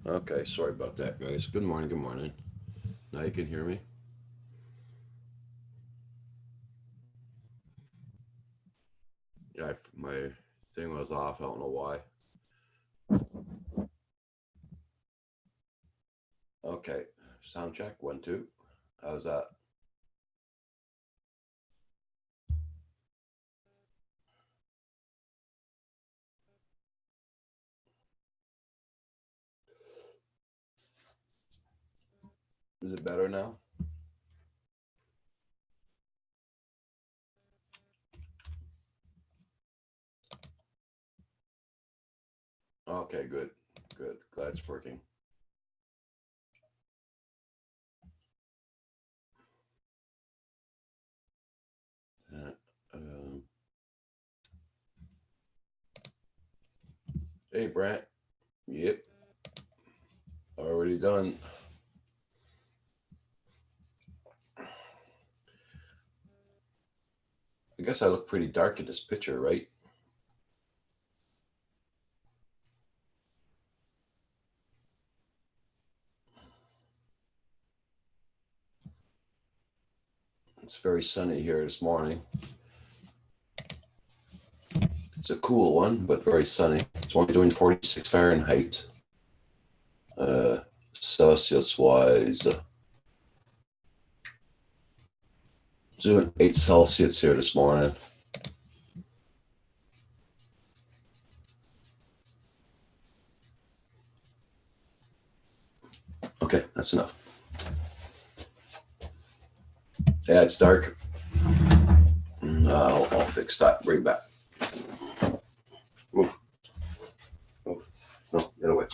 Okay, sorry about that, guys. Good morning. Good morning. Now you can hear me. Yeah, my thing was off. I don't know why. Okay, sound check 1 2. How's that? Is it better now? Okay, good, good. Glad it's working. Uh, um, hey, Brant. Yep, already done. I guess I look pretty dark in this picture, right? It's very sunny here this morning. It's a cool one, but very sunny. It's only doing 46 Fahrenheit. Uh, Celsius wise, doing 8 Celsius here this morning. Okay, that's enough. Yeah, it's dark. I'll fix that. Bring it back. Move. Move. No, get away.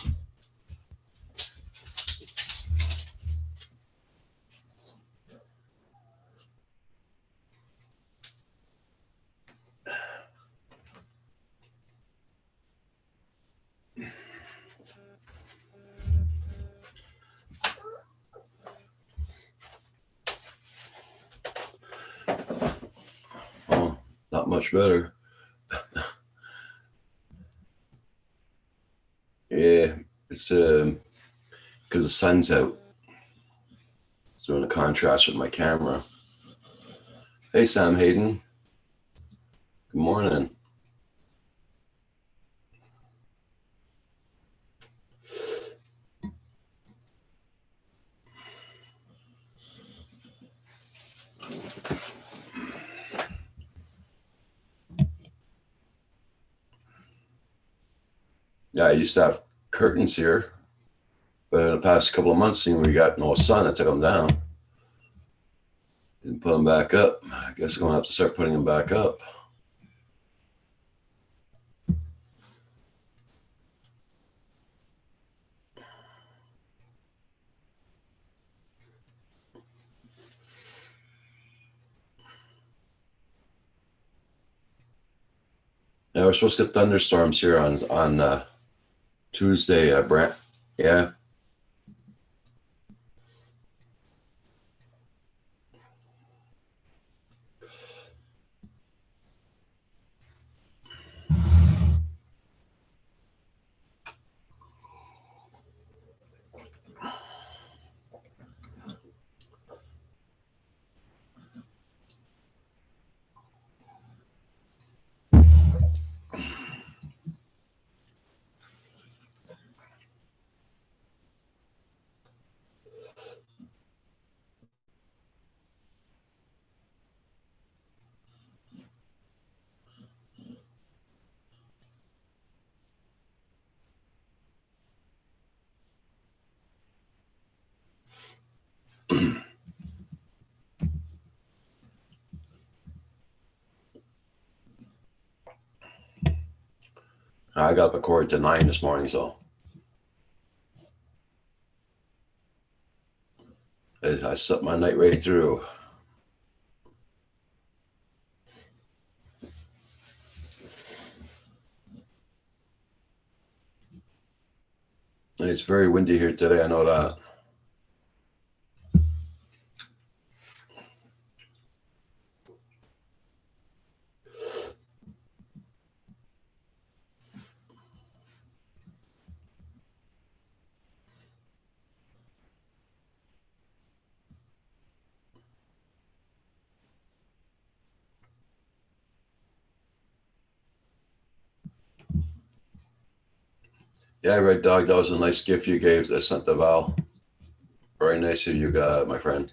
Oh, not much better. Yeah, it's because the sun's out. It's doing a contrast with my camera. Hey, Sam Hayden. Good morning. Yeah, I used to have curtains here, but in the past couple of months, we got no sun. I took them down and put them back up. I guess I'm going to have to start putting them back up. Yeah, we're supposed to get thunderstorms here on Tuesday, Brent. Yeah. I got up at quarter to 9 this morning, so I slept my night right through. It's very windy here today. I know that. Yeah, Red Dog, that was a nice gift you gave. I sent to Val. Very nice of you, my friend.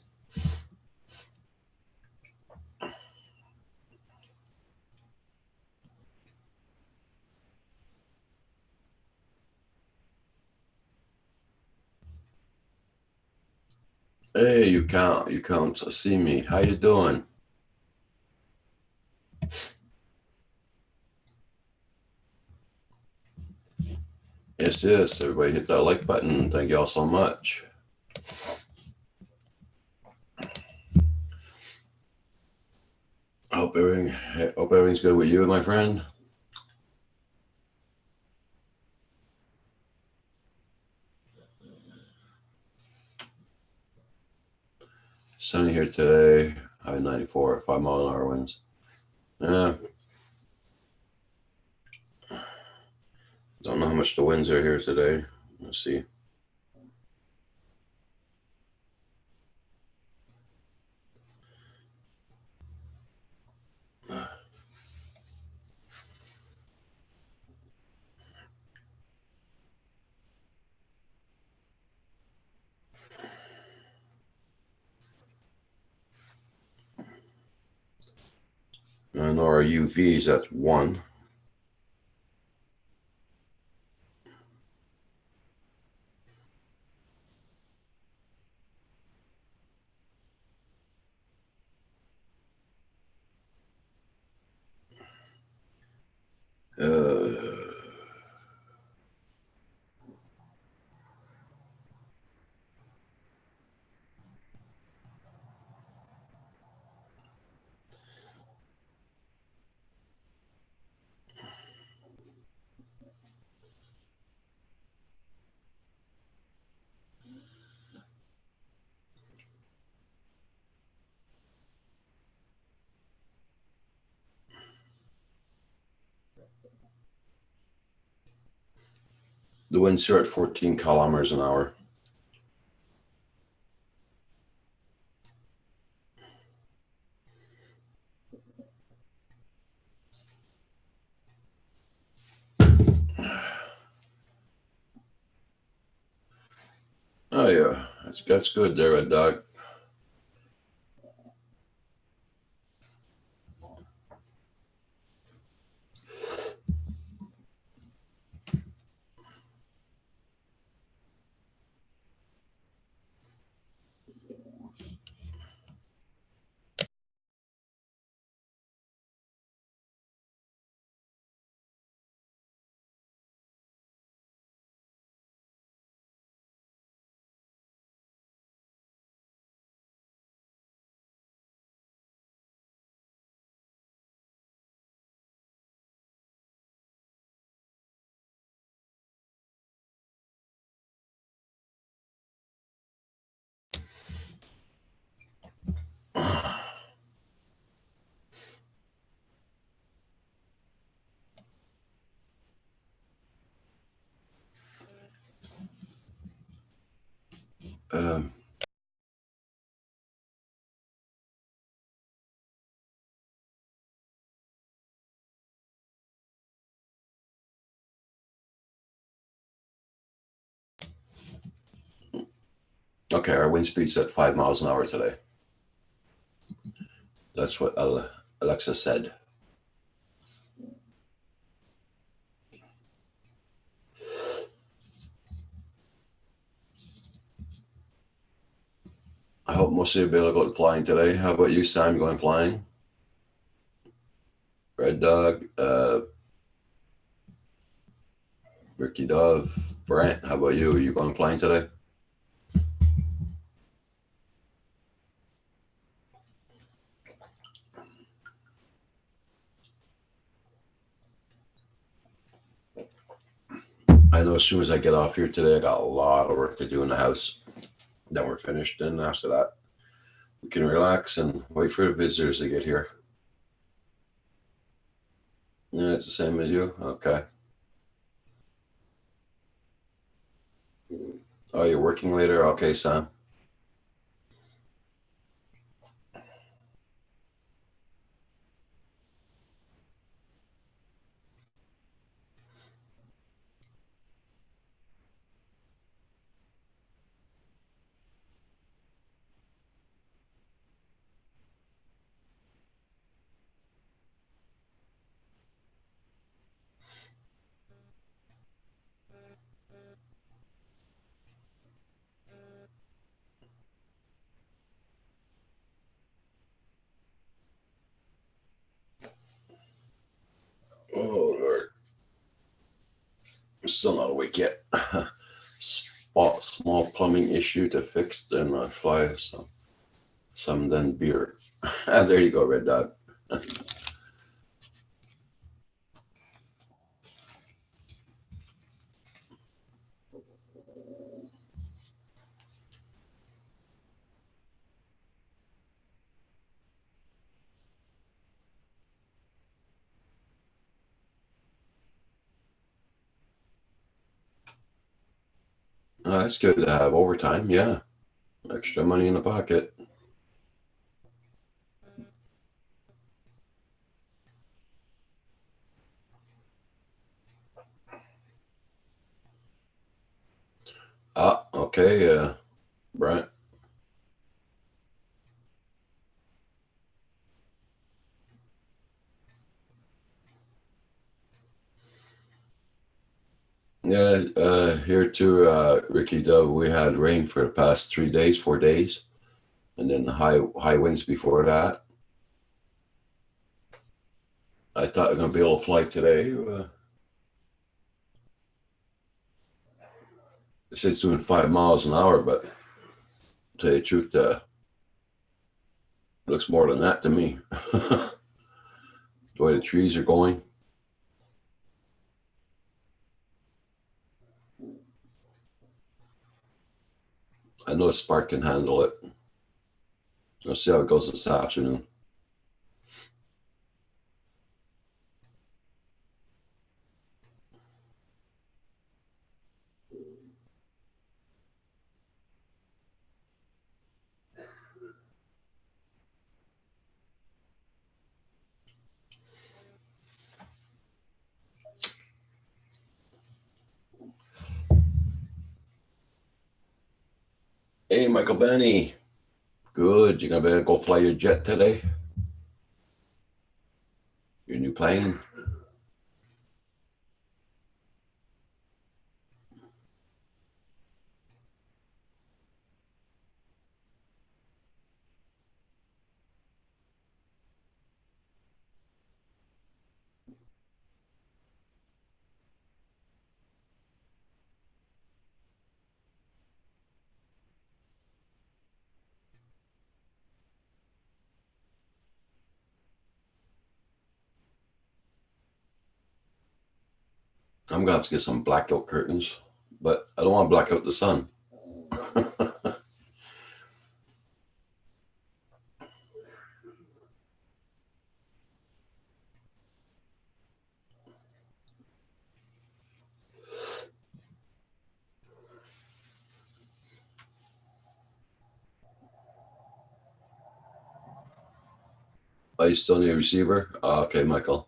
Hey, you count. See me. How you doing? Yes, yes. Everybody hit that like button. Thank you all so much. Hope everything's good with you, my friend. Sunny here today. High 94, 5-mile-an-hour winds. Yeah. Don't know how much the winds are here today. Let's see. I know our UVs, that's 1. The winds here at 14 kilometers an hour. Oh yeah, that's good there, Red Dog. Um, okay, our wind speed's at 5 miles an hour today. That's what Alexa said. I hope most of you will be able to go flying today. How about you, Sam? You going flying? Red Dog, Ricky Dove, Brant, how about you? Are you going flying today? I know as soon as I get off here today, I got a lot of work to do in the house. Then we're finished. And after that, we can relax and wait for the visitors to get here. Yeah, it's the same as you. Okay. Oh, you're working later? Okay, Sam. Still not awake yet. Small plumbing issue to fix, then fly some then beer. There you go, Red Dog. That's good to have overtime. Yeah, extra money in the pocket. Okay, Brian. Yeah, here too, Ricky Dove. We had rain for the past 3 days, 4 days, and then high winds before that. I thought I was gonna be able to fly today. They said it's doing 5 miles an hour, but to tell you the truth, it looks more than that to me. The way the trees are going. I know Spark can handle it. We'll see how it goes this afternoon. Hey, Michael Benny. Good. You're gonna be able to go fly your jet today? Your new plane? I'm gonna have to get some blackout curtains, but I don't want to black out the sun. Are you still need a receiver? Okay, Michael.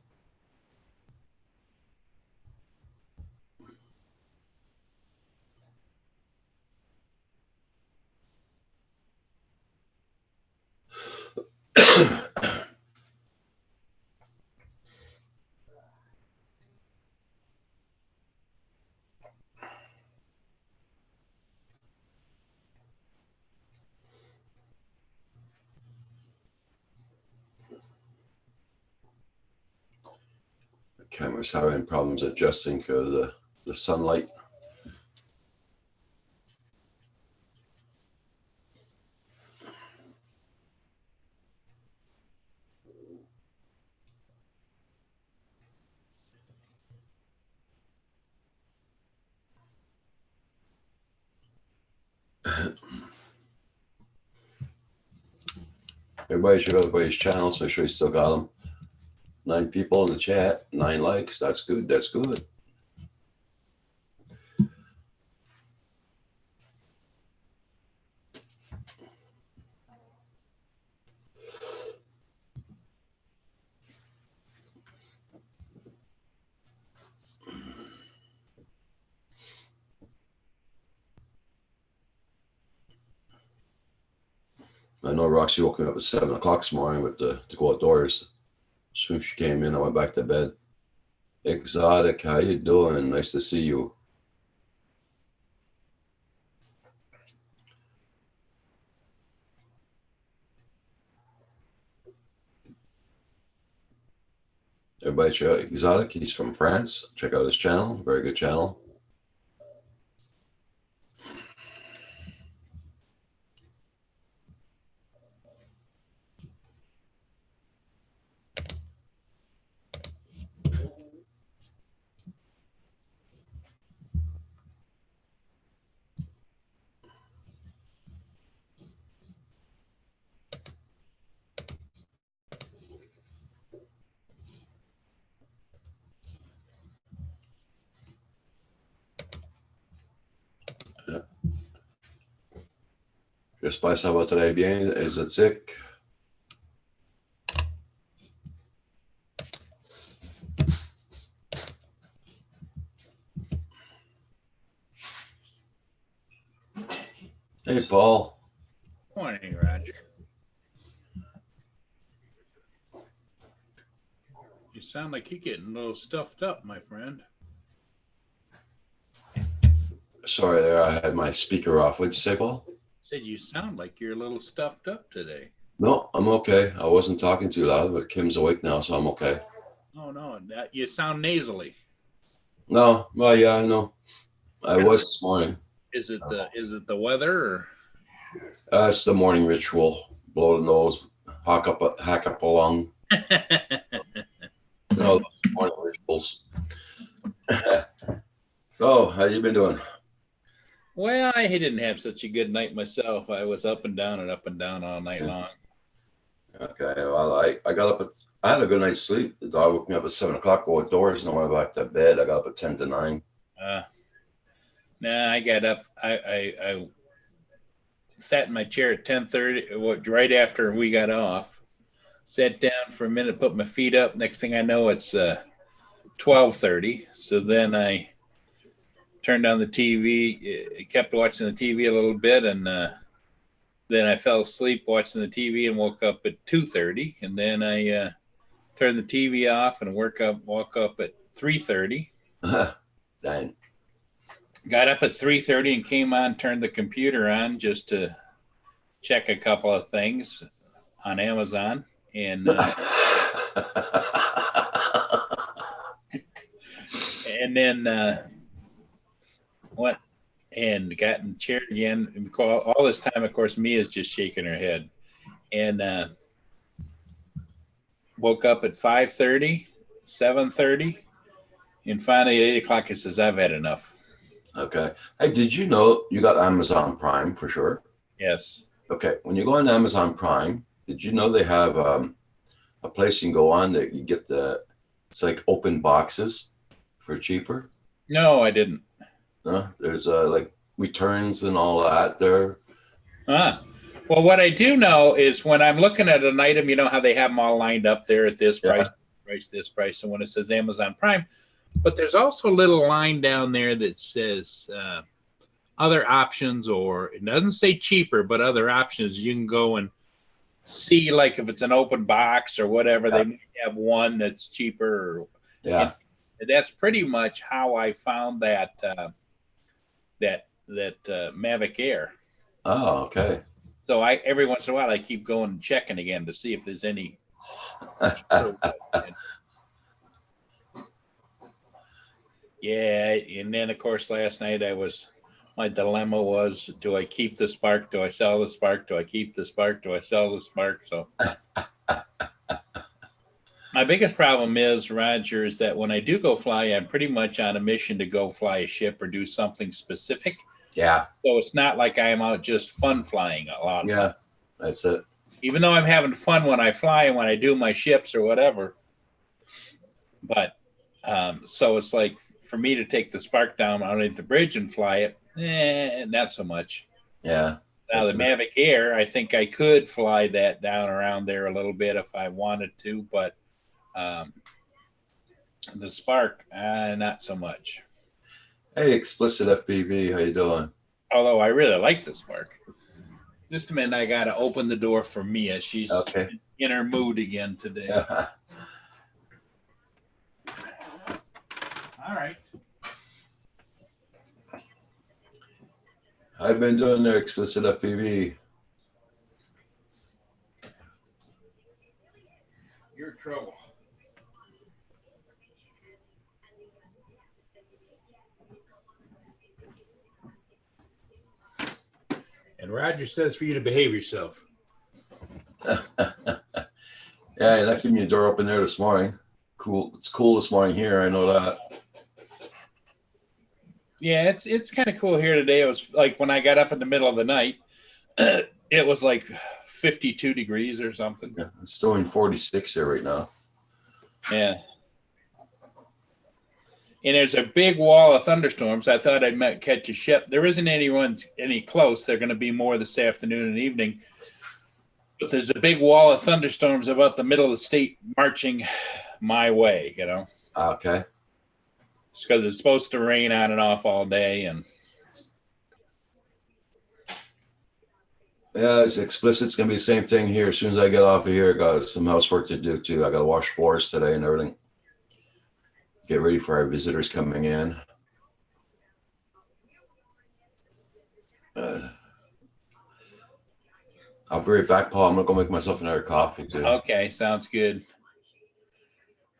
The camera's having problems adjusting because of the sunlight. Everybody should go to everybody's channels. Make sure you still got them. 9 people in the chat, 9 likes. That's good. That's good. I know Roxy woke me up at 7 o'clock this morning to go outdoors. As soon as she came in, I went back to bed. Exotic, how you doing? Nice to see you. Everybody check out Exotic. He's from France. Check out his channel. Very good channel. J'espère que ça va très bien, exotique. Hey, Paul. Morning, Roger. You sound like you're getting a little stuffed up, my friend. Sorry there, I had my speaker off. What'd you say, Paul? Said you sound like you're a little stuffed up today. No, I'm okay. I wasn't talking too loud, but Kim's awake now, so I'm okay. Oh no, that you sound nasally. No, well, yeah, I know. I was this morning. Is it the weather or? It's the morning ritual. Blow the nose, hack up a lung. Those morning rituals. So, how you been doing? Well, I didn't have such a good night myself. I was up and down all night long. Okay, well, I got up I had a good night's sleep. The dog woke me up at 7 o'clock, go outdoors, and I went back to bed. I got up at 10 to 9. Nah, I got up. I sat in my chair at 10:30, right after we got off. Sat down for a minute, put my feet up. Next thing I know, it's 12:30. So then I turned on the TV, kept watching the TV a little bit, and then I fell asleep watching the TV and woke up at 2:30. And then I turned the TV off and woke up at 3:30. Dang. Got up at 3:30 and came on, turned the computer on just to check a couple of things on Amazon. And and then went and got in the chair again. And all this time, of course, Mia's just shaking her head. And woke up at 5:30, 7:30, and finally at 8 o'clock, it says, I've had enough. Okay. Hey, did you know you got Amazon Prime for sure? Yes. Okay. When you go on Amazon Prime, did you know they have a place you can go on that you get it's like open boxes for cheaper? No, I didn't. There's like returns and all that there. Well, what I do know is when I'm looking at an item, you know how they have them all lined up there at this price, this price, and when it says Amazon Prime, but there's also a little line down there that says other options, or it doesn't say cheaper, but other options. You can go and see, like if it's an open box or whatever, they might have one that's cheaper. Yeah. And that's pretty much how I found that Mavic Air. Oh, okay. So every once in a while I keep going and checking again to see if there's any. Yeah, and then of course last night my dilemma was, do I keep the Spark? Do I sell the Spark? Do I keep the Spark? Do I sell the Spark? So my biggest problem is, Roger, is that when I do go fly, I'm pretty much on a mission to go fly a ship or do something specific. Yeah. So it's not like I'm out just fun flying a lot. Yeah, that's it. Even though I'm having fun when I fly and when I do my ships or whatever. But so it's like for me to take the Spark down underneath the bridge and fly it, not so much. Yeah. Now the Mavic Air, I think I could fly that down around there a little bit if I wanted to, but the Spark, not so much. Hey, Explicit FPV, how you doing? Although I really like the Spark. Just a minute, I got to open the door for Mia. She's in her mood again today. All right. I've been doing their Explicit FPV. You're in trouble. And Roger says for you to behave yourself. Yeah, you're not keeping your door open there this morning. Cool. It's cool this morning here. I know that. Yeah, it's kind of cool here today. It was like when I got up in the middle of the night, it was like 52 degrees or something. Yeah, it's doing 46 here right now. Yeah. and there's a big wall of thunderstorms. I thought I might catch a ship. There isn't anyone any close. They're going to be more this afternoon and evening. But there's a big wall of thunderstorms about the middle of the state marching my way, you know. Okay. It's because it's supposed to rain on and off all day. And Yeah, it's explicit. It's going to be the same thing here. As soon as I get off of here, I got some housework to do too. I got to wash floors today and everything. Get ready for our visitors coming in. I'll be right back, Paul. I'm going to go make myself another coffee too. Okay, sounds good.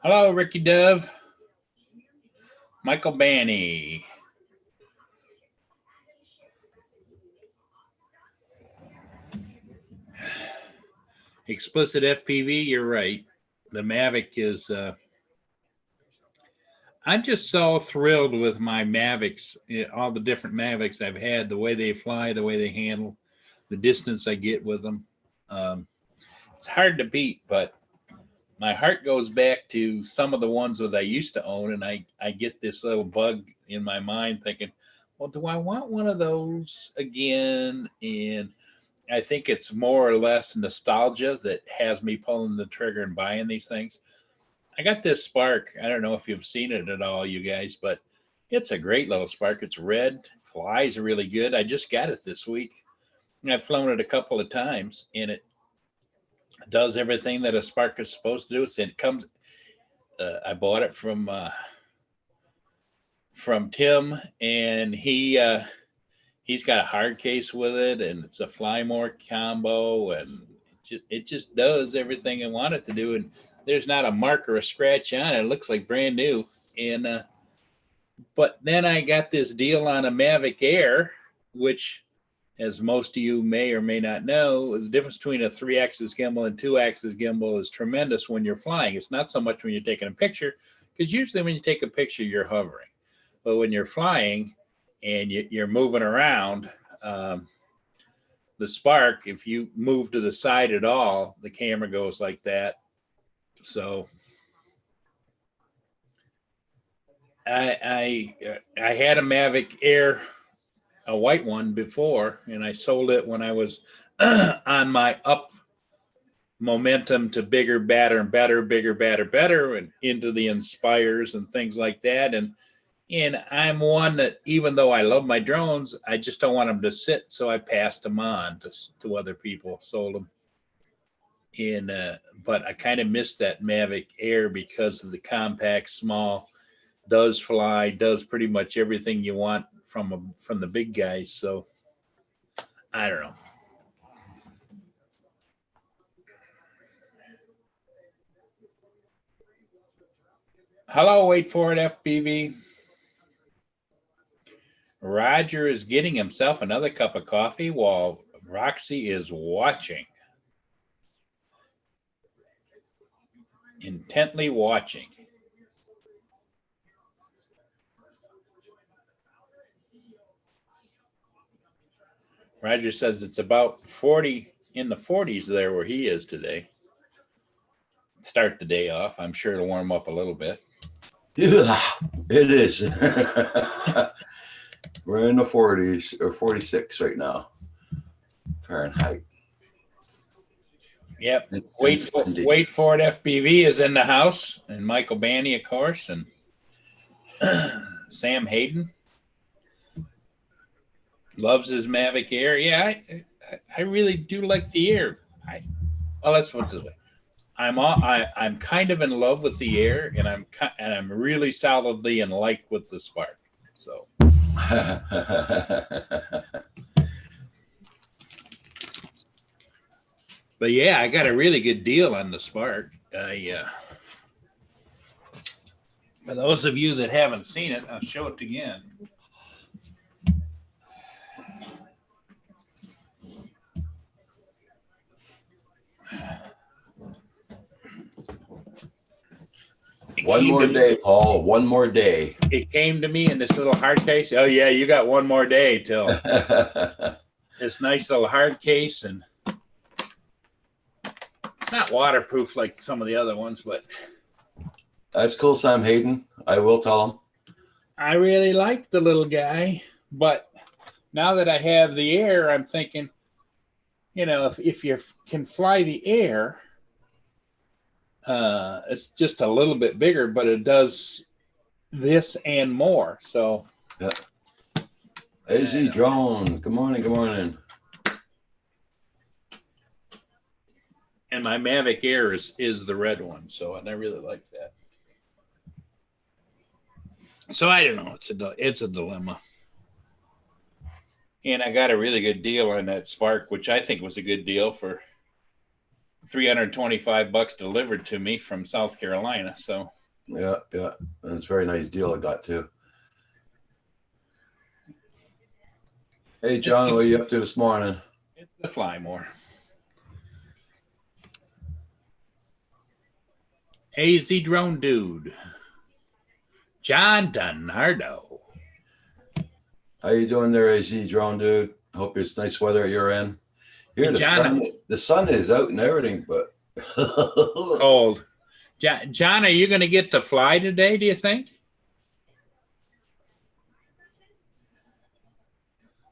Hello, Ricky Dove. Michael Banny. Explicit FPV, you're right. The Mavic is, I'm just so thrilled with my Mavics, all the different Mavics I've had, the way they fly, the way they handle, the distance I get with them. It's hard to beat, but my heart goes back to some of the ones that I used to own, and I get this little bug in my mind thinking, well, do I want one of those again? And I think it's more or less nostalgia that has me pulling the trigger and buying these things. I got this Spark. I don't know if you've seen it at all, you guys, but it's a great little Spark. It's red, flies really good. I just got it this week. I've flown it a couple of times, and it does everything that a Spark is supposed to do. It comes. I bought it from Tim, and he's got a hard case with it, and it's a Fly More combo, and it just does everything I want it to do. And there's not a mark or a scratch on it. It looks like brand new. And but then I got this deal on a Mavic Air, which, as most of you may or may not know, the difference between a 3-axis gimbal and 2-axis gimbal is tremendous when you're flying. It's not so much when you're taking a picture, because usually when you take a picture, you're hovering. But when you're flying and you're moving around, the Spark, if you move to the side at all, the camera goes like that. So I had a Mavic Air, a white one before, and I sold it when I was on my up momentum to bigger, badder, and better, bigger, badder, better, and into the Inspires and things like that. And I'm one that, even though I love my drones, I just don't want them to sit, so I passed them on to other people, sold them. And but I kind of missed that Mavic Air because of the compact, small, does fly, does pretty much everything you want from the big guys. So I don't know. Hello, wait for it, FPV. Roger is getting himself another cup of coffee while Roxy is watching. Intently watching. Roger says it's about 40, in the 40s there where he is today. Start the day off. I'm sure it'll warm up a little bit. Yeah, it is. We're in the 40s or 46 right now, Fahrenheit. Yep. Wait for it. FPV is in the house, and Michael Banny, of course, and Sam Hayden loves his Mavic Air. Yeah, I really do like the Air. Well, let's put it this way. I'm kind of in love with the Air, and I'm really solidly in like with the Spark. So. But yeah, I got a really good deal on the Spark. For those of you that haven't seen it, I'll show it again. One more day, Paul. One more day. It came to me in this little hard case. Oh yeah, you got one more day till this nice little hard case, and it's not waterproof like some of the other ones, but that's cool, Sam Hayden. I will tell him. I really like the little guy, but now that I have the Air, I'm thinking, if you can fly the Air, it's just a little bit bigger, but it does this and more. So, Yeah. AZ Drone. Good morning. Good morning. And my Mavic Air is the red one, and I really like that. So I don't know. It's a dilemma. And I got a really good deal on that Spark, which I think was a good deal for $325 delivered to me from South Carolina. So yeah, it's a very nice deal I got too. Hey John, what are you up to this morning? It's the Fly More. AZ Drone Dude. John Donardo. How you doing there, AZ Drone Dude? Hope it's nice weather at your end. Here, the sun is out and everything, but cold. John, are you going to get to fly today, do you think?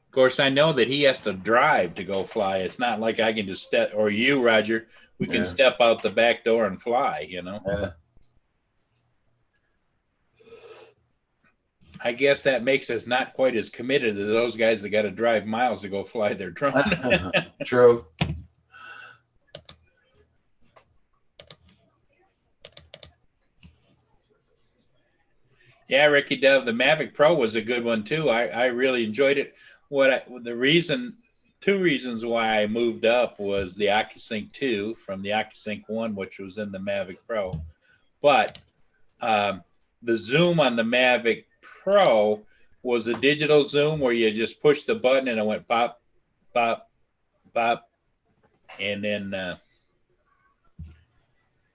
Of course, I know that he has to drive to go fly. It's not like I can just step, or you, Roger, we can step out the back door and fly, Yeah. I guess that makes us not quite as committed to those guys that got to drive miles to go fly their drone. True. Yeah, Ricky Dove, the Mavic Pro was a good one too. I really enjoyed it. Two reasons why I moved up was the OcuSync 2 from the OcuSync 1, which was in the Mavic Pro. But the zoom on the Mavic Pro was a digital zoom where you just push the button and it went pop, pop, pop, and then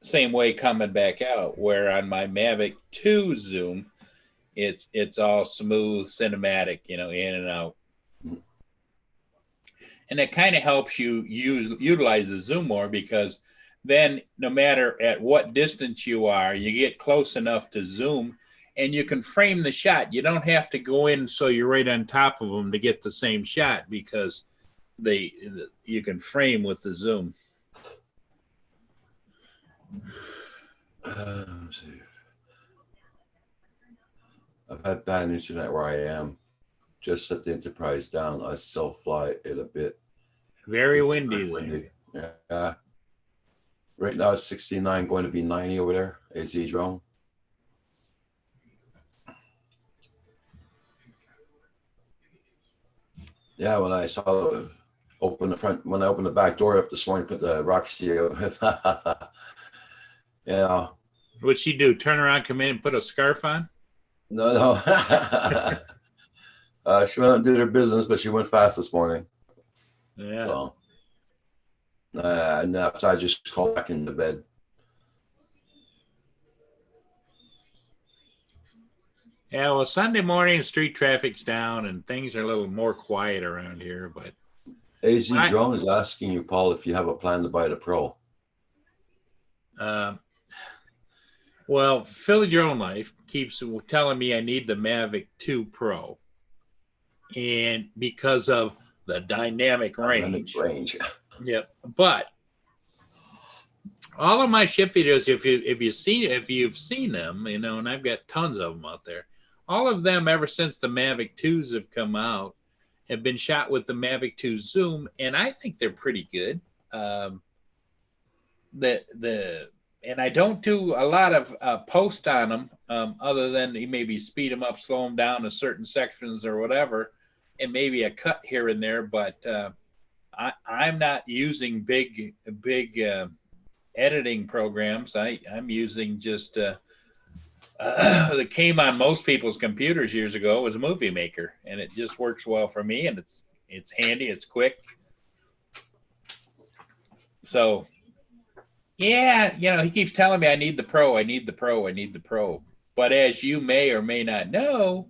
same way coming back out. Where on my Mavic 2 zoom, it's all smooth, cinematic, in and out. And it kind of helps you utilize the zoom more, because then no matter at what distance you are, you get close enough to zoom and you can frame the shot. You don't have to go in so you're right on top of them to get the same shot, because you can frame with the zoom. Let's see. I've had bad internet where I am. Just set the Enterprise down. I still fly it a bit. Very windy. Yeah. Right now it's 69, going to be 90 over there. AZ Drone. Yeah, when I saw when I opened the back door up this morning, put the Roxy. Yeah. What'd she do? Turn around, come in, and put a scarf on? No. She went out and did her business, but she went fast this morning. Yeah. So, and after I just crawled back into bed. Yeah, well, Sunday morning, street traffic's down and things are a little more quiet around here. But AZ Drone is asking you, Paul, if you have a plan to buy the Pro. Well, Philly Drone Life keeps telling me I need the Mavic 2 Pro, and because of the dynamic range. Yep. But all of my ship videos, if you've seen them, and I've got tons of them out there, all of them ever since the Mavic 2s have come out have been shot with the Mavic 2 zoom, and I think they're pretty good. And I don't do a lot of post on them, other than maybe speed them up, slow them down to certain sections or whatever, and maybe a cut here and there. But I'm not using big editing programs. I'm using just that came on most people's computers years ago was Movie Maker, and it just works well for me, and it's handy, it's quick. So yeah, he keeps telling me I need the Pro, I need the Pro, I need the Pro. But as you may or may not know,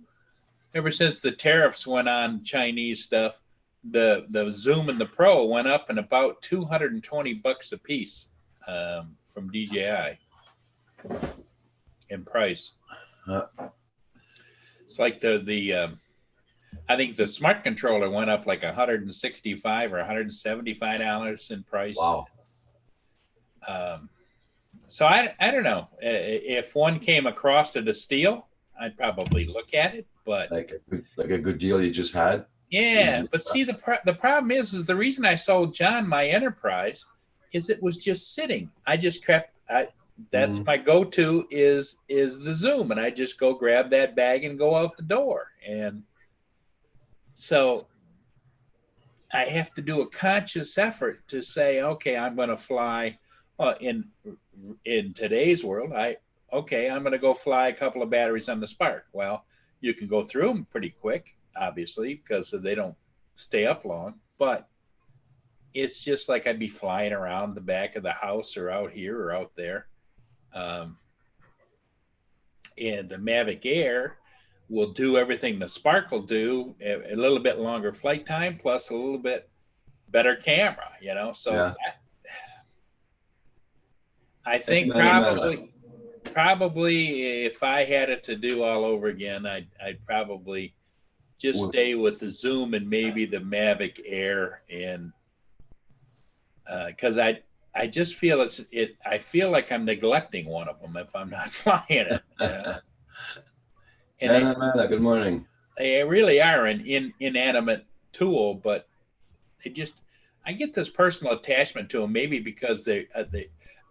ever since the tariffs went on Chinese stuff, the Zoom and the Pro went up in about $220 a piece from DJI in price. It's like I think the smart controller went up like $165 or $175 in price. Wow. So I don't know if one came across at a steal, I'd probably look at it. But Like a good deal you just had. yeah, but see the problem is the reason I sold John my Enterprise is it was just sitting. I just kept that's my go-to is the Zoom, and I just go grab that bag and go out the door. And so I have to do a conscious effort to say, okay, I'm going to fly in today's world. I'm going to go fly a couple of batteries on the Spark. Well, you can go through them pretty quick, obviously, because they don't stay up long. But it's just like I'd be flying around the back of the house or out here or out there. And the Mavic Air will do everything the Spark will do, a little bit longer flight time plus a little bit better camera, So Yeah. I think probably if I had it to do all over again, I'd probably just stay with the Zoom and maybe the Mavic Air, and because I just feel I feel like I'm neglecting one of them if I'm not flying it. And Anna, good morning. They really are an inanimate tool, but I get this personal attachment to them, maybe because they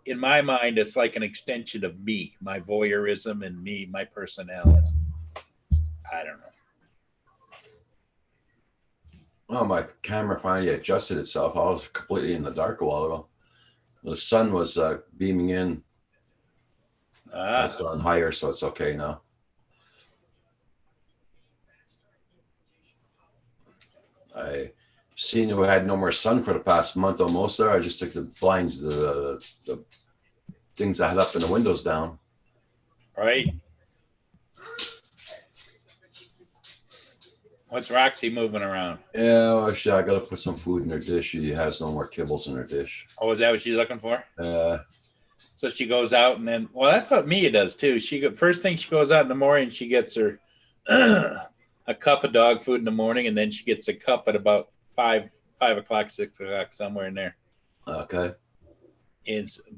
in my mind, it's like an extension of me, my voyeurism and me, my personality. I don't know. Oh, my camera finally adjusted itself. I was completely in the dark a while ago. The sun was beaming in. It's gone higher, so it's okay now. I seen we had no more sun for the past month almost there. I just took the blinds, the things I had up in the windows down. Right. What's Roxy moving around? Yeah, well, I got to put some food in her dish. She has no more kibbles in her dish. Oh, is that what she's looking for? So she goes out and then, well, that's what Mia does too. First thing she goes out in the morning, she gets her a cup of dog food in the morning, and then she gets a cup at about 5 o'clock, 6 o'clock, somewhere in there. Okay.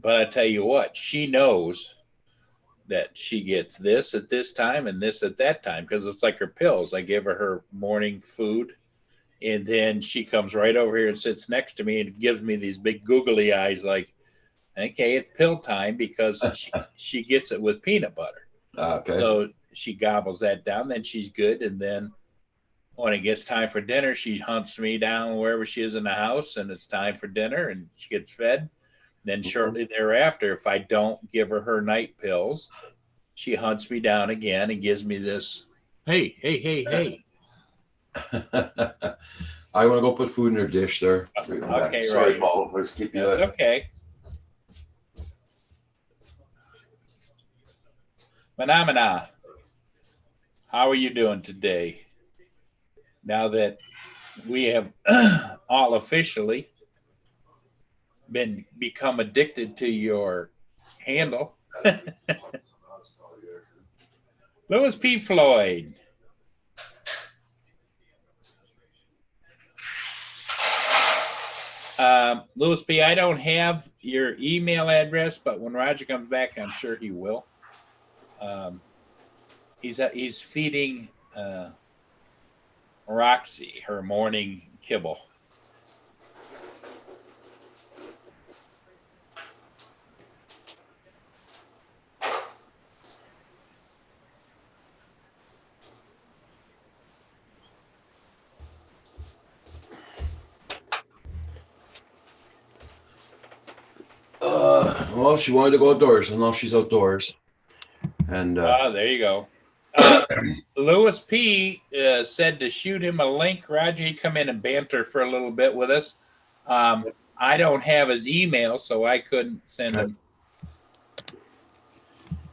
But I tell you what, she knows that she gets this at this time and this at that time, because it's like her pills. I give her morning food, and then she comes right over here and sits next to me and gives me these big googly eyes like, okay, it's pill time, because she gets it with peanut butter. Okay. So she gobbles that down, then she's good. And then when it gets time for dinner, she hunts me down wherever she is in the house, and it's time for dinner, and she gets fed. Then shortly thereafter, if I don't give her night pills, she hunts me down again and gives me this, hey. I want to go put food in her dish there. Okay, Sorry, right. Paul. Let's keep you That's okay. Phenomena, how are you doing today? Now that we have all officially become addicted to your handle. Louis P. Floyd. Louis P., I don't have your email address, but when Roger comes back, I'm sure he will. He's feeding Roxy her morning kibble. Well, she wanted to go outdoors, and now she's outdoors. And there you go. Louis P. Said to shoot him a link. Roger, he come in and banter for a little bit with us. I don't have his email, so I couldn't send him.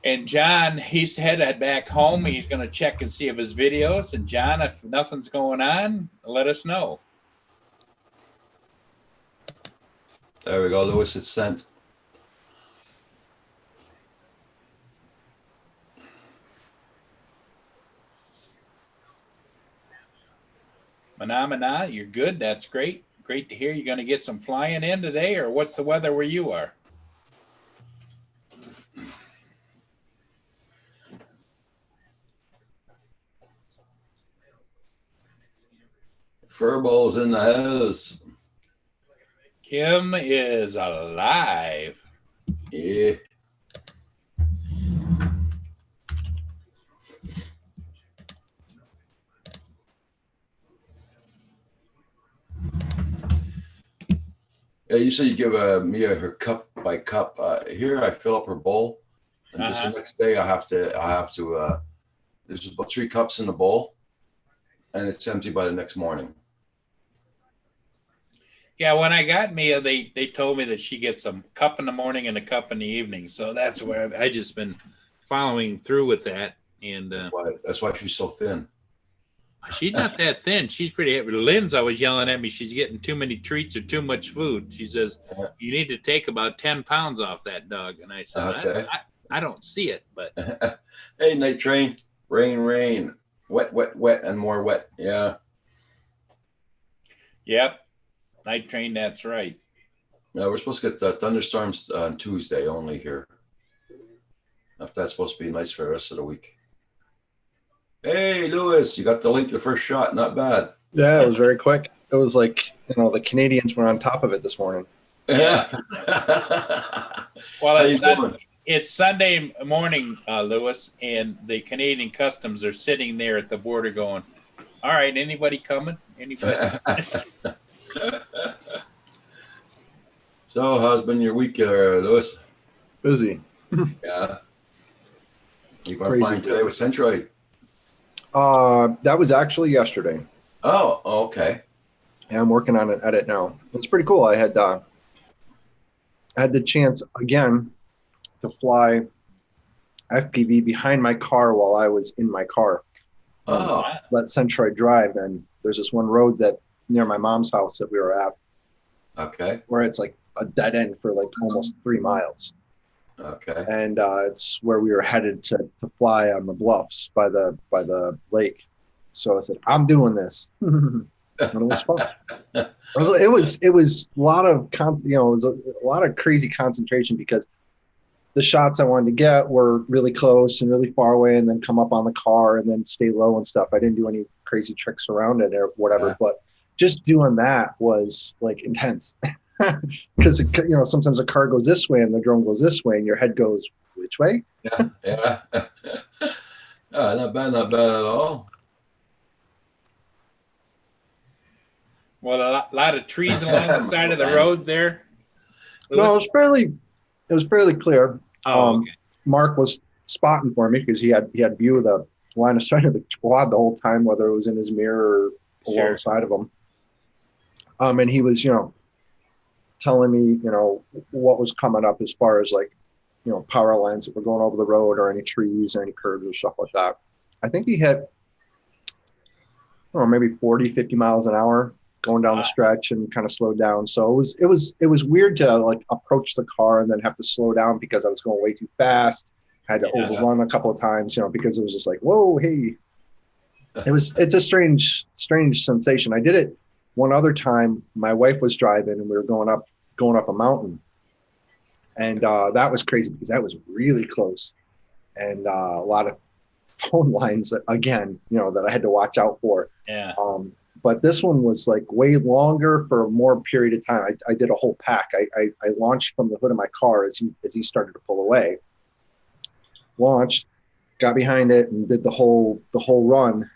And John, he's headed back home. He's going to check and see if his videos. And John, if nothing's going on, let us know. There we go, Louis. It's sent. Manamana, you're good. That's great. Great to hear. You're going to get some flying in today, or what's the weather where you are? Furball's in the house. Kim is alive. Yeah. Yeah, you said you give Mia her cup by cup. Here, I fill up her bowl, and just the next day, I have to. There's about 3 cups in the bowl, and it's empty by the next morning. Yeah, when I got Mia, they told me that she gets a cup in the morning and a cup in the evening. So that's where I just been following through with that. And that's why she's so thin. She's not that thin. She's pretty heavy. Lynn's always yelling at me. She's getting too many treats or too much food. She says, you need to take about 10 pounds off that dog. And I said, okay. I don't see it, but. Hey, Night Train. Rain. Wet, and more wet. Yeah. Yep. Night Train, that's right. No, we're supposed to get thunderstorms on Tuesday only here. If that's supposed to be nice for the rest of the week. Hey, Lewis, you got the link to the first shot. Not bad. Yeah, it was very quick. It was like, the Canadians were on top of it this morning. Yeah. Well, it's Sunday morning, Lewis, and the Canadian Customs are sitting there at the border going, all right, anybody coming? Anybody? So, how's been your week, Lewis? Busy. Yeah. You going flying today with Centroid? That was actually yesterday. Oh, okay. Yeah, I'm working on an edit now. It's pretty cool. I had the chance again to fly FPV behind my car while I was in my car. Let Centroid drive, and there's this one road that near my mom's house that we were at. Okay. Where it's like a dead end for like almost 3 miles. Okay. And it's where we were headed to fly on the bluffs by the lake. So I said, I'm doing this. And it was fun. It was a lot of it was a lot of crazy concentration because the shots I wanted to get were really close and really far away, and then come up on the car and then stay low and stuff. I didn't do any crazy tricks around it or whatever, but just doing that was like intense. Because sometimes a car goes this way and the drone goes this way and your head goes which way? Yeah. Not bad at all. Well, a lot of trees along the side of the road there. Lewis? No, it was fairly clear. Okay. Mark was spotting for me because he had view of the line of sight of the quad the whole time, whether it was in his mirror or alongside of him. And he was, telling me, what was coming up as far as like, power lines that were going over the road or any trees or any curbs or stuff like that. I think he hit, maybe 40, 50 miles an hour going down the stretch and kind of slowed down. So it was weird to like approach the car and then have to slow down because I was going way too fast. I had to overrun a couple of times, because it was just like, whoa, hey. It's a strange sensation. I did it one other time. My wife was driving and we were going up a mountain, and that was crazy because that was really close, and a lot of phone lines that, again, that I had to watch out for. Yeah. But this one was like way longer for a more period of time. I did a whole pack. I launched from the hood of my car as he started to pull away. Launched, got behind it, and did the whole run.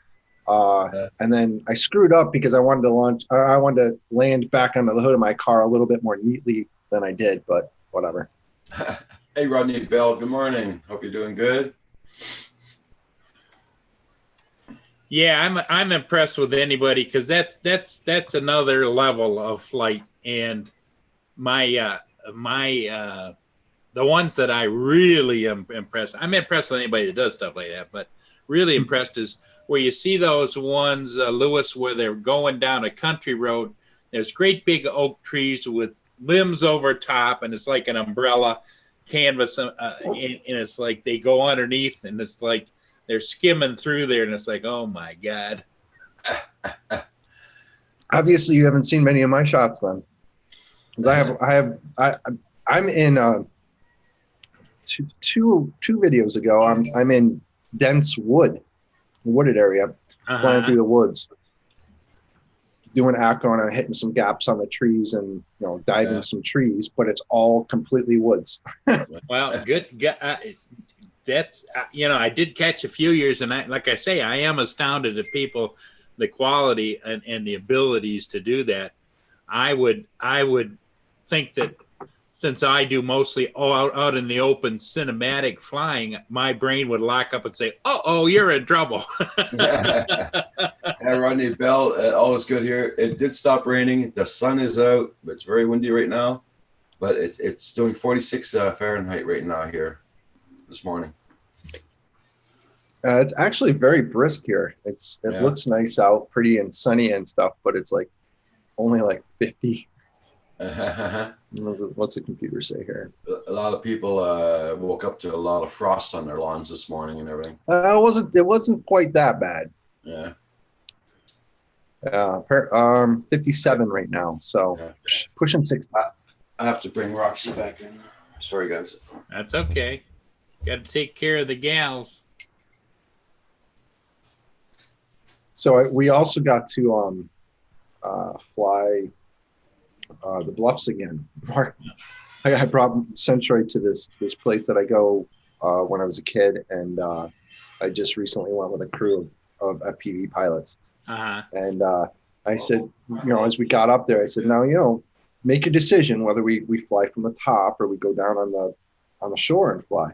And then I screwed up because I wanted to land back under the hood of my car a little bit more neatly than I did, but whatever. Hey, Rodney Bell, good morning. Hope you're doing good. Yeah, I'm impressed with anybody because that's another level of flight, and my the ones that I really am impressed. I'm impressed with anybody that does stuff like that, but really impressed is where you see those ones, Lewis, where they're going down a country road. There's great big oak trees with limbs over top, and it's like an umbrella canvas, and it's like they go underneath, and it's like they're skimming through there, and it's like, oh my God. Obviously, you haven't seen many of my shots then, because I'm in two videos ago. I'm in dense wooded area, flying through the woods, doing acron and hitting some gaps on the trees and diving some trees, but it's all completely woods. Well, good. That's I did catch a few years, and like I say, I am astounded at people, the quality and the abilities to do that. I would think that since I do mostly out in the open cinematic flying, my brain would lock up and say, "Oh, you're in trouble." Hey, Rodney Bell, all is good here. It did stop raining. The sun is out, but it's very windy right now. But it's doing 46 Fahrenheit right now here this morning. It's actually very brisk here. It looks nice out, pretty and sunny and stuff, but it's like only like 50. What's the computer say here? A lot of people woke up to a lot of frost on their lawns this morning and everything. It wasn't quite that bad. Yeah. 57 right now, so pushing 60. I have to bring Roxy back in. Sorry, guys. That's okay. Got to take care of the gals. So we also got to fly the Bluffs again. Mark, I brought Centroid to this place that I go when I was a kid, and I just recently went with a crew of FPV pilots. And I said, as we got up there, I said, now, make a decision whether we fly from the top or we go down on the shore and fly.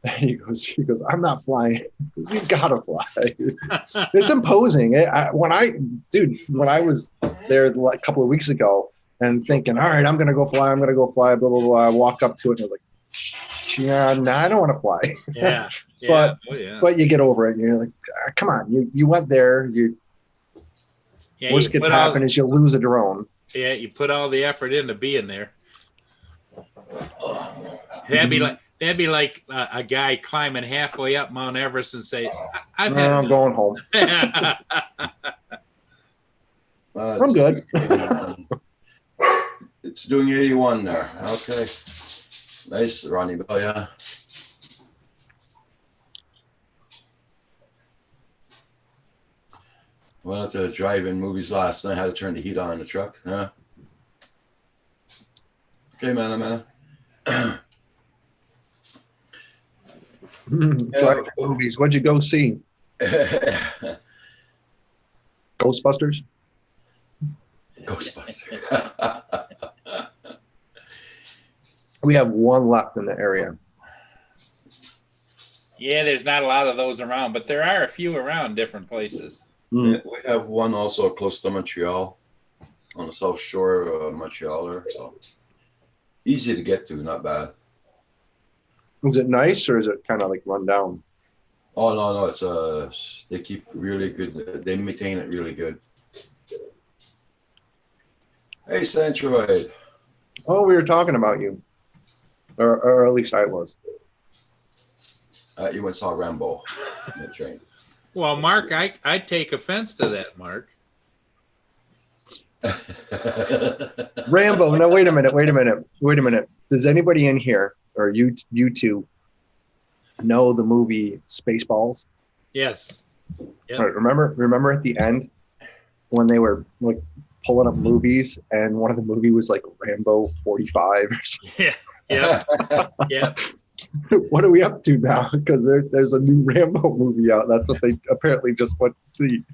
And he goes, I'm not flying. You gotta fly. It's imposing. When I was there a couple of weeks ago and thinking, all right, I'm gonna go fly, blah, blah, blah. I walk up to it and I was like, yeah, no, I don't want to fly. Yeah. But you get over it and you're like, come on, you went there. Worst could happen is you lose a drone. Yeah, you put all the effort into being there. That'd be like a guy climbing halfway up Mount Everest and say, I'm going home. I'm good. It's doing 81 there. Okay. Nice, Ronnie Bell, yeah. Went to drive-in movies last night. I had to turn the heat on in the truck. Huh? Okay, man. Drive-in movies. What'd you go see? Ghostbusters? We have one left in the area. Yeah, there's not a lot of those around, but there are a few around different places. We have one also close to Montreal, on the south shore of Montreal, so easy to get to, not bad. Is it nice or is it kind of like run down? Oh no, it's they keep really good. They maintain it really good. Hey, Centroid. Oh, we were talking about you, or at least I was. You went and saw Rambo on the train. Well, Mark, I take offense to that, Mark. Rambo. No, wait a minute. Does anybody in here, or you two, know the movie Spaceballs? Yes. Yep. Right, remember at the end when they were like pulling up movies, and one of the movie was like Rambo 45 or something. Yeah. What are we up to now? Because there's a new Rambo movie out. That's what they apparently just went to see.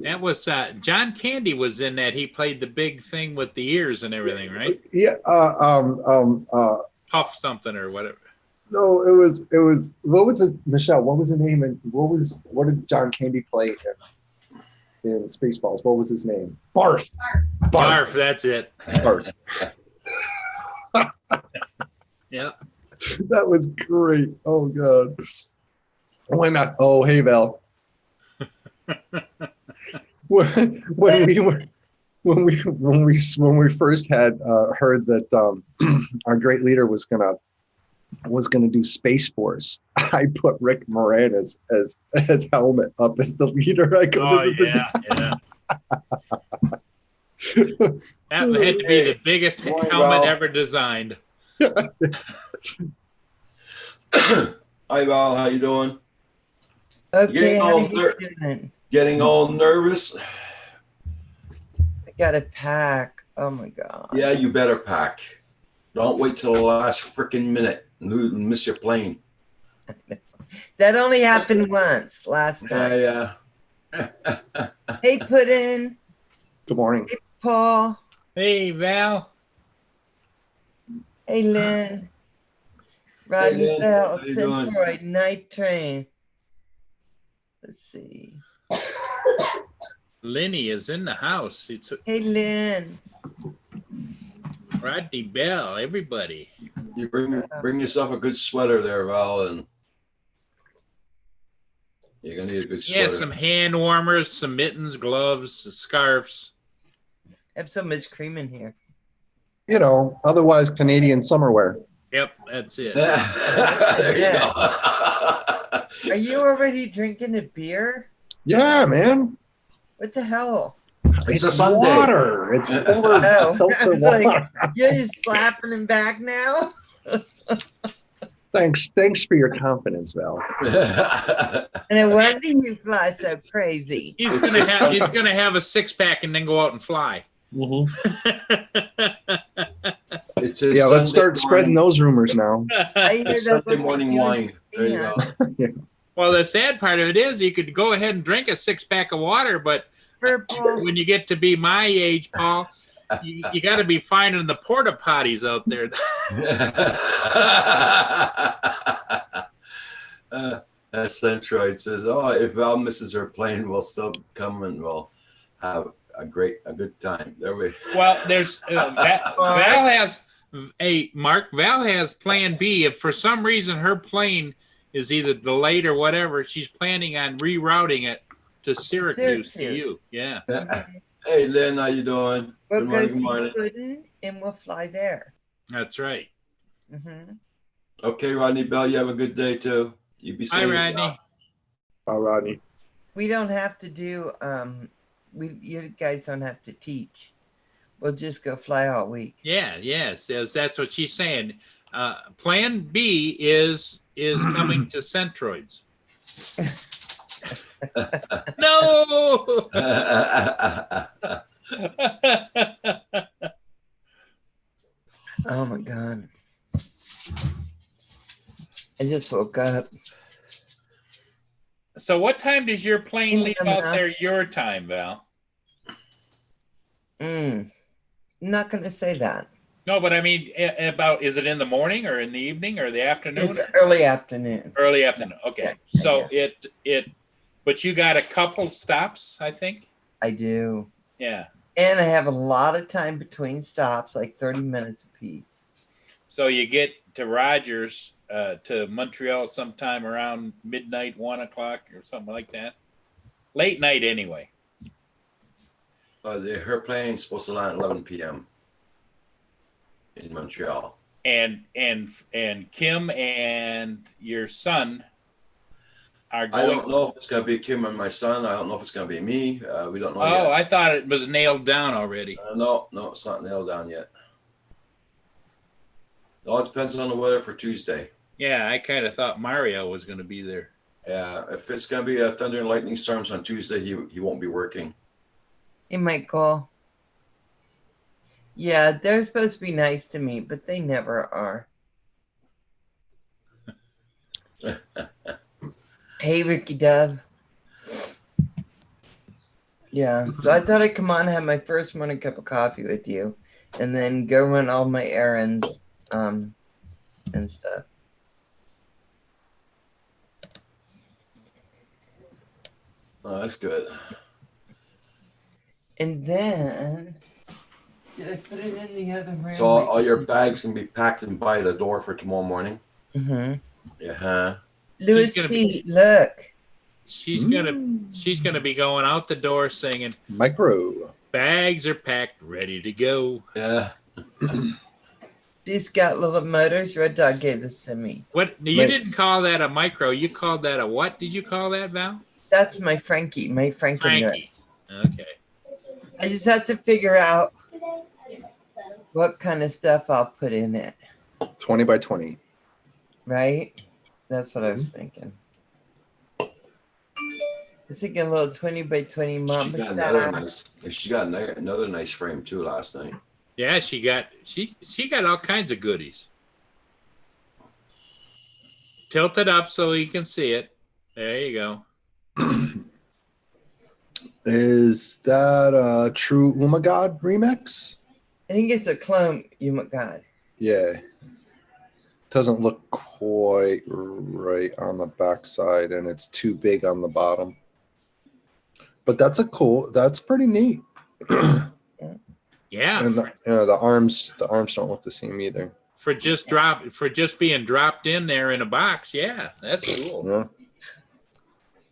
That was John Candy was in that. He played the big thing with the ears and everything, right? Yeah. Puff something or whatever. No, it was. What was it, Michelle? What was the name? And what did John Candy play in Spaceballs? What was his name? Barf. Barf. That's it. Barf. Yeah. That was great. Oh God. Why not? Oh, hey Val. when we first had heard that our great leader was gonna was going to do Space Force, I put Rick Moranis as Helmet up as the leader. I go, Oh this is yeah, yeah. That had to be the biggest Morning, helmet Val. ever designed. Hi Val, how you doing? Okay, Yeah, how all you doing? Getting all nervous? I got to pack. Oh my god. Yeah, you better pack. Don't wait till the last freaking minute and miss your plane. That only happened once last time. Yeah. Hey, Puddin', Good morning. Paul, Hey Val. hey, Lynn, Rodney Lynn. Bell, How you doing? Centroid, Night Train. Let's see. Lenny is in the house. It's Hey, Lynn. Rodney Bell, everybody. You bring yourself a good sweater there, Val, and you're gonna need a good sweater. Yeah, some hand warmers, some mittens, gloves, scarves. I have so much cream in here. You know, otherwise Canadian summer wear. Yep, that's it. There you go. Are you already drinking a beer? Yeah, man. What the hell? It's a Sunday. Water. It's full of Oh, seltzer I was like- water. You're just slapping him back now? Thanks for your confidence, Val. And no wonder you fly so crazy. He's gonna have a 6-pack and then go out and fly. It's a Yeah, let's Sunday start spreading morning- those rumors now. I hear It's those Sunday look morning like you wine. There you and go. Well, the sad part of it is you could go ahead and drink a 6-pack of water, but Purple. when you get to be my age, Paul, you got to be finding the porta potties out there. Centroid says, "Oh, if Val misses her plane, we'll still come and we'll have a good time." There we. Well, there's Val has Val has Plan B. If for some reason her plane is either delayed or whatever, she's planning on rerouting it to Syracuse to you. Yeah. Hey, Lynn, how you doing? We'll Good go morning. see Good morning. Puddin' and we'll fly there. That's right. Mm-hmm. Okay, Rodney Bell, you have a good day too. You be safe. Hi, Rodney. Oh, Rodney. We don't have to do you guys don't have to teach. We'll just go fly all week. Yeah, yes, that's what she's saying. Plan B is coming to Centroids. No. Oh my god. I just woke up. So what time does your plane leave out there your time, Val? I'm not gonna say that. No, but I mean about is it in the morning or in the evening or the afternoon? It's early afternoon. Early afternoon. Okay. Yeah, So but you got a couple stops, I think? I do. Yeah. And I have a lot of time between stops, like 30 minutes apiece. So you get to Rogers to Montreal sometime around midnight, 1 o'clock or something like that. Late night anyway. Her plane's supposed to land at 11 p.m. in Montreal. And Kim and your son are going. I don't know if it's going to be Kim and my son. I don't know if it's going to be me. We don't know Oh, yet. I thought it was nailed down already. No, it's not nailed down yet. It all depends on the weather for Tuesday. Yeah, I kind of thought Mario was going to be there. Yeah, if it's going to be a thunder and lightning storms on Tuesday, he won't be working. Hey, Michael. Yeah, they're supposed to be nice to me, but they never are. Hey, Ricky Dove. Yeah, so I thought I'd come on and have my first morning cup of coffee with you and then go run all my errands and stuff. Oh, that's good. And then, did I put it in the other room? So all your bags can be packed and by the door for tomorrow morning. Mm-hmm. Yeah. Louis gonna Pete, look. She's gonna be going out the door singing, Micro. "Bags are packed, ready to go." Yeah. These got little motors. Red Dog gave this to me. What you Nice. didn't call that a micro? You called that a what? Did you call that, Val? That's my Frankie. My Frankie. Frankie. Okay. I just have to figure out what kind of stuff I'll put in it. 20 by 20. Right? That's what I was thinking. I was thinking a little 20 by 20 She mama got another style. nice. She got another nice frame too last night. Yeah, she got all kinds of goodies. Tilt it up so you can see it. There you go. Is that a true Umagod remix? I think it's a clone, you my God. Yeah. Doesn't look quite right on the backside, and it's too big on the bottom. But that's pretty neat. Yeah. And the arms don't look the same either. For just being dropped in there in a box. Yeah, that's cool. Yeah.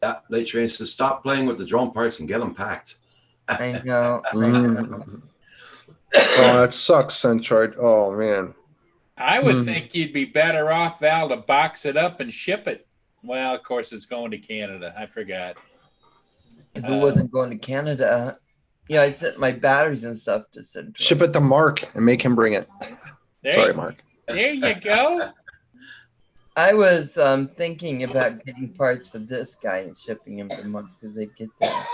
Yeah, Late Train says stop playing with the drone parts and get them packed. I know. Mm. Oh, that sucks, Centroid. Oh man. I would think you'd be better off, Val, to box it up and ship it. Well, of course, it's going to Canada. I forgot. If it wasn't going to Canada, yeah, I sent my batteries and stuff to Central. Ship it to Mark and make him bring it. Sorry, Mark. There you go. I was thinking about getting parts for this guy and shipping him to Mark because they get that.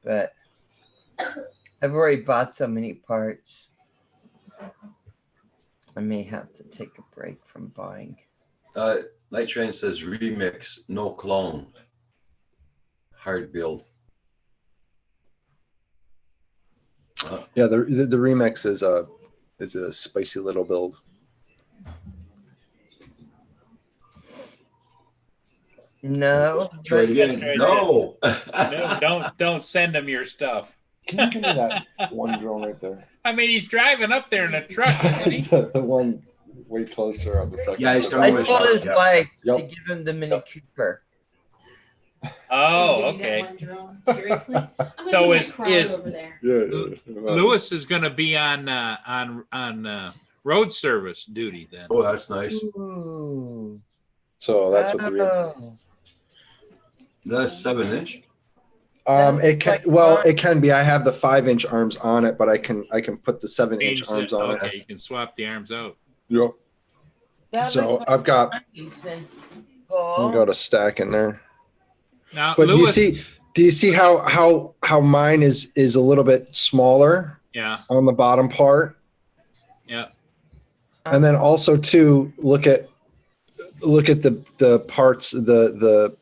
But I've already bought so many parts. I may have to take a break from buying. Light Train says remix, no clone. Hard build. Yeah, the remix is a spicy little build. No. Try it again. No. No, don't send him your stuff. Can you give me that one drone right there? I mean, he's driving up there in a truck, isn't he? the one way closer on the second. Yeah, he's photo. I Always told right, his yeah. wife to Yep. give him the Mini Cooper. Oh, Give me that okay. one drone. Seriously? I'm gonna So do my is- crowd is- over there. Yeah. Lewis is going to be on road service duty then. Oh, that's nice. Ooh. So that's what the remix. Oh. That's 7-inch. It can be. I have the 5-inch arms on it, but I can put the 7-inch Change arms it. on Okay, it. you can swap the arms out. Yep. That So looks I've got Paul. a stack in there. Now, But Lewis, do you see how mine is a little bit smaller yeah, on the bottom part? yeah. And then also too, look at the parts, the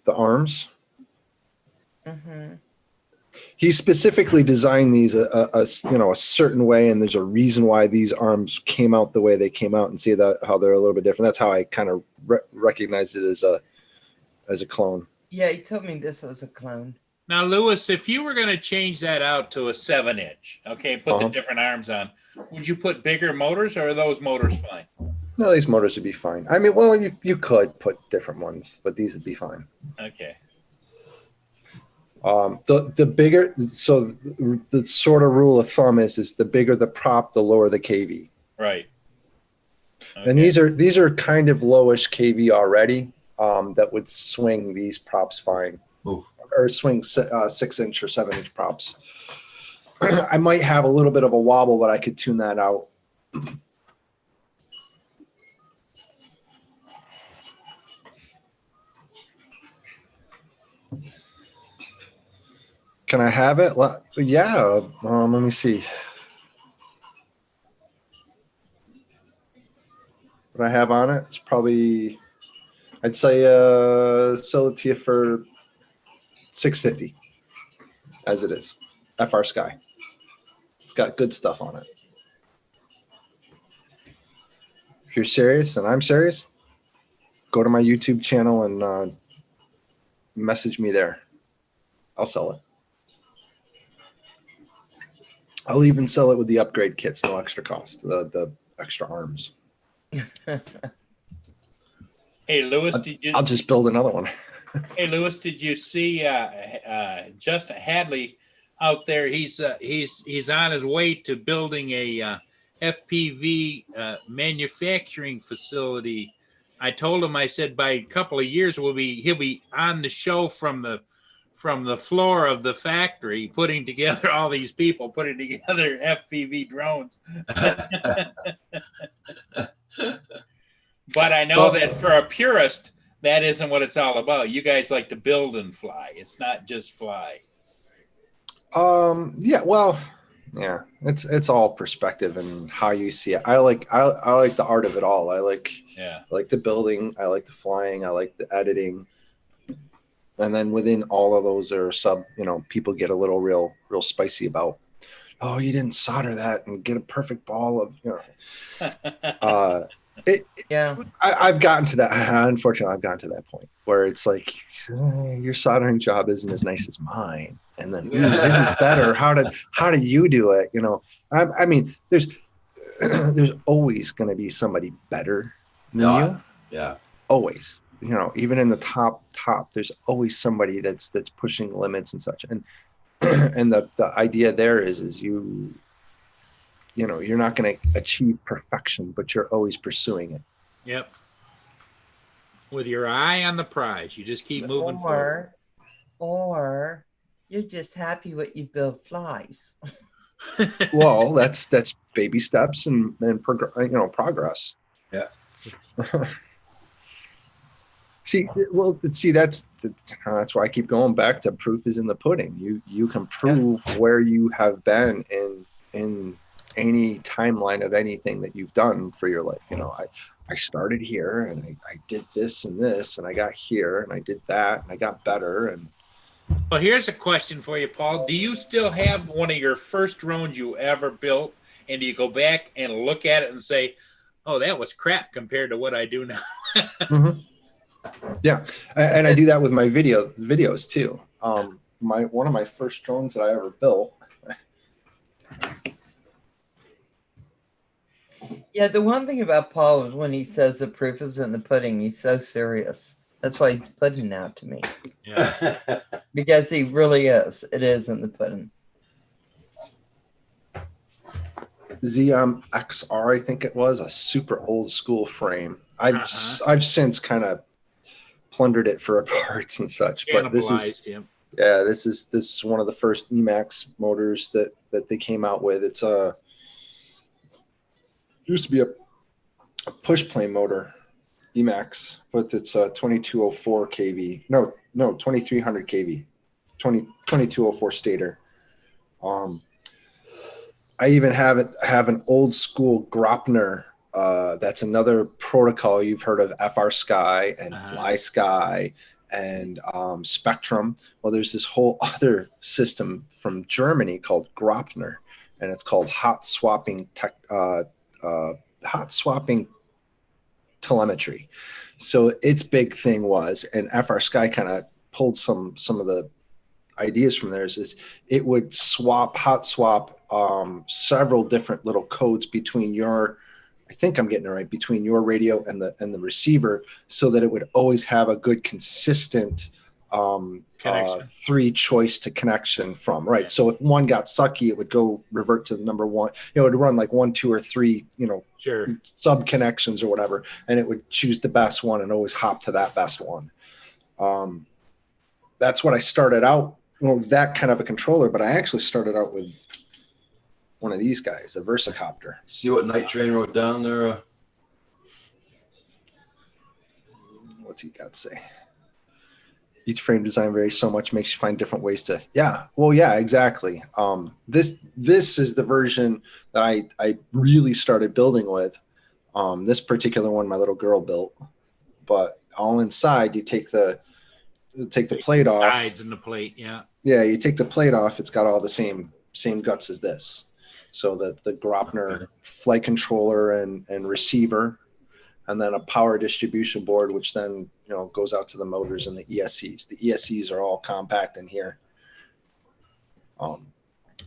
arms. Mm-hmm. He specifically designed these a certain way, and there's a reason why these arms came out the way they came out, and see how they're a little bit different. That's how I kind of recognized it as a clone. Yeah, he told me this was a clone. Now, Lewis, if you were going to change that out to a 7-inch, okay, put the different arms on, would you put bigger motors, or are those motors fine? No, these motors would be fine. I mean, well, you could put different ones, but these would be fine. Okay. The bigger, so the sort of rule of thumb is the bigger the prop, the lower the KV. Right. And these are kind of lowish KV already. That would swing these props fine. Oof. Or swing 6-inch or 7-inch props. I might have a little bit of a wobble, but I could tune that out. Can I have it? Yeah. Let me see. What I have on it, it's probably, I'd say, sell it to you for $650 as it is. FR Sky. It's got good stuff on it. If you're serious and I'm serious, go to my YouTube channel and message me there. I'll sell it. I'll even sell it with the upgrade kits, no extra cost, the extra arms. Hey, Lewis, I'll just build another one. Hey, Lewis, did you see Justin Hadley out there. He's on his way to building a FPV manufacturing facility. I told him, I said, by a couple of years he'll be on the show from the floor of the factory, putting together all these people putting together FPV drones. But I know that for a purist, that isn't what it's all about. You guys like to build and fly. It's not just fly. Yeah, well, yeah, it's all perspective and how you see it. I like the art of it all. I like the building, I like the flying, I like the editing. And then within all of those are people get a little real spicy about, oh, you didn't solder that and get a perfect ball of, I've gotten to that. Unfortunately, I've gotten to that point where it's like, your soldering job isn't as nice as mine. And then this is better. How do you do it? I mean, there's always going to be somebody better than you. Yeah. Always, even in the top, there's always somebody that's pushing limits and such. And, and the idea there is you're not going to achieve perfection, but you're always pursuing it. Yep. With your eye on the prize, you just keep moving forward. Or you're just happy what you build flies. Well, that's baby steps and progress. Yeah. See, that's why I keep going back to proof is in the pudding. You can prove where you have been in any timeline of anything that you've done for your life. I started here and I did this and this and I got here and I did that and I got better. And well, here's a question for you, Paul. Do you still have one of your first drones you ever built, and do you go back and look at it and say, oh, that was crap compared to what I do now? Mm-hmm. Yeah, and I do that with my videos too. One of my first drones that I ever built. Yeah, the one thing about Paul is when he says the proof is in the pudding, he's so serious. That's why he's pudding out to me. Yeah. Because he really is. It is in the pudding. ZM XR, I think it was, a super old school frame. I've since kind of plundered it for parts and such. But this is one of the first Emax motors that they came out with. It's used to be a push plane motor, Emax, but it's a 2204 kV. No, 2300 kV, 2204 stator. I even have an old school Grapner. That's another protocol you've heard of, FrSky and FlySky and Spectrum. Well, there's this whole other system from Germany called Grapner, and it's called hot swapping telemetry. So its big thing was, and FrSky kind of pulled some of the ideas from theirs, is it would hot swap several different little codes between your, I think I'm getting it right, between your radio and the receiver, so that it would always have a good consistent three choice to connection from, right? Yeah. So if one got sucky, it would go revert to the number one. It would run like 1, 2, or 3, sub connections or whatever, and it would choose the best one and always hop to that best one. That's what I started out. Well, that kind of a controller, but I actually started out with one of these guys, a Versacopter. See what Night Train wrote down there? What's he got to say? Each frame design varies so much, makes you find different ways to. Yeah, well, yeah, exactly. This is the version that I really started building with. This particular one, my little girl built, but all inside, you take the plate off. Sides and the plate, yeah. Yeah, you take the plate off. It's got all the same guts as this. So the Grapner flight controller and receiver, and then a power distribution board, which then goes out to the motors and the ESCs. The ESCs are all compact in here.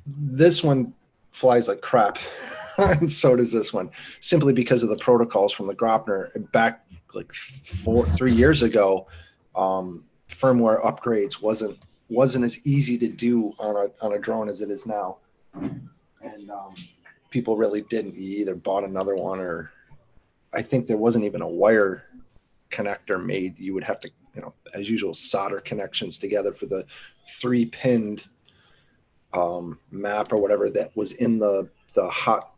This one flies like crap, and so does this one, simply because of the protocols from the Grapner back like 3 years ago. Firmware upgrades wasn't as easy to do on a drone as it is now. And people really didn't. You either bought another one, or I think there wasn't even a wire connector made. You would have to, as usual, solder connections together for the 3-pinned map or whatever that was in the hot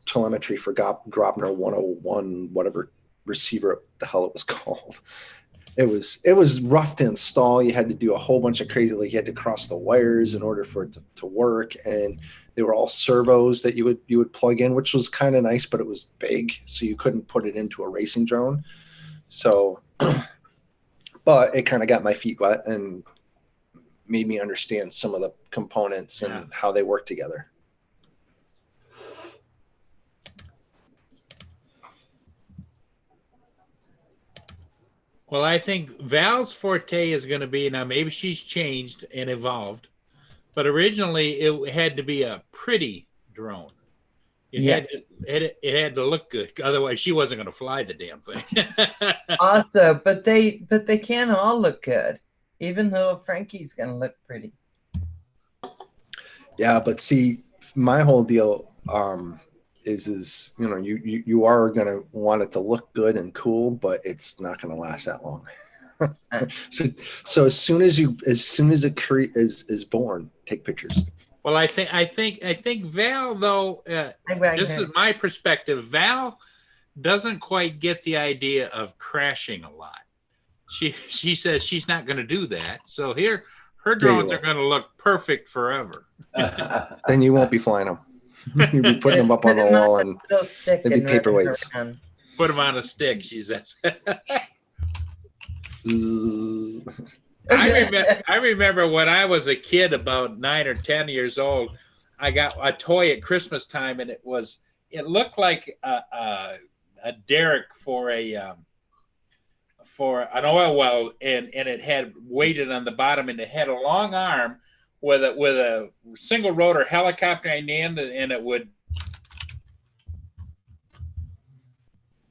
telemetry for Grobner 101, whatever receiver the hell it was called. It was rough to install. You had to do a whole bunch of crazy, like you had to cross the wires in order for it to work. And they were all servos that you would plug in, which was kind of nice, but it was big, so you couldn't put it into a racing drone. So, but it kind of got my feet wet and made me understand some of the components and how they work together. Well, I think Val's forte is going to be, now maybe she's changed and evolved, but originally it had to be a pretty drone. It had to look good. Otherwise, she wasn't going to fly the damn thing. Also, but they can all look good. Even though Frankie's going to look pretty. Yeah, but see, my whole deal is you are going to want it to look good and cool, but it's not going to last that long. So as soon as it is born, take pictures. Well, I think Val, though, this is my perspective. Val doesn't quite get the idea of crashing a lot. She says she's not going to do that. So here, her drones are going to look perfect forever. Then you won't be flying them. You'll be putting them up on the wall and they'd be paperweights. Put them on a stick, she says. I remember when I was a kid, about 9 or 10 years old, I got a toy at Christmas time, and it looked like a derrick for an oil well, and it had weighted on the bottom, and it had a long arm with a single rotor helicopter in the end, and it would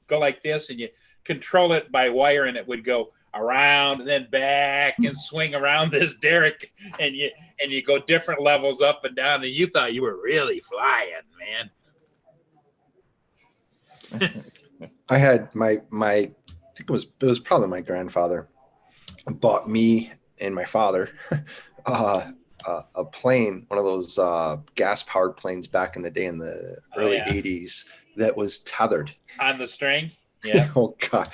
go like this, and you control it by wire, and it would go around and then back and swing around this derrick, and you go different levels up and down, and you thought you were really flying, man. I had my I think it was probably my grandfather bought me and my father a plane, one of those gas powered planes back in the day in the early 80s that was tethered on the string. Yeah. Oh God.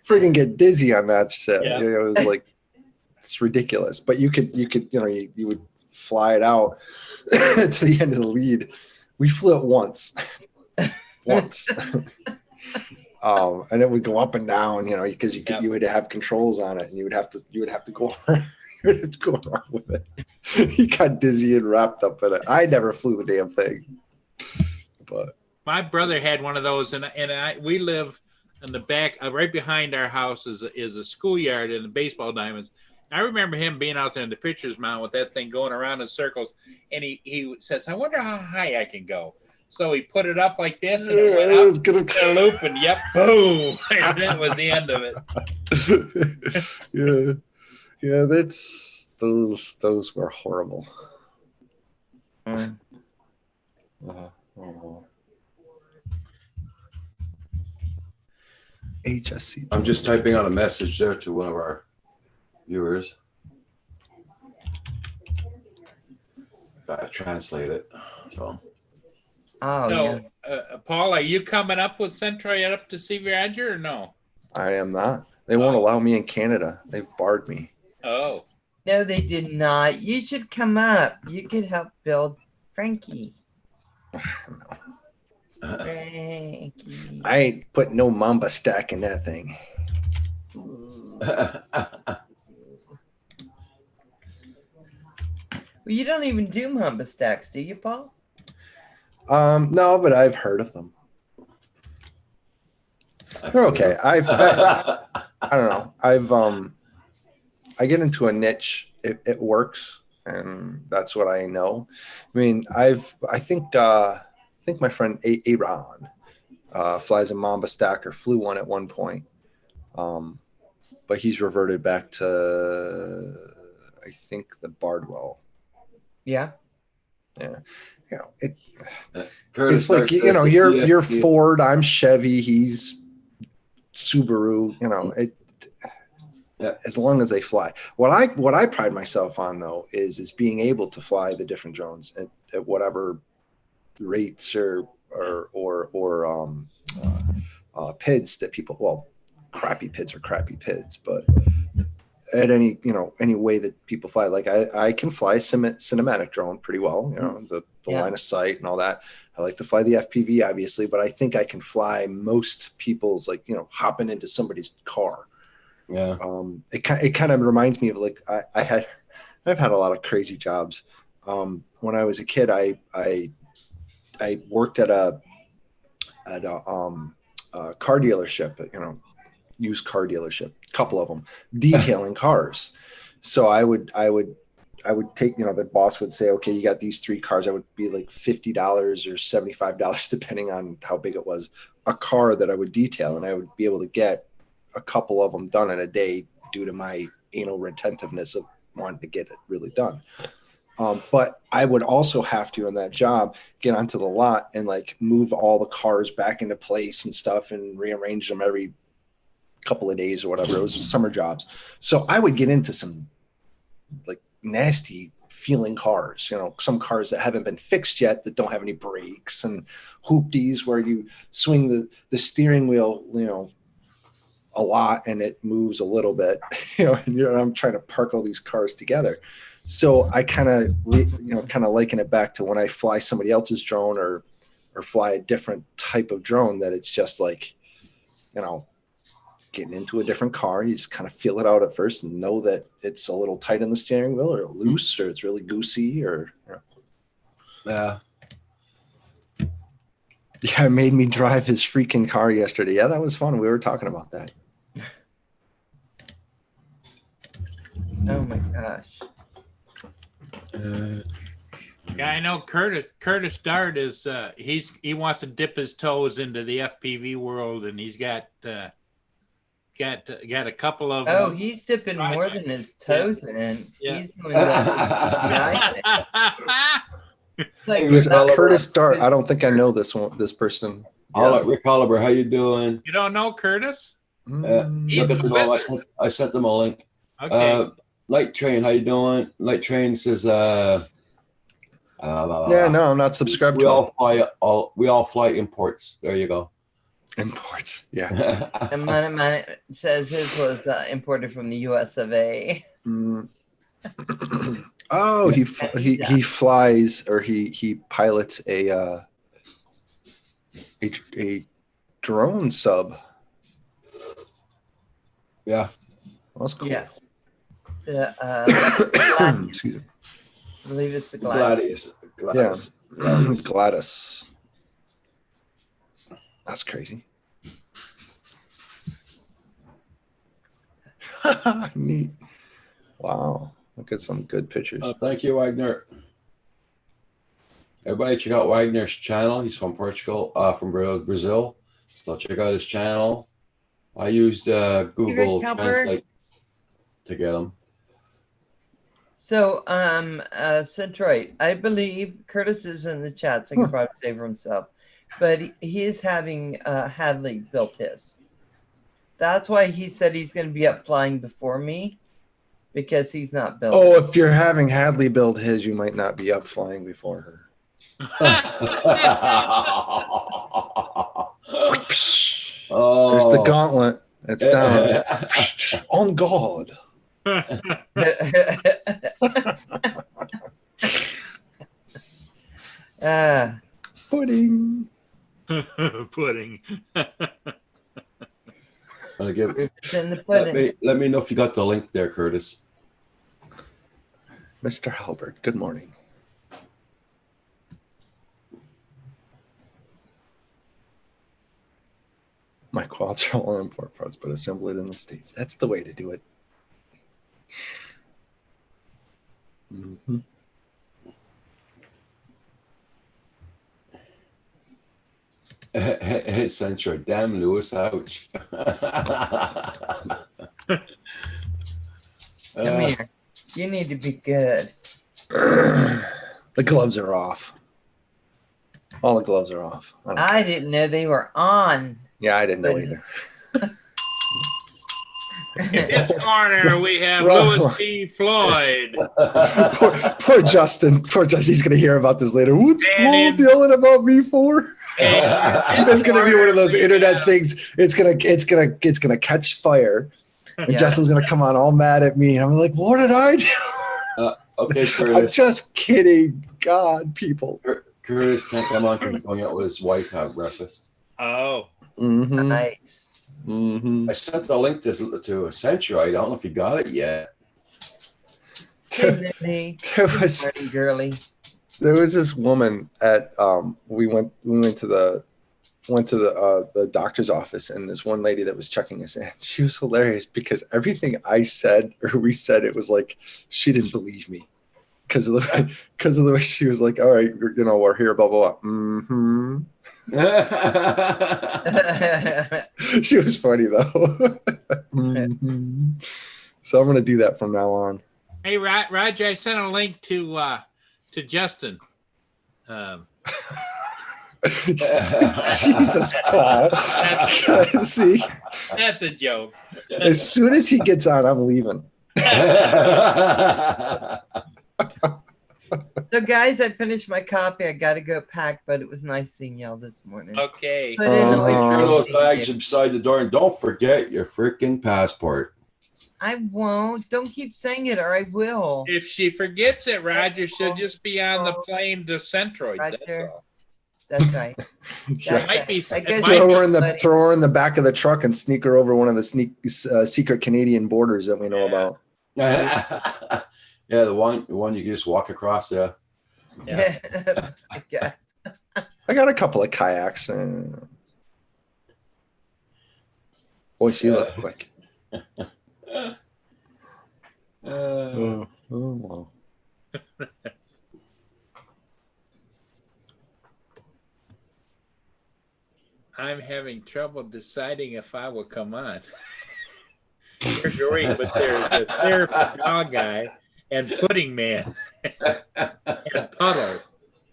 Freaking get dizzy on that shit. Yeah. It was like, it's ridiculous. But you would fly it out to the end of the lead. We flew it once. And it would go up and down, because you would have controls on it, and you would have to go around with it. He got dizzy and wrapped up in it. I never flew the damn thing. But my brother had one of those, and we live in the back, right behind our house is a schoolyard and the baseball diamonds. I remember him being out there in the pitcher's mound with that thing going around in circles, and he says, "I wonder how high I can go." So he put it up like this, and it went out a loop, and yep, boom, and that was the end of it. Yeah, that's those were horrible. HSC. I'm just typing out a message there to one of our viewers. Gotta translate it. So. Paul, are you coming up with Centroid up to see Roger or no? I am not. They won't allow me in Canada. They've barred me. Oh. No, they did not. You should come up. You could help build Frankie. Frankie. I ain't putting no Mamba stack in that thing. Well, you don't even do Mamba stacks, do you, Paul? No, but I've heard of them. They're okay. I don't know. I get into a niche. It works, and that's what I know. I mean, I think my friend Aaron flies a Mamba stack or flew one at one point. but he's reverted back to, I think, the Bardwell. Yeah. Yeah, you know, it, Curtis it's like, starts you know, the you're ESP. Ford, I'm Chevy, he's Subaru. You know, as long as they fly. What I pride myself on though is being able to fly the different drones at whatever rates or PIDs that people, well, crappy PIDs are crappy PIDs, but at any, you know, any way that people fly. Like I can fly cinematic drone pretty well, you know, the Yeah. line of sight and all that. I like to fly the FPV obviously, but I think I can fly most people's, like, you know, hopping into somebody's car. Yeah. It kind of reminds me of like I've had a lot of crazy jobs. When I was a kid, I worked at a car dealership, you know, used car dealership, a couple of them, detailing cars. So I would take, you know, the boss would say, okay, you got these 3 cars. I would be like $50 or $75, depending on how big it was, a car that I would detail, and I would be able to get a couple of them done in a day due to my anal retentiveness of wanting to get it really done. But I would also have to, in that job, get onto the lot and like move all the cars back into place and stuff and rearrange them every couple of days or whatever. It was summer jobs. So I would get into some like nasty feeling cars, you know, some cars that haven't been fixed yet that don't have any brakes, and hoopties where you swing the steering wheel, you know, a lot and it moves a little bit, you know, and I'm trying to park all these cars together. So I kind of liken it back to when I fly somebody else's drone or fly a different type of drone, that it's just like, you know, getting into a different car. You just kind of feel it out at first and know that it's a little tight in the steering wheel or loose or it's really goosey or, you know. Yeah. Yeah, it made me drive his freaking car yesterday. Yeah, that was fun. We were talking about that. Oh my gosh. Yeah, I know Curtis Dart is he wants to dip his toes into the FPV world, and he's got a couple of Oh, he's dipping more than his toes in. Yeah. He's doing that. Like, Hey, Rick Oliver. Curtis Dart. I don't think I know this person. Holla, Rick Oliver, how you doing? You don't know Curtis? Look at the note. I sent them a link. Okay. Light Train, how you doing? Light Train says, Yeah, no, I'm not subscribed we to all fly imports. There you go. imports. Yeah. and Mana says his was imported from the US of A. Oh, he flies, or he pilots a drone sub. Yeah. Well, that's cool. Yes. Excuse me. I believe it's the Gladius. Gladys. Yeah. Gladys. That's crazy. Neat. Wow. Look at some good pictures. Thank you, Wagner. Everybody check out Wagner's channel. He's from Portugal, from Brazil. So check out his channel. I used Google Translate to get him. So, Centroid, I believe Curtis is in the chat, so he can probably say for himself. But he is having Hadley built his. That's why he said he's going to be up flying before me, because he's not built. Oh, if you're having Hadley build his, you might not be up flying before her. Oh, there's the gauntlet. It's down. On guard. Pudding. Pudding. I'll give, It's in the pudding. let me know if you got the link there, Curtis. Mr. Halbert, good morning. My quads are all import parts, but assemble it in the States. That's the way to do it. Mm-hmm. Hey, Centro, damn Lewis, ouch. Come here. You need to be good. The gloves are off. All the gloves are off. I didn't know they were on. Yeah, I didn't know either. In this corner, we have Right. Louis P. Floyd. Poor Justin. Poor Justin. He's going to hear about this later. What's Paul And yelling about me for? And It's going to be one of those we internet have- things. It's going to catch fire. And Yeah. Justin's going to come on all mad at me. And I'm like, what did I do? Okay, I'm Curtis. just kidding. God, people. Curtis can't come on because he's going out with his wife to have breakfast. Oh, Mm-hmm. Nice. Mm-hmm. I sent the link to Accenture. I don't know if you got it yet. Hey, Lily. Morning, girly. There was this woman at we went to the doctor's office, and this one lady that was checking us in, she was hilarious because everything I said or we said, it was like she didn't believe me because of the way she was like, all right, we're here, blah blah blah. Mm-hmm. She was funny though. Mhm. So I'm gonna do that from now on. hey, Roger, I sent a link to Justin. Jesus, Paul. See, That's a joke. as soon as he gets on, I'm leaving. So, guys, I finished my coffee. I got to go pack, but it was nice seeing y'all this morning. Okay. Put in the Uh-huh. Throw those waitress. bags beside the door and don't forget your freaking passport. I won't. Don't keep saying it, or I will. If she forgets it, Roger, she'll just be on the plane to Centroid. That's Roger. all. That's right. Yeah. It might be. I It guess might Throw be- her in the back of the truck and sneak her over one of the secret Canadian borders that we know about. Yeah, the one you can just walk across there. Yeah. Yeah. I got a couple of kayaks. Boy, she looked quick. Oh, well. I'm having trouble deciding if I will come on. You're great, but there's a therapy dog guy and pudding man and Puddles.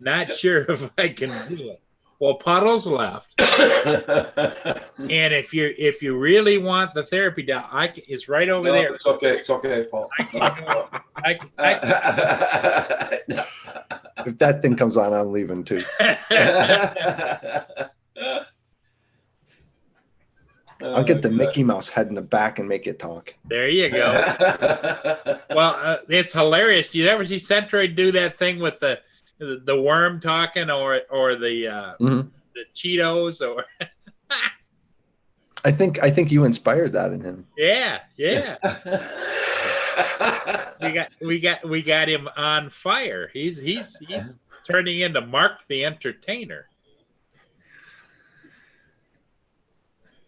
Not sure if I can do it. Well, Puddles left, and if you really want the therapy dog, it's right over No, there. it's okay. It's okay, Paul. I If that thing comes on, I'm leaving too. I'll get the Mickey Mouse head in the back and make it talk. There you go. Well, it's hilarious. Do you ever see Centroid do that thing with the worm talking or the Mhm. the Cheetos or I think you inspired that in him. yeah. We got him on fire. He's turning into Mark the Entertainer.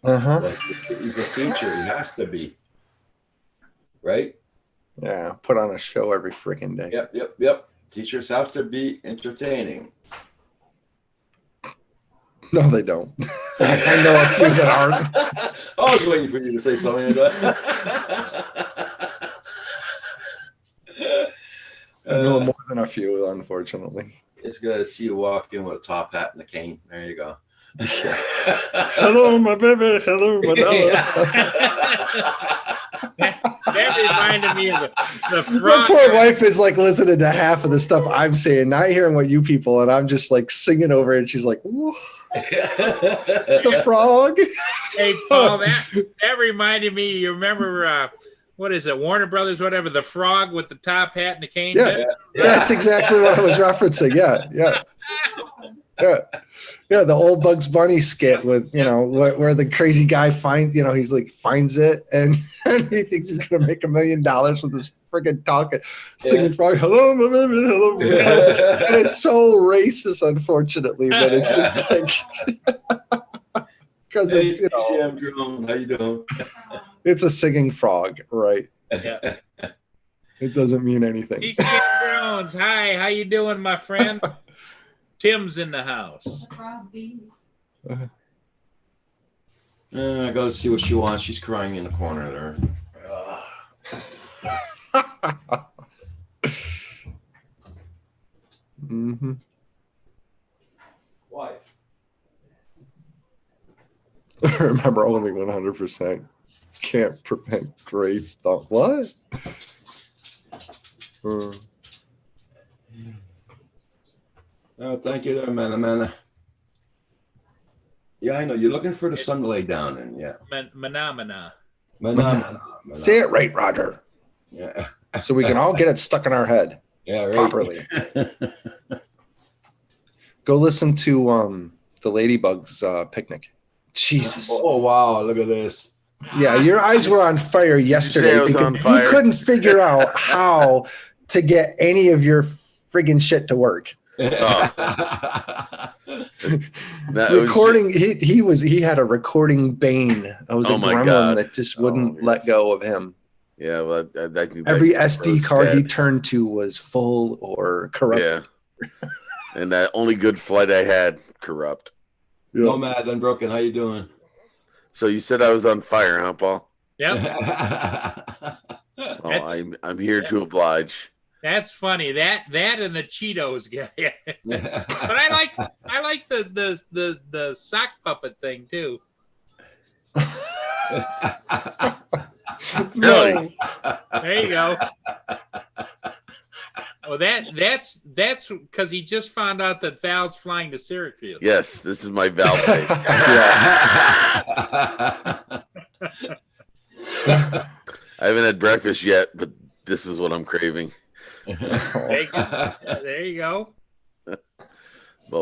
Uh-huh. He's a teacher. He has to be. Right? Yeah, put on a show every freaking day. Yep. Teachers have to be entertaining. No, they don't. I know a few that aren't. I was waiting for you to say something like that. I know more than a few, unfortunately. It's good to see you walk in with a top hat and a cane. There you go. Hello, my baby. Hello, my That reminded me of the My frog. poor wife is like listening to half of the stuff I'm saying, not hearing what you people, and I'm just like singing over it. And she's like, "Whoa, it's the frog." Hey, Paul, that reminded me. You remember what is it, Warner Brothers, whatever, the frog with the top hat and the cane? Yeah. That's exactly what I was referencing. Yeah. The old Bugs Bunny skit with, where the crazy guy finds it and he thinks he's going to make $1 million with this freaking talking, singing frog. Hello, my baby. Hello, my baby. And it's so racist, unfortunately, but it's just like, because Hey, it's, Sam Drone, how you doing? it's a singing frog, right? Yeah. It doesn't mean anything. TCM Jones, hi, how you doing, my friend? Tim's in the house. I gotta see what she wants. She's crying in the corner there. Mm-hmm. Why? Remember, only 100% can't prevent great thought. What? Oh, thank you there, man. Yeah, I know. You're looking for the sun to lay down in. Yeah. Phenomena. Manana. Say it right, Roger, Yeah. so we can all get it stuck in our head Yeah, right. properly. Go listen to the Ladybugs picnic. Jesus. Oh, wow. Look at this. Yeah, your eyes were on fire yesterday I was because on fire? you couldn't figure out how to get any of your friggin' shit to work. That was Recording, he had a recording bane. It was a Oh my gremlin God. that just wouldn't Oh, let yes. go of him. yeah, well, I think Every that SD bro's card he dead. turned to was full or corrupted. Yeah. And that only good flight I had, corrupt. Nomad Unbroken, how you doing? So you said I was on fire, huh, Paul? Yep. Well, I'm here to oblige. That's funny. That and the Cheetos guy. But I like the sock puppet thing too. Really? There you go. Well, that's because he just found out that Val's flying to Syracuse. Yes, this is my Valve tape. I haven't had breakfast yet, but this is what I'm craving. There you go. But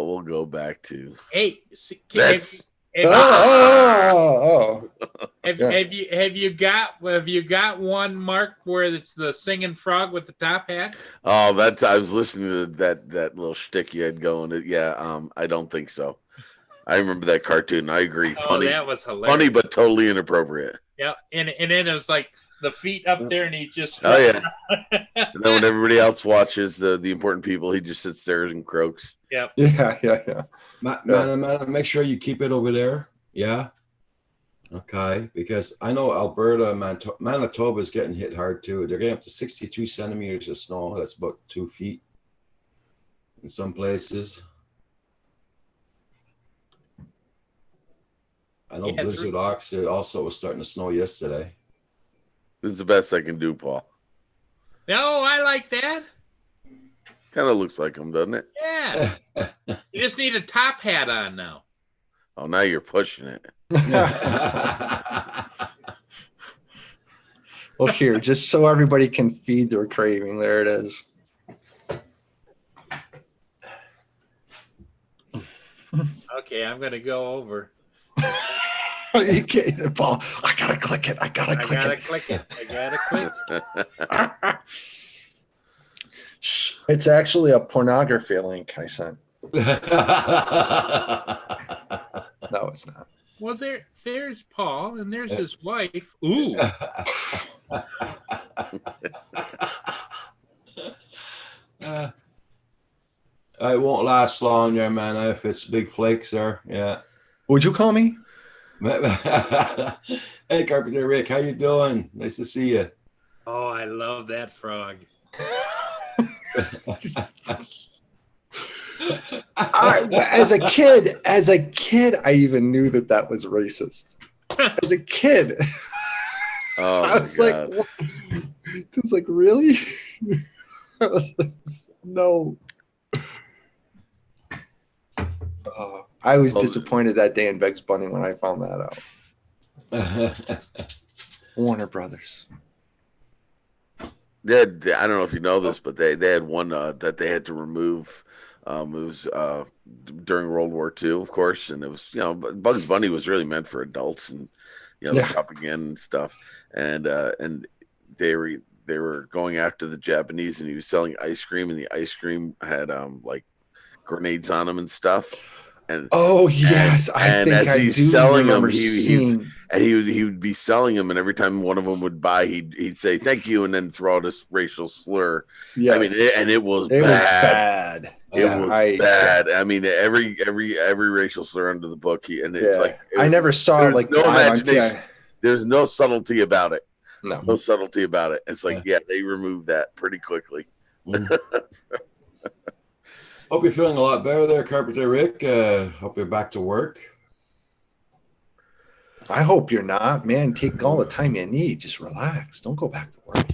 we'll go back to Hey, That's- have you got one, Mark, where it's the singing frog with the top hat? I was listening to that little shtick you had going. Yeah, I don't think so. I remember that cartoon. I agree. Oh, Funny, that was hilarious. funny, but totally inappropriate. Yeah, and then it was like the feet up there, and he just Oh yeah. And then when everybody else watches the important people, he just sits there and croaks. Yep. Yeah. Man, make sure you keep it over there. Yeah. Okay. Because I know Alberta, Manitoba is getting hit hard too. They're getting up to 62 centimeters of snow. That's about 2 feet in some places. I know Yeah, Blizzard Ox also was starting to snow yesterday. This is the best I can do, Paul. No, I like that. Kind of looks like him, doesn't it? Yeah. You just need a top hat on now. Oh, now you're pushing it. Well, here, just so everybody can feed their craving, there it is. Okay, I'm gonna go over. You can't, Paul. I gotta click it. I I gotta click it. Shh. It's actually a pornography link I sent. No, it's not. Well, there's Paul, and there's his wife. Ooh. It won't last long there, man. If it's big flakes there, yeah. Would you call me? Hey, Carpenter Rick, how you doing? Nice to see you. Oh, I love that frog. As a kid, I even knew that was racist. As a kid, Oh, I was my like, God. what? It was like, really? I was like, no. I was disappointed that day in Bugs Bunny when I found that out. Warner Brothers. I don't know if you know this, but they had one that they had to remove. It was during World War II, of course, and it was, Bugs Bunny was really meant for adults and the propaganda and stuff, and they were going after the Japanese, and he was selling ice cream, and the ice cream had like grenades on them and stuff. And oh yes, I think I do selling remember them, seeing. And he would be selling them, and every time one of them would buy, he'd say thank you, and then throw out a racial slur. Yes. I mean, it was It bad. was bad. It was bad. I mean, every racial slur under the book, it's like I never saw it like no live on imagination. TV. There's no subtlety about it. No subtlety about it. It's like, they removed that pretty quickly. Mm. Hope you're feeling a lot better there, Carpenter Rick. Hope you're back to work. I hope you're not, man. Take all the time you need. Just relax. Don't go back to work.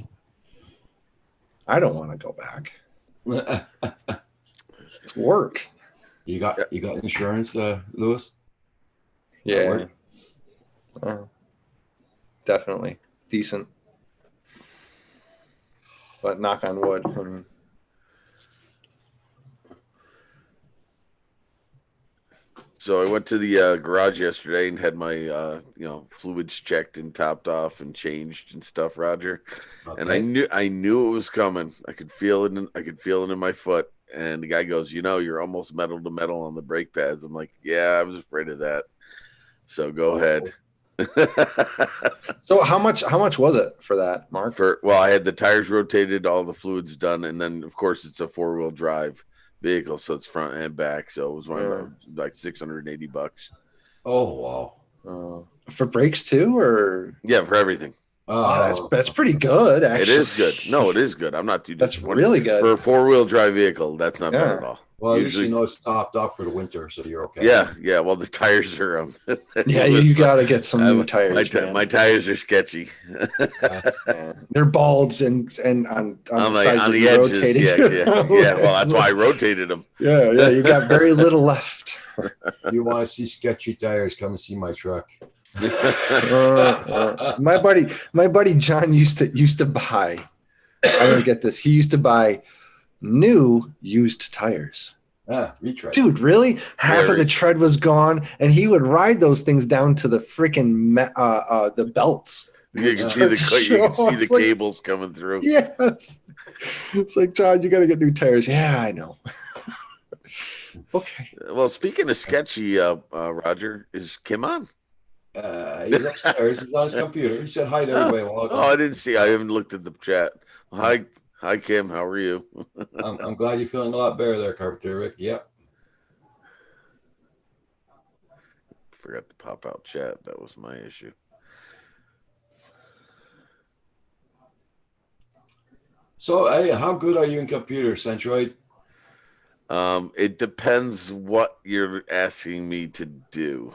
I don't want to go back. It's work. You got insurance, Lewis? Yeah. Definitely. Decent. But knock on wood. I mean, So I went to the garage yesterday and had my fluids checked and topped off and changed and stuff, Roger. Okay. And I knew it was coming. I could feel it. I could feel it in my foot. And the guy goes, you're almost metal to metal on the brake pads. I'm like, yeah, I was afraid of that. So go ahead. So how much was it for that, Mark? I had the tires rotated, all the fluids done, and then of course it's a 4-wheel drive vehicle, so it's front and back. So it was like $680. Oh wow! For brakes too, or for everything. Oh, that's pretty good. Actually, it is good. No, it is good. I'm not too. That's really good for a 4-wheel drive vehicle. That's not bad at all. Well, at least you know it's topped off for the winter, so you're okay. Yeah. Well, the tires are. You got to get some new tires. My tires are sketchy. They're bulged and on the sides on the edges. Rotated. Yeah. Well, that's why I rotated them. Yeah. You got very little left. You want to see sketchy tires? Come and see my truck. My buddy John used to buy. I don't get this. He used to buy new used tires. Retread. Dude, really? Half of the tread was gone, and he would ride those things down to the freaking the belts. You can see the cables coming through. Yes. It's like, John, you got to get new tires. Yeah, I know. Okay. Well, speaking of sketchy, Roger, is Kim on? He's upstairs. He's on his computer. He said hi to everybody. I didn't see. I haven't looked at the chat. Hi, Kim. How are you? I'm glad you're feeling a lot better there, Carpenter Rick. Yep. Forgot to pop out chat. That was my issue. So, hey, how good are you in computers, Centroid? It depends what you're asking me to do.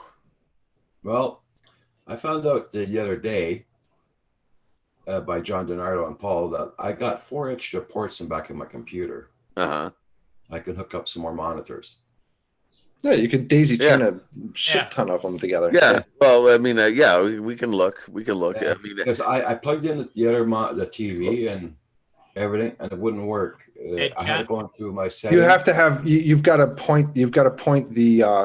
Well, I found out the other day by John DiNardo and Paul that I got 4 extra ports in back of my computer. I can hook up some more monitors. Yeah, you could daisy chain a shit ton of them together. Yeah. Well, I mean, we can look. Yeah. I mean, because I plugged in the other the TV and everything, and it wouldn't work. I had to go into my settings. You have to have. You've got to point the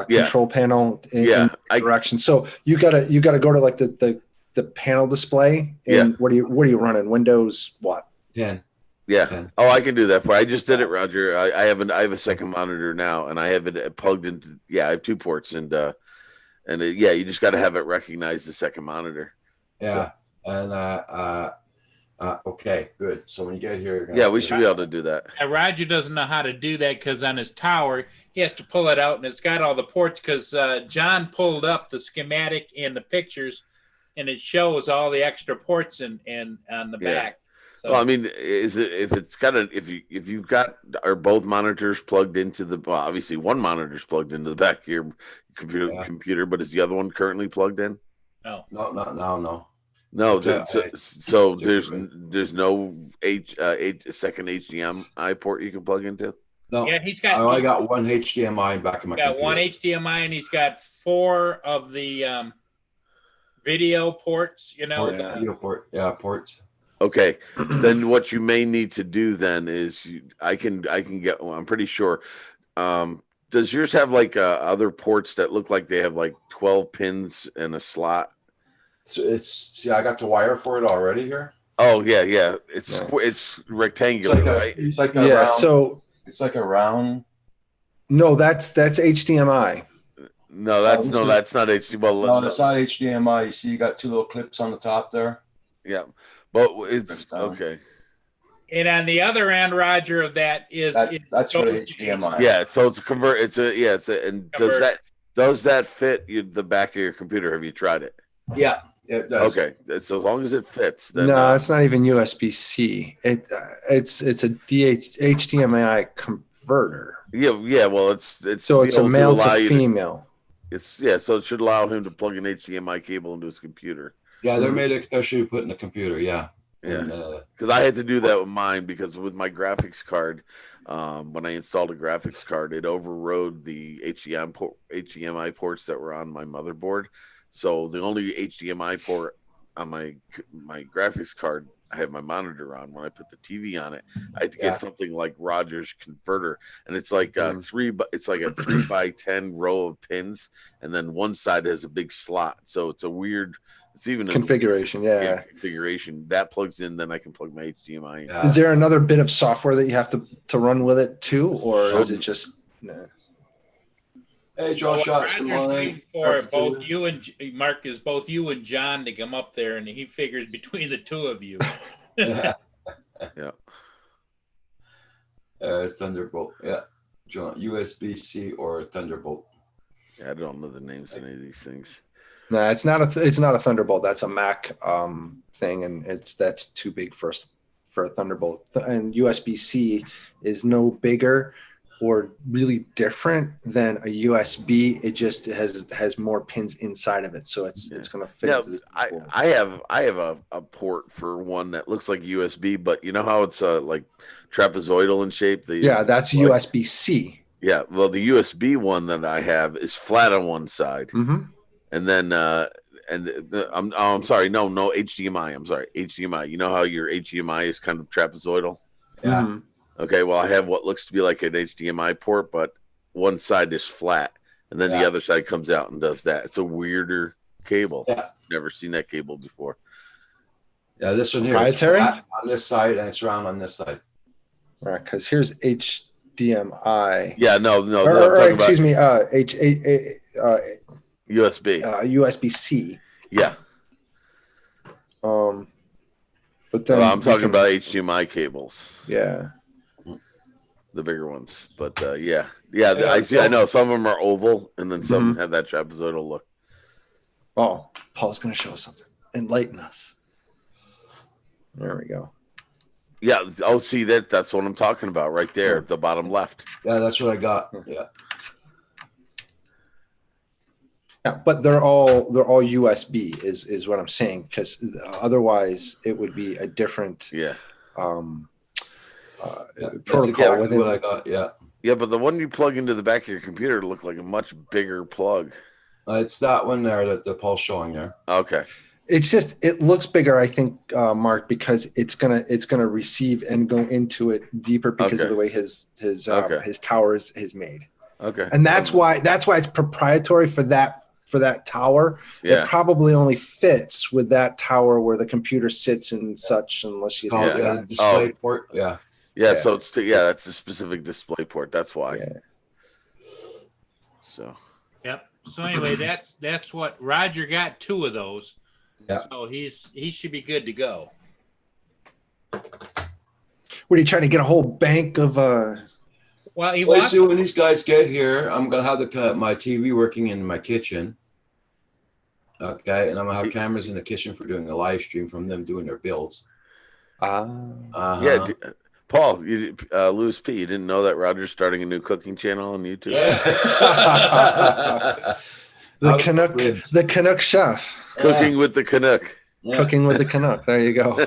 control panel in direction. So you got to go to like the panel display. And what are you running? Windows what? 10. Yeah. 10. Oh, I can do that for. I just did it, Roger. I have a second monitor now, and I have it plugged into. Yeah, I have 2 ports, and you just got to have it recognize the second monitor. Yeah, and okay, good. So when you get here, we should be able to do that. Roger doesn't know how to do that because on his tower he has to pull it out, and it's got all the ports. Because John pulled up the schematic in the pictures, and it shows all the extra ports and on the back. So, well, I mean, if you've got are both monitors plugged into obviously one monitor's plugged into the back of your computer, but is the other one currently plugged in? No, not now, no. No, so there's no second HDMI port you can plug into. No, yeah, I only got one HDMI back in my computer. Got one HDMI, and he's got 4 of the video ports. Video port, ports. Okay, then what you may need to do then is I can get. Well, I'm pretty sure. Does yours have like other ports that look like they have like 12 pins and a slot? So I got the wire for it already here. Oh yeah. It's rectangular, right? It's like a round, so it's like a round. No, that's HDMI. No, that's not HDMI. Well, no, that's not HDMI. You see, you got 2 little clips on the top there. Yeah, but it's okay. And on the other end, Roger, of that is that's for the HDMI. Yeah, so it's and does that fit the back of your computer? Have you tried it? Yeah. It does. Okay, it's as long as it fits. Then, No, it's not even USB-C. It's a HDMI converter. yeah. Well, it's So be it's a able male allow to you female. so it should allow him to plug an HDMI cable into his computer. Yeah, they're made especially to put in the computer. Yeah. Yeah, And, because I had to do that with mine because with my graphics card, when I installed a graphics card, it overrode the HDMI ports that were on my motherboard. So the only HDMI port on my graphics card, I have my monitor on. When I put the TV on it, I had to get something like Rogers converter, and it's like it's like a 3x10 row of pins, and then one side has a big slot. So it's a weird. It's even Configuration, yeah. Configuration that plugs in, then I can plug my HDMI in. yeah. Is there another bit of software that you have to run with it too, or is it just? Nah. Hey, Joe Shots, good Roger's morning. waiting for both you and Mark is both you and John to come up there, and he figures between the two of you. Yeah. Thunderbolt. Yeah. John, USB-C or Thunderbolt. Yeah, I don't know the names of any of these things. No, it's not a Thunderbolt. That's a Mac thing, and that's too big for a Thunderbolt. And USB-C is no bigger or really different than a USB. It just has more pins inside of it, so it's going to fit. Yeah, into this board. I have a port for one that looks like USB, but you know how it's like trapezoidal in shape. That's like, USB-C. Yeah, well, the USB one that I have is flat on one side. Mm-hmm. And then, I'm sorry, no, HDMI. I'm sorry, HDMI. You know how your HDMI is kind of trapezoidal? Yeah. Mm-hmm. Okay, well, I have what looks to be like an HDMI port, but one side is flat, and then the other side comes out and does that. It's a weirder cable. Yeah. Never seen that cable before. Yeah, this one here is Proprietary? flat on this side and it's round on this side. All right, because here's HDMI. Yeah, no, Excuse me, USB. USB-C. Yeah. But then I'm talking about HDMI cables, Yeah. the bigger ones. But yeah, I see. I know some of them are oval, and then some have that trapezoidal look. Oh, Paul's going to show us something. Enlighten us. There we go. Yeah. Oh, see that's what I'm talking about right there, at the bottom left. Yeah, that's what I got. Yeah. Yeah, but they're all USB is what I'm saying, because otherwise it would be a different That's protocol exactly within. what I got. Yeah. Yeah, but the one you plug into the back of your computer looked like a much bigger plug. It's that one there that Paul's showing there. Okay. It's just it looks bigger, I think, Mark, because it's gonna receive and go into it deeper because of the way his tower is made. Okay. And that's why it's proprietary for that tower. Yeah. It probably only fits with that tower where the computer sits and such, unless you Called do display port. Yeah. Yeah, so it's that's a specific display port. That's why. Yeah. So. Yep. So anyway, that's what Roger got 2 of those. Yeah. So he should be good to go. What are you trying to get a whole bank of? Well, he Well, wants. see, when these guys get here, I'm gonna have my TV working in my kitchen. Okay, and I'm gonna have cameras in the kitchen for doing a live stream from them doing their builds. Yeah, Paul, Louis P. You didn't know that Roger's starting a new cooking channel on YouTube? The Canuck chef. Cooking with the Canuck. Yeah. Cooking with the Canuck. There you go.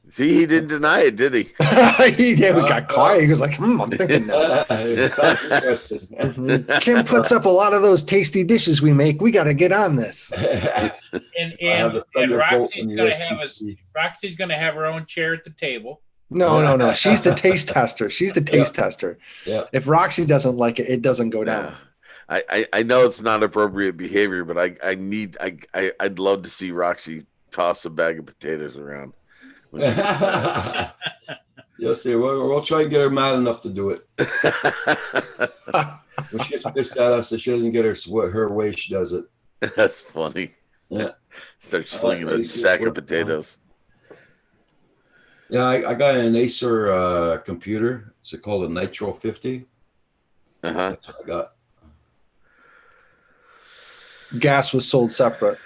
See, he didn't deny it, did he? We got quiet. He was like, I'm thinking now. It sounds interesting. Kim puts up a lot of those tasty dishes we make. We got to get on this. And Roxy's gonna have her own chair at the table. No. She's the taste tester. She's the taste tester. Yeah. If Roxy doesn't like it, it doesn't go down. I know it's not appropriate behavior, but I'd love to see Roxy toss a bag of potatoes around. You'll see. We'll try and get her mad enough to do it. When she gets pissed at us, if she doesn't get her way, she does it. That's funny. Yeah. Start slinging a sack of potatoes. Yeah, I got an Acer computer. It's called a Nitro 50. Uh-huh. That's what I got. gas was sold separate.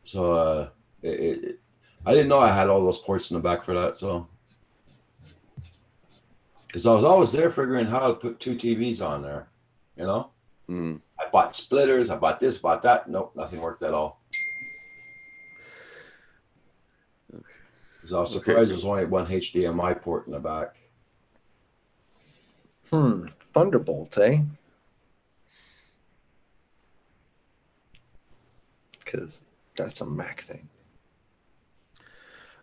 So I didn't know I had all those ports in the back for that. So because I was always there figuring how to put 2 TVs on there, you know. Mm. I bought splitters. I bought this, bought that. Nope, nothing worked at all. Because I was surprised there's only one HDMI port in the back. Thunderbolt, eh? Because that's a Mac thing.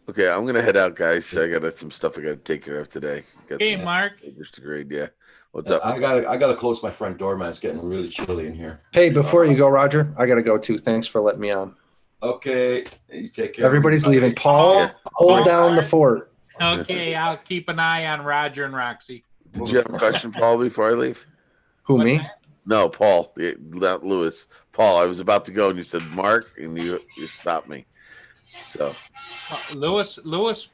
Okay, I'm gonna head out, guys. I got some stuff I got to take care of today. Got Hey, some Mark. papers to grade. Yeah. What's up? I gotta close my front door, man. It's getting really chilly in here. Hey, before you go, Roger, I gotta go too. Thanks for letting me on. Okay, you take care. Everybody's everybody. leaving. Paul, Yeah. hold down the fort. Okay, I'll keep an eye on Roger and Roxy. Did you have a question, Paul, before I leave? Who, What's me? that? No, Paul, not Lewis. Paul, I was about to go and you said Mark and you stopped me. So Lewis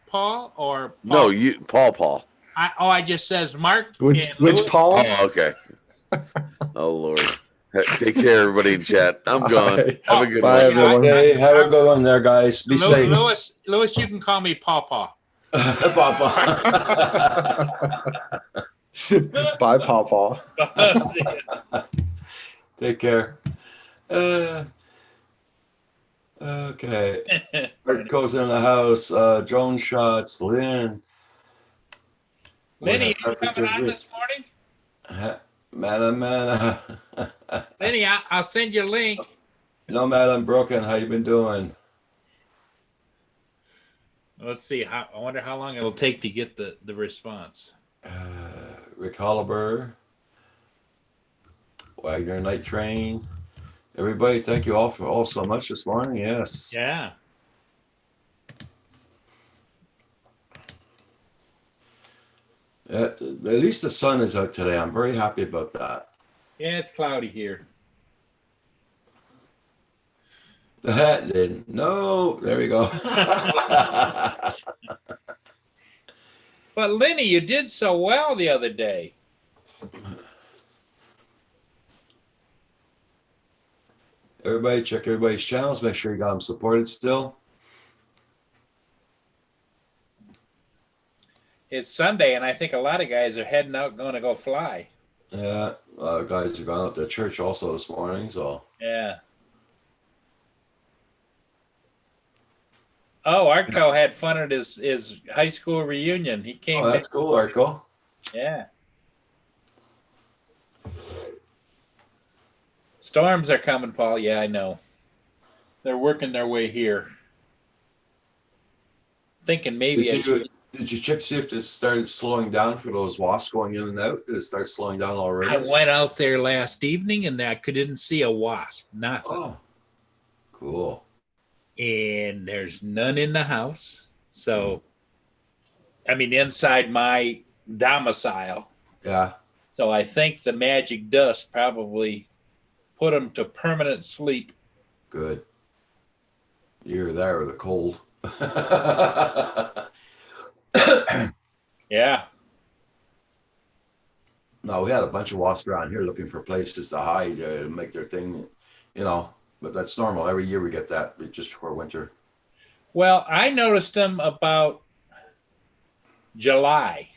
Paul or no, Paul? Paul. I just says Mark. Which and Lewis. Paul? Oh, okay. Oh Lord. Take care, everybody in chat. I'm gone. Bye. Have a good Bye, one. everyone. Okay, have a good one there, guys. Be safe. Lewis, you can call me Pawpaw. Papa. Bye, Paul. See ya. Take care. Okay. Art goes in the house. Drone shots. Lynn. Lenny, you coming on this morning? Man. Lenny, I'll send you a link. No, Madam Broken. How you been doing? Let's see. I wonder how long it'll take to get the response. Rick Holliber. Wagner Night Train. Everybody, thank you all so much this morning. Yes. Yeah. At least the sun is out today. I'm very happy about that. Yeah, it's cloudy here. The hat didn't. No, there we go. But Lenny, you did so well the other day. Everybody, check everybody's channels. Make sure you got them supported still. It's Sunday, and I think a lot of guys are heading out, going to go fly. Yeah, a lot of guys have gone out to church also this morning. So Yeah. Oh, Arco had fun at his high school reunion. He came. oh, that's cool, Arco. Yeah. Storms are coming, Paul. Yeah, I know. They're working their way here. Thinking maybe I should. Did you check see if it started slowing down for those wasps going in and out? Did it start slowing down already? I went out there last evening and I didn't see a wasp. Nothing. Oh, cool. And there's none in the house. So, I mean, inside my domicile. Yeah. So I think the magic dust probably put them to permanent sleep. Good. Either that or the cold. Yeah. No, we had a bunch of wasps around here looking for places to hide and make their thing, you know. But that's normal. Every year we get that just before winter. Well, I noticed them about July.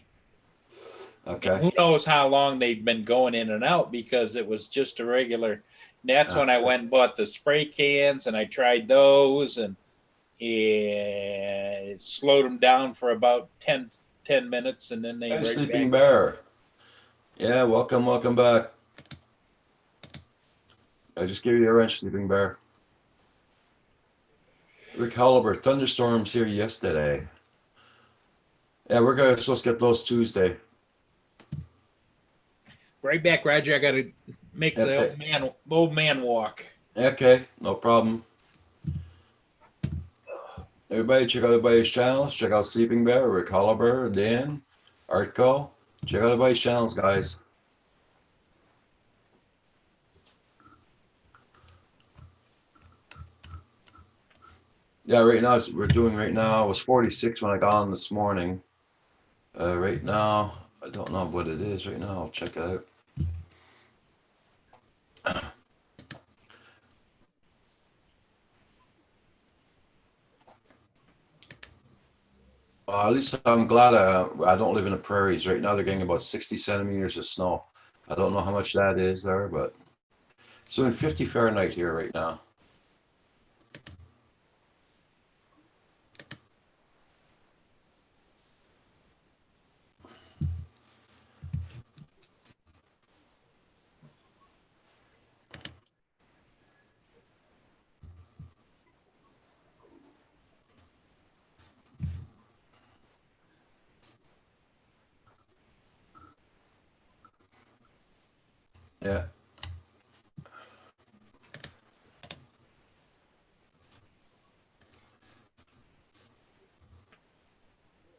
Okay. Who knows how long they've been going in and out because it was just a regular. And that's when I went and bought the spray cans and I tried those and it slowed them down for about 10 minutes and then they Hey, right Sleeping back. Bear. Yeah, welcome back. I just gave you a wrench, Sleeping Bear. Rick Holliber, thunderstorms here yesterday. Yeah, we're supposed to get those Tuesday. Right back, Roger. I got to make the old man walk. Okay, no problem. Everybody, check out everybody's channels. Check out Sleeping Bear, Rick Holliber, Dan, Artco. Check out everybody's channels, guys. Yeah, right now, we're doing right now, it was 46 when I got on this morning. Right now, I don't know what it is right now. I'll check it out. At least I'm glad I don't live in the prairies. Right now they're getting about 60 centimeters of snow. I don't know how much that is there, but it's doing 50 Fahrenheit here right now. Yeah.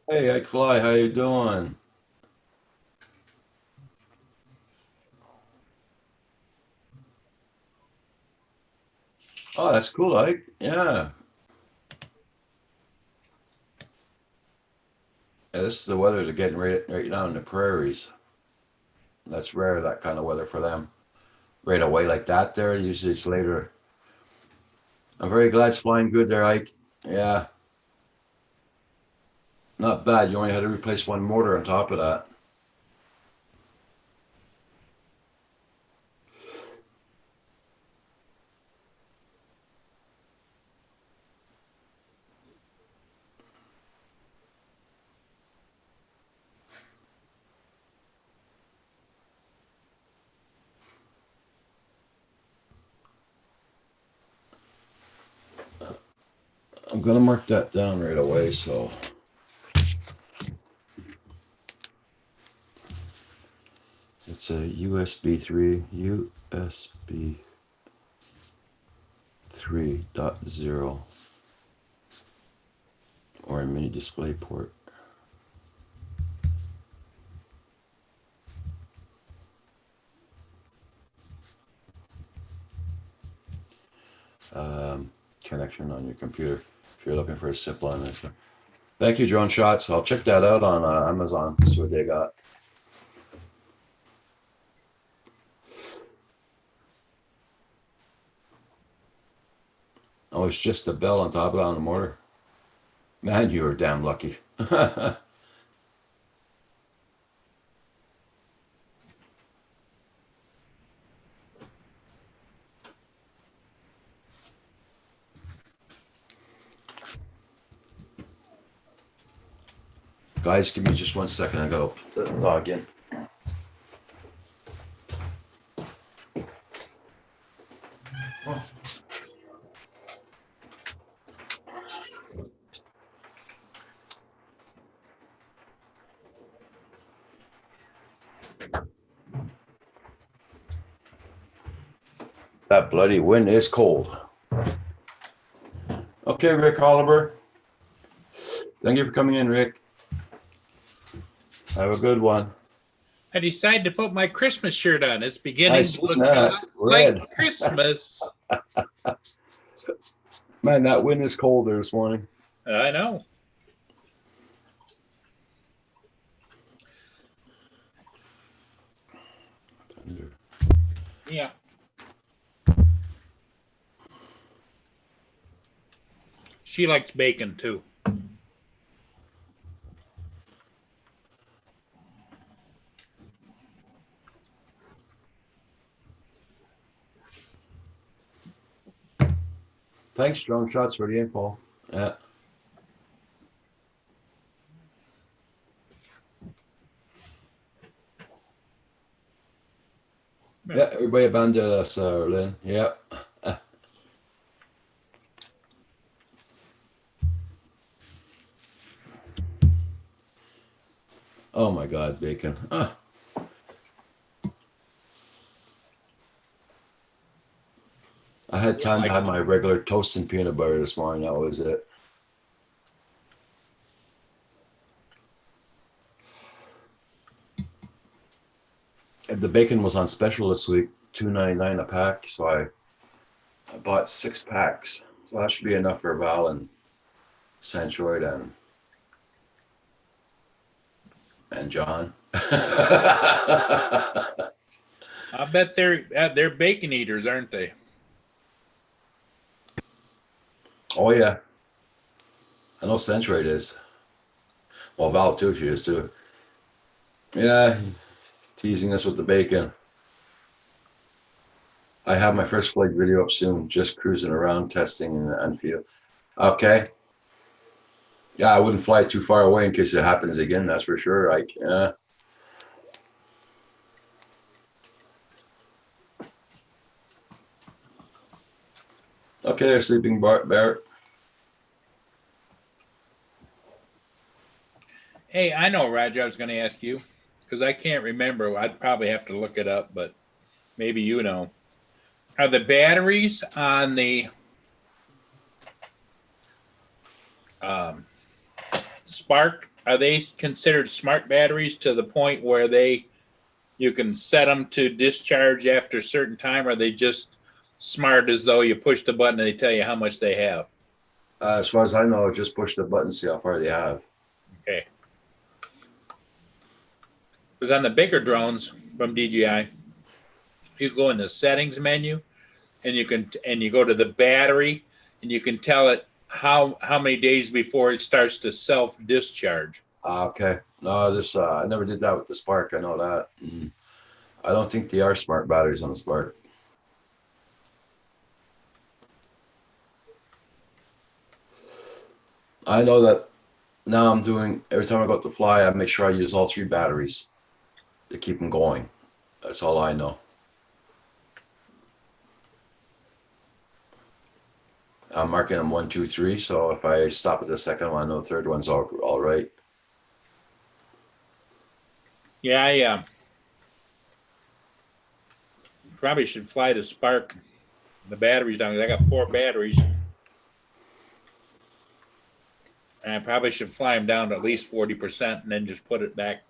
Hey, Ike Fly, how you doing? Oh, that's cool, Ike. Yeah. Yeah, this is the weather they're getting right now in the prairies. That's rare, that kind of weather for them. Right away like that there, usually it's later. I'm very glad it's flying good there, Ike. Yeah, not bad. You only had to replace one motor on top of that. I'm gonna mark that down right away, so. It's a USB 3 or a mini display port. Connection on your computer if you're looking for a SIP line. Thank you, Drone Shots. I'll check that out on Amazon, see what they got. Oh, it's just a bell on top of that on the motor. Man, you were damn lucky. Guys, give me just 1 second. I gotta log in. That bloody wind is cold. Okay, Rick Oliver. Thank you for coming in, Rick. Have a good one. I decided to put my Christmas shirt on. It's beginning to look a that. lot Red. like Christmas. Man, that wind is cold there this morning. I know. Yeah. She likes bacon too. Thanks, Drone Shots, for the info. Yeah. Yeah, everybody abandoned us, Lynn. Yep. Oh my God, bacon. Ah. I had time to have my regular toast and peanut butter this morning. That was it. And the bacon was on special this week, $2.99 a pack. So I bought 6 packs. So that should be enough for Val and Santroid and John. I bet they're bacon eaters, aren't they? Oh yeah, I know Centroid is. Well, Val too, she is too. Yeah, teasing us with the bacon. I have my first flight video up soon, just cruising around testing and feel. Okay. Yeah, I wouldn't fly too far away in case it happens again, that's for sure. Yeah. Okay, they're sleeping bear. Hey, I know, Roger. I was going to ask you because I can't remember. I'd probably have to look it up, but maybe you know. Are the batteries on the Spark, are they considered smart batteries to the point where you can set them to discharge after a certain time? Or are they just smart as though you push the button and they tell you how much they have? As far as I know, just push the button, see how far they have. Okay. Because on the bigger drones from DJI, you go in the settings menu and you go to the battery and you can tell it how many days before it starts to self discharge. Okay. No, I never did that with the Spark. I know that. I don't think they are smart batteries on the Spark. I know that now I'm doing, every time I go to fly, I make sure I use all 3 batteries to keep them going. That's all I know. I'm marking them 1, 2, 3. So if I stop at the second one, I know the third one's all right. Yeah, I probably should fly the Spark. The batteries down. I got 4 batteries. And I probably should fly them down to at least 40% and then just put it back.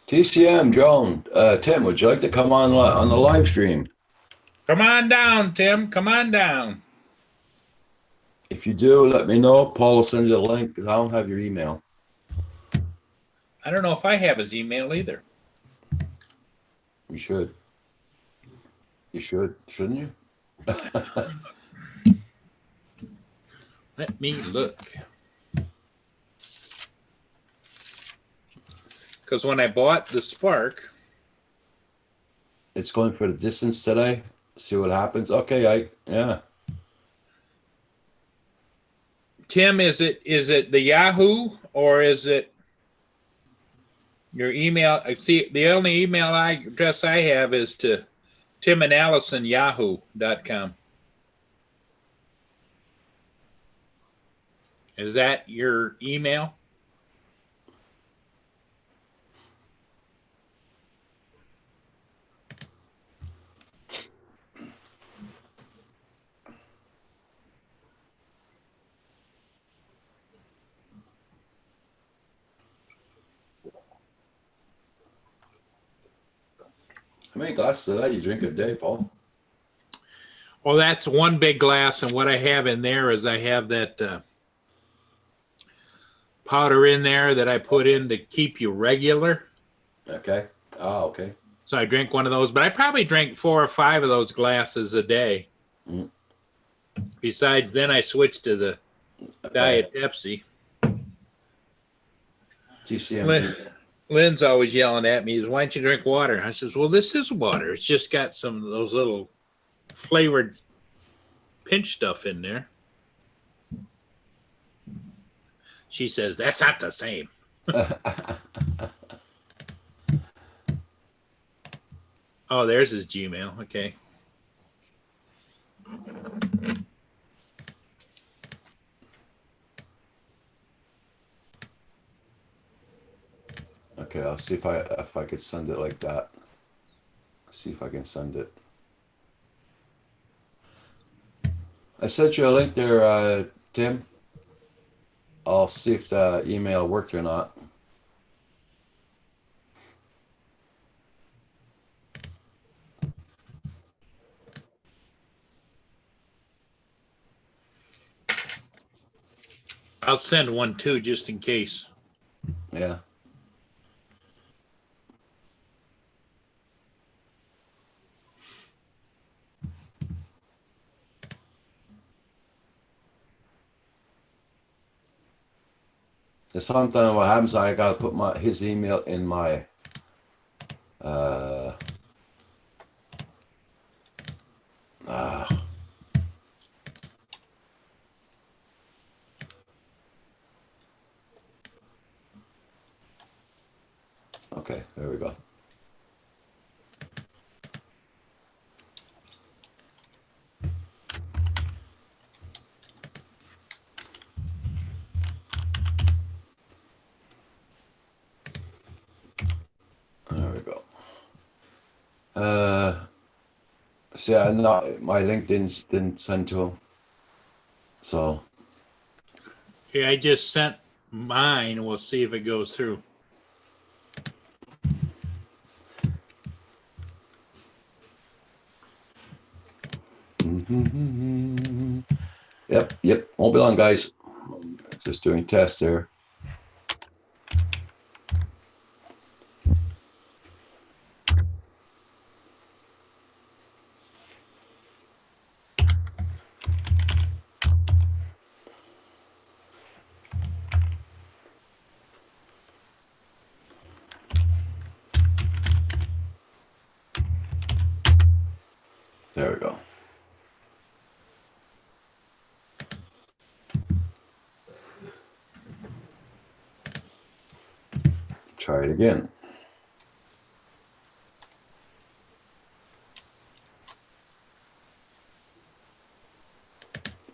TCM, Joan, Tim, would you like to come on the live stream? Come on down, Tim. Come on down. If you do, let me know. Paul will send you the link because I don't have your email. I don't know if I have his email either. You should. You should, shouldn't you? Let me look. Because when I bought the Spark, It's going for the distance today. See what happens. Okay, yeah. Tim, is it the Yahoo or is it your email? I see the only email address I have is to Tim and Allison Yahoo.com. Is that your email? How many glasses of that you drink a day, Paul? Well, that's one big glass, and what I have in there is I have that powder in there that I put in to keep you regular. Okay. Oh, okay. So I drink one of those, but I probably drink 4 or 5 of those glasses a day. Mm. Besides, then I switched to the Diet Pepsi. TCM. Lynn's always yelling at me, "Why don't you drink water?" I says, "Well, this is water. It's just got some of those little flavored pinch stuff in there." She says, "That's not the same." Oh, there's his Gmail. Okay. Okay, I'll see if I could send it like that. See if I can send it. I sent you a link there, Tim. I'll see if the email worked or not. I'll send one too, just in case. Yeah. sometimes what happens, I got to put his email in my uh, okay, there we go. There we go. See, my link didn't send to him. So Okay, I just sent mine. We'll see if it goes through. yep. Won't be long, guys. Just doing tests there. There we go. Try it again.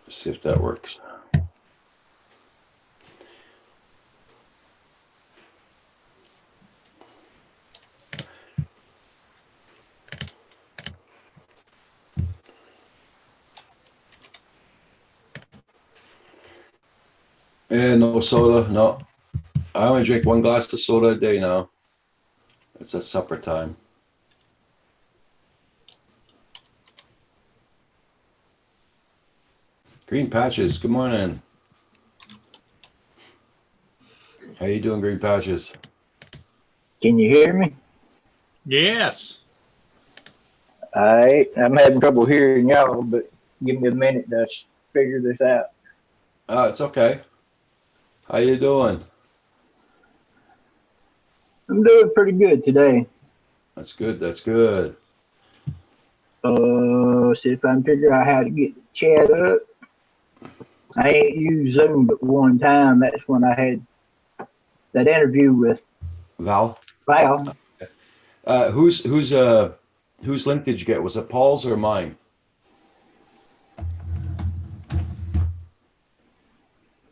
See if that works. And no soda, no. I only drink one glass of soda a day now. It's at supper time. Green Patches, good morning. How you doing, Green Patches? Can you hear me? Yes. All right. I'm having trouble hearing y'all, but give me a minute to figure this out. It's okay. How you doing? I'm doing pretty good today. That's good. That's good. See if I can figure out how to get the chat up. I ain't used Zoom but one time. That's when I had that interview with Val? Val. Whose link did you get? Was it Paul's or mine?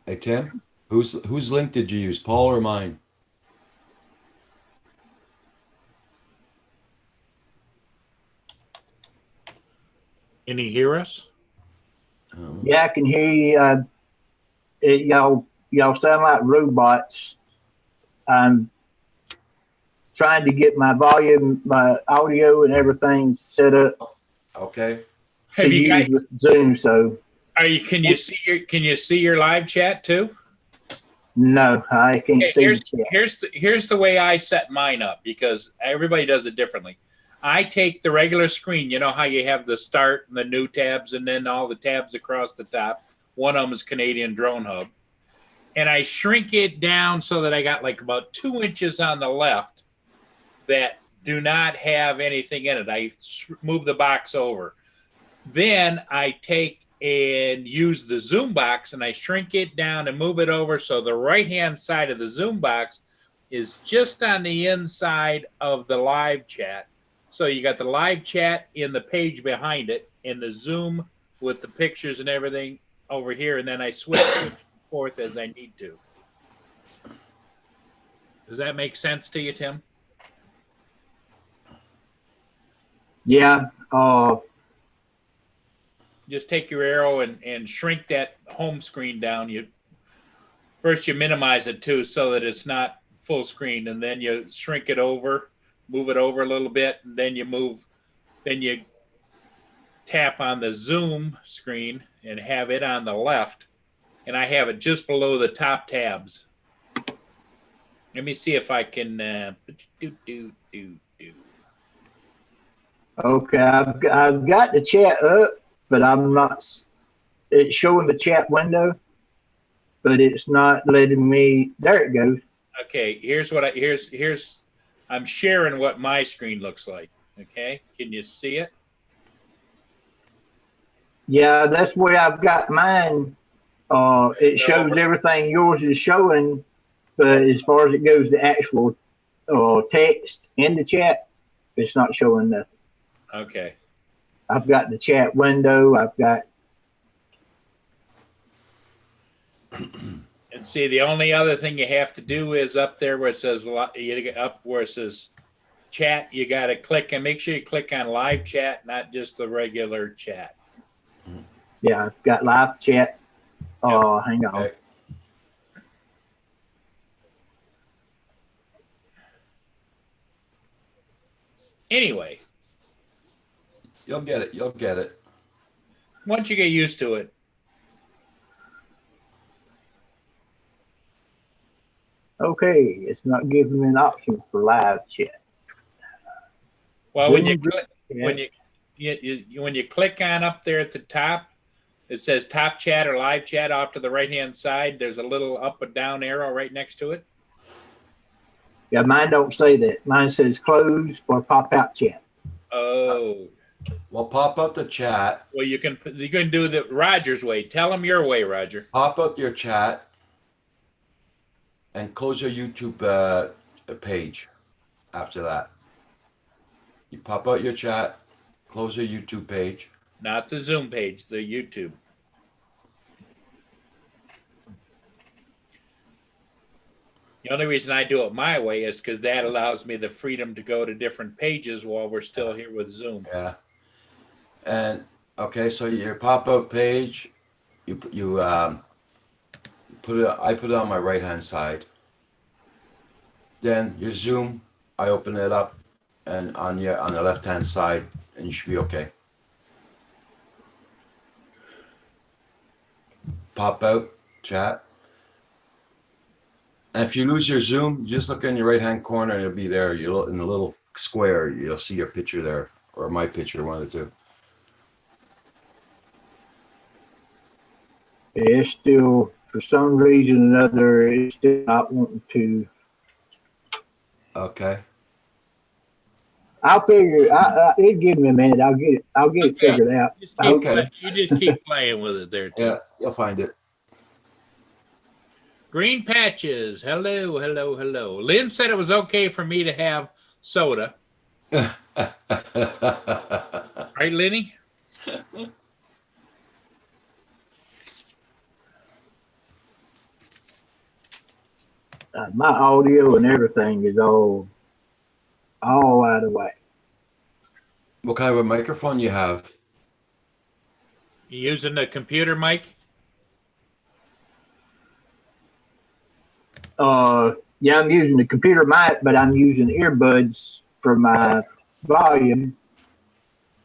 Hey Tim, whose link did you use, Paul or mine? Can you hear us? Yeah, I can hear you. Y'all sound like robots. I'm trying to get my volume, my audio, and everything set up Okay. to Have you use got? with Zoom. So Can you see your live chat too? no, I can't Okay, see the chat. here's the way I set mine up, because everybody does it differently. I take the regular screen. You know how you have the start and the new tabs and then all the tabs across the top. One of them is Canadian Drone Hub. And I shrink it down so that I got like about 2 inches on the left that do not have anything in it. I move the box over. Then I take and use the Zoom box and I shrink it down and move it over so the right-hand side of the Zoom box is just on the inside of the live chat. So you got the live chat in the page behind it and the Zoom with the pictures and everything over here, and then I switch forth as I need to. Does that make sense to you, Tim? Yeah. Just take your arrow and shrink that home screen down. First you minimize it too so that it's not full screen, and then you shrink it over, move it over a little bit, and then you tap on the Zoom screen and have it on the left, and I have it just below the top tabs. Let me see if I can Okay, I've got the chat up, but I'm not. It's showing the chat window. but it's not letting me. There it goes. Okay, here's what here's I'm sharing what my screen looks like. Okay, can you see it? Yeah, that's where I've got mine. It shows everything yours is showing, but as far as it goes, the actual text in the chat, it's not showing nothing. Okay. I've got the chat window. I've got. And see, the only other thing you have to do is up there where it says up where it says chat, you got to click and make sure you click on live chat, not just the regular chat. Yeah, I've got live chat. Hang on. Okay. Anyway, You'll get it. You'll get it. once you get used to it, Okay, it's not giving me an option for live chat. well, when you click, Yeah. when you click on up there at the top, it says top chat or live chat off to the right hand side. There's a little up and down arrow right next to it. Yeah, mine don't say that. Mine says close or pop out chat. Oh, Well, pop up the chat. well, you can do the Roger's way. Tell them your way, Roger. Pop up your chat and close your YouTube page after that. You pop out your chat, close your YouTube page. Not the Zoom page, the YouTube. The only reason I do it my way is because that allows me the freedom to go to different pages while we're still here with Zoom. Yeah. And okay, so your pop-up page, you put it. I put it on my right-hand side. Then your Zoom, I open it up, and on the left-hand side, and you should be okay. Pop out, chat. And if you lose your Zoom, just look in your right-hand corner, and it'll be there. You'll in the little square, you'll see your picture there, or my picture, one of the two. It's still, for some reason or another, it's still not wanting to. Okay. I'll figure. It'll give me a minute. I'll get it. I'll get it figured out. You just keep playing with it there, too. Yeah, you'll find it. Green Patches. Hello, hello, hello. Lynn said it was okay for me to have soda. Right, Lenny? My audio and everything is all out of whack. What kind of a microphone you have? You using the computer mic? Yeah, I'm using the computer mic, but I'm using earbuds for my volume.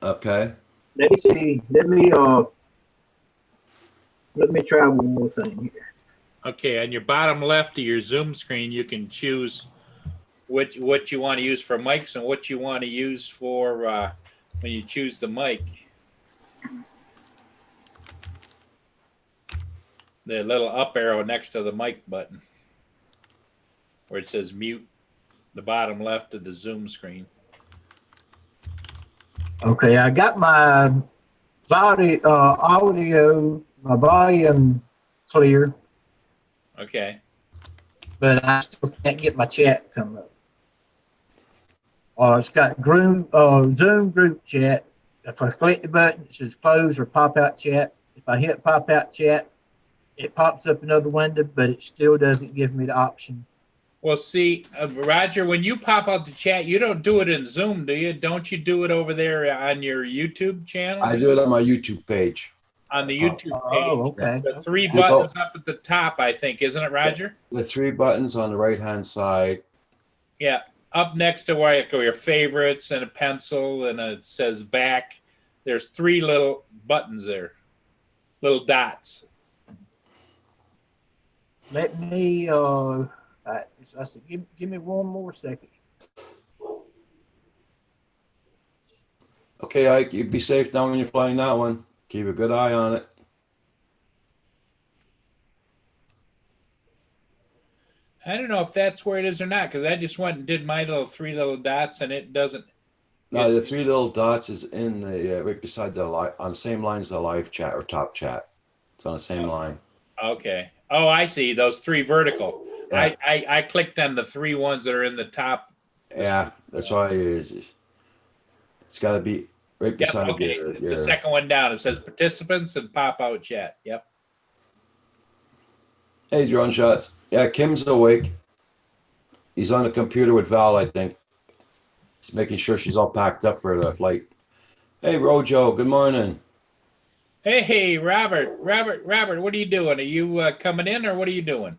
Okay. Let me see. Let me try one more thing here. Okay, on your bottom left of your Zoom screen, you can choose what you want to use for mics and what you want to use for when you choose the mic. The little up arrow next to the mic button where it says mute, the bottom left of the Zoom screen. Okay, I got my audio, my volume clear, Okay. but I still can't get my chat coming up. It's got Zoom group chat. If I click the button, it says close or pop out chat. If I hit pop out chat, it pops up another window, but it still doesn't give me the option. Well, see, Roger, when you pop out the chat, you don't do it in Zoom, do you? Don't you do it over there on your YouTube channel? I do it on my YouTube page. On the YouTube page. Oh, okay. The three buttons up at the top, I think, isn't it, Roger? The three buttons on the right-hand side. Yeah. Up next to where your favorites and a pencil and it says back, there's three little buttons there, little dots. Let me, I said, give me one more second. Okay, Ike, you be safe down when you're flying that one. Keep a good eye on it. I don't know if that's where it is or not, because I just went and did my little 3 little dots, and it doesn't. No, the 3 little dots is in the right beside the on the same line as the live chat or top chat. It's on the same line. Okay. Oh, I see. Those 3 vertical. Yeah. I clicked on the 3 ones that are in the top. Yeah, that's why it's got to be right Yep. beside Okay. your, It's the second one down. It says participants and pop out chat. Yep. Hey, drone shots. Yeah, Kim's awake. He's on the computer with Val, I think. He's making sure she's all packed up for the flight. Hey, Rojo, good morning. Hey, Robert, what are you doing? Are you coming in, or what are you doing?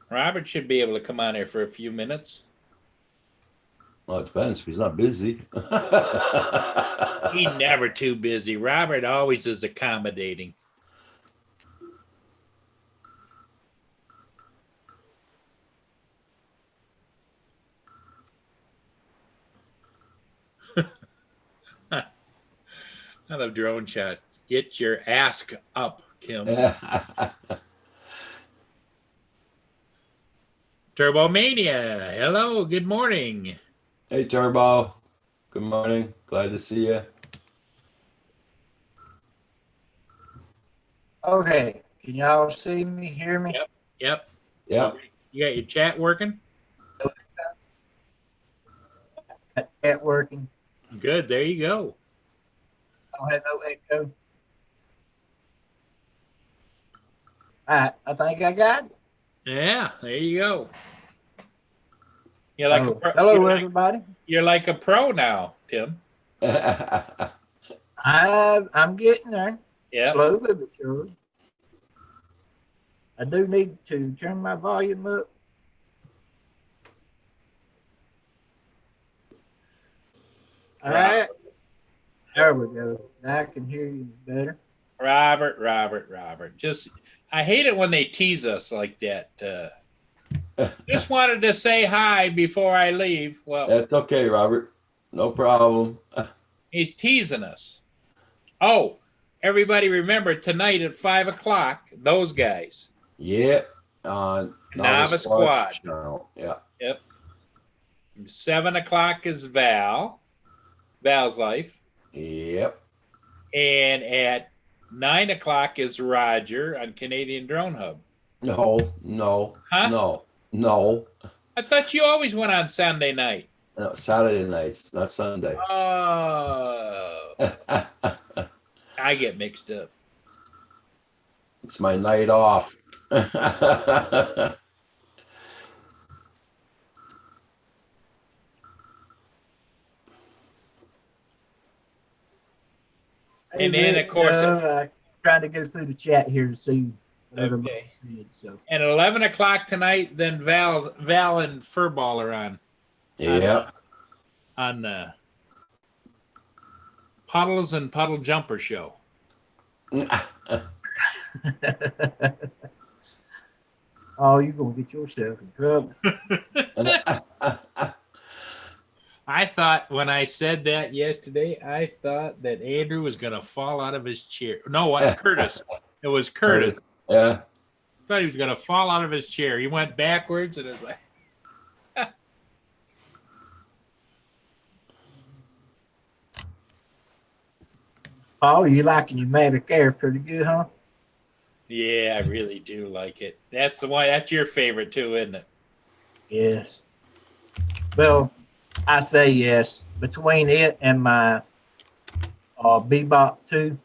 Robert should be able to come on here for a few minutes. Well, it depends if he's not busy. He's never too busy. Robert always is accommodating. I love drone shots. Get your ask up, Kim. Turbo Mania. Hello. Good morning. Hey, Turbo. Good morning. Glad to see you. Okay, can y'all see me, hear me? Yep. Yep. You got your chat working? Got that working. Good. There you go. Don't have no echo. All right, I think I got it. Yeah. There you go. You're like Oh, hello, everybody. You're like a pro now, Tim. I'm getting there. Yeah. Slowly but surely. I do need to turn my volume up. All right. There we go. Now I can hear you better. Robert. Just, I hate it when they tease us like that. Just wanted to say hi before I leave. Well, That's okay, Robert. No problem. he's teasing us. Oh, everybody remember tonight at 5 o'clock, those guys. Yep. On Novice Squad. Channel. Yeah. Yep. 7 o'clock is Val's Life. Yep. And at 9 o'clock is Roger on Canadian Drone Hub. No. Huh? No. I thought you always went on Sunday night. No, Saturday nights, not Sunday. Oh, I get mixed up. It's my night off. And then, of course, trying to go through the chat here to see what everybody Okay. said. So and 11 o'clock tonight, then Val and Furball are on. Yep. On Puddles and Puddle Jumper Show. oh, you're gonna get yourself in trouble. I thought when I said that yesterday, I thought that Andrew was going to fall out of his chair. No, what? Curtis. It was Curtis. Yeah. I thought he was going to fall out of his chair. He went backwards, and it was like, Oh, you liking your Mavic Air pretty good, huh? yeah, I really do like it. That's the one. That's your favorite too, isn't it? Yes. Well, I say yes. Between it and my Bebop 2,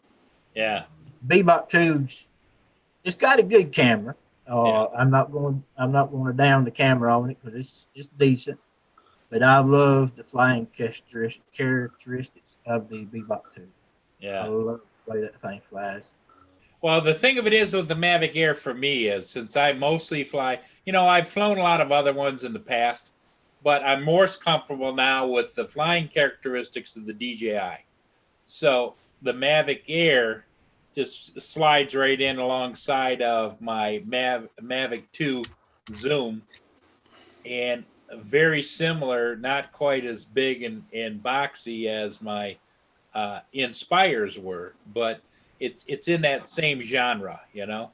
Yeah. Bebop 2's it's got a good camera. Yeah. I'm not going to down the camera on it because it's decent. But I love the flying characteristics of the Bebop 2. I Yeah. love the way that thing flies. Well, the thing of it is with the Mavic Air for me is since I mostly fly, I've flown a lot of other ones in the past, but I'm more comfortable now with the flying characteristics of the DJI. So the Mavic Air just slides right in alongside of my Mavic 2 Zoom. And very similar, not quite as big and boxy as my Inspires were, but it's in that same genre, you know.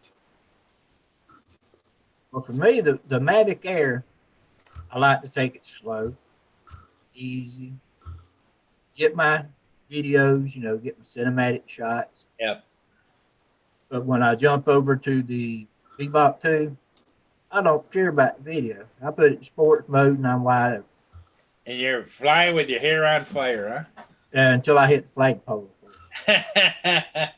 Well, for me, the Mavic Air, I like to take it slow, easy, get my videos, get my cinematic shots. Yep. But when I jump over to the Bebop 2, I don't care about the video. I put it in sports mode and I'm wide open. And you're flying with your hair on fire, Until I hit the flagpole. huh?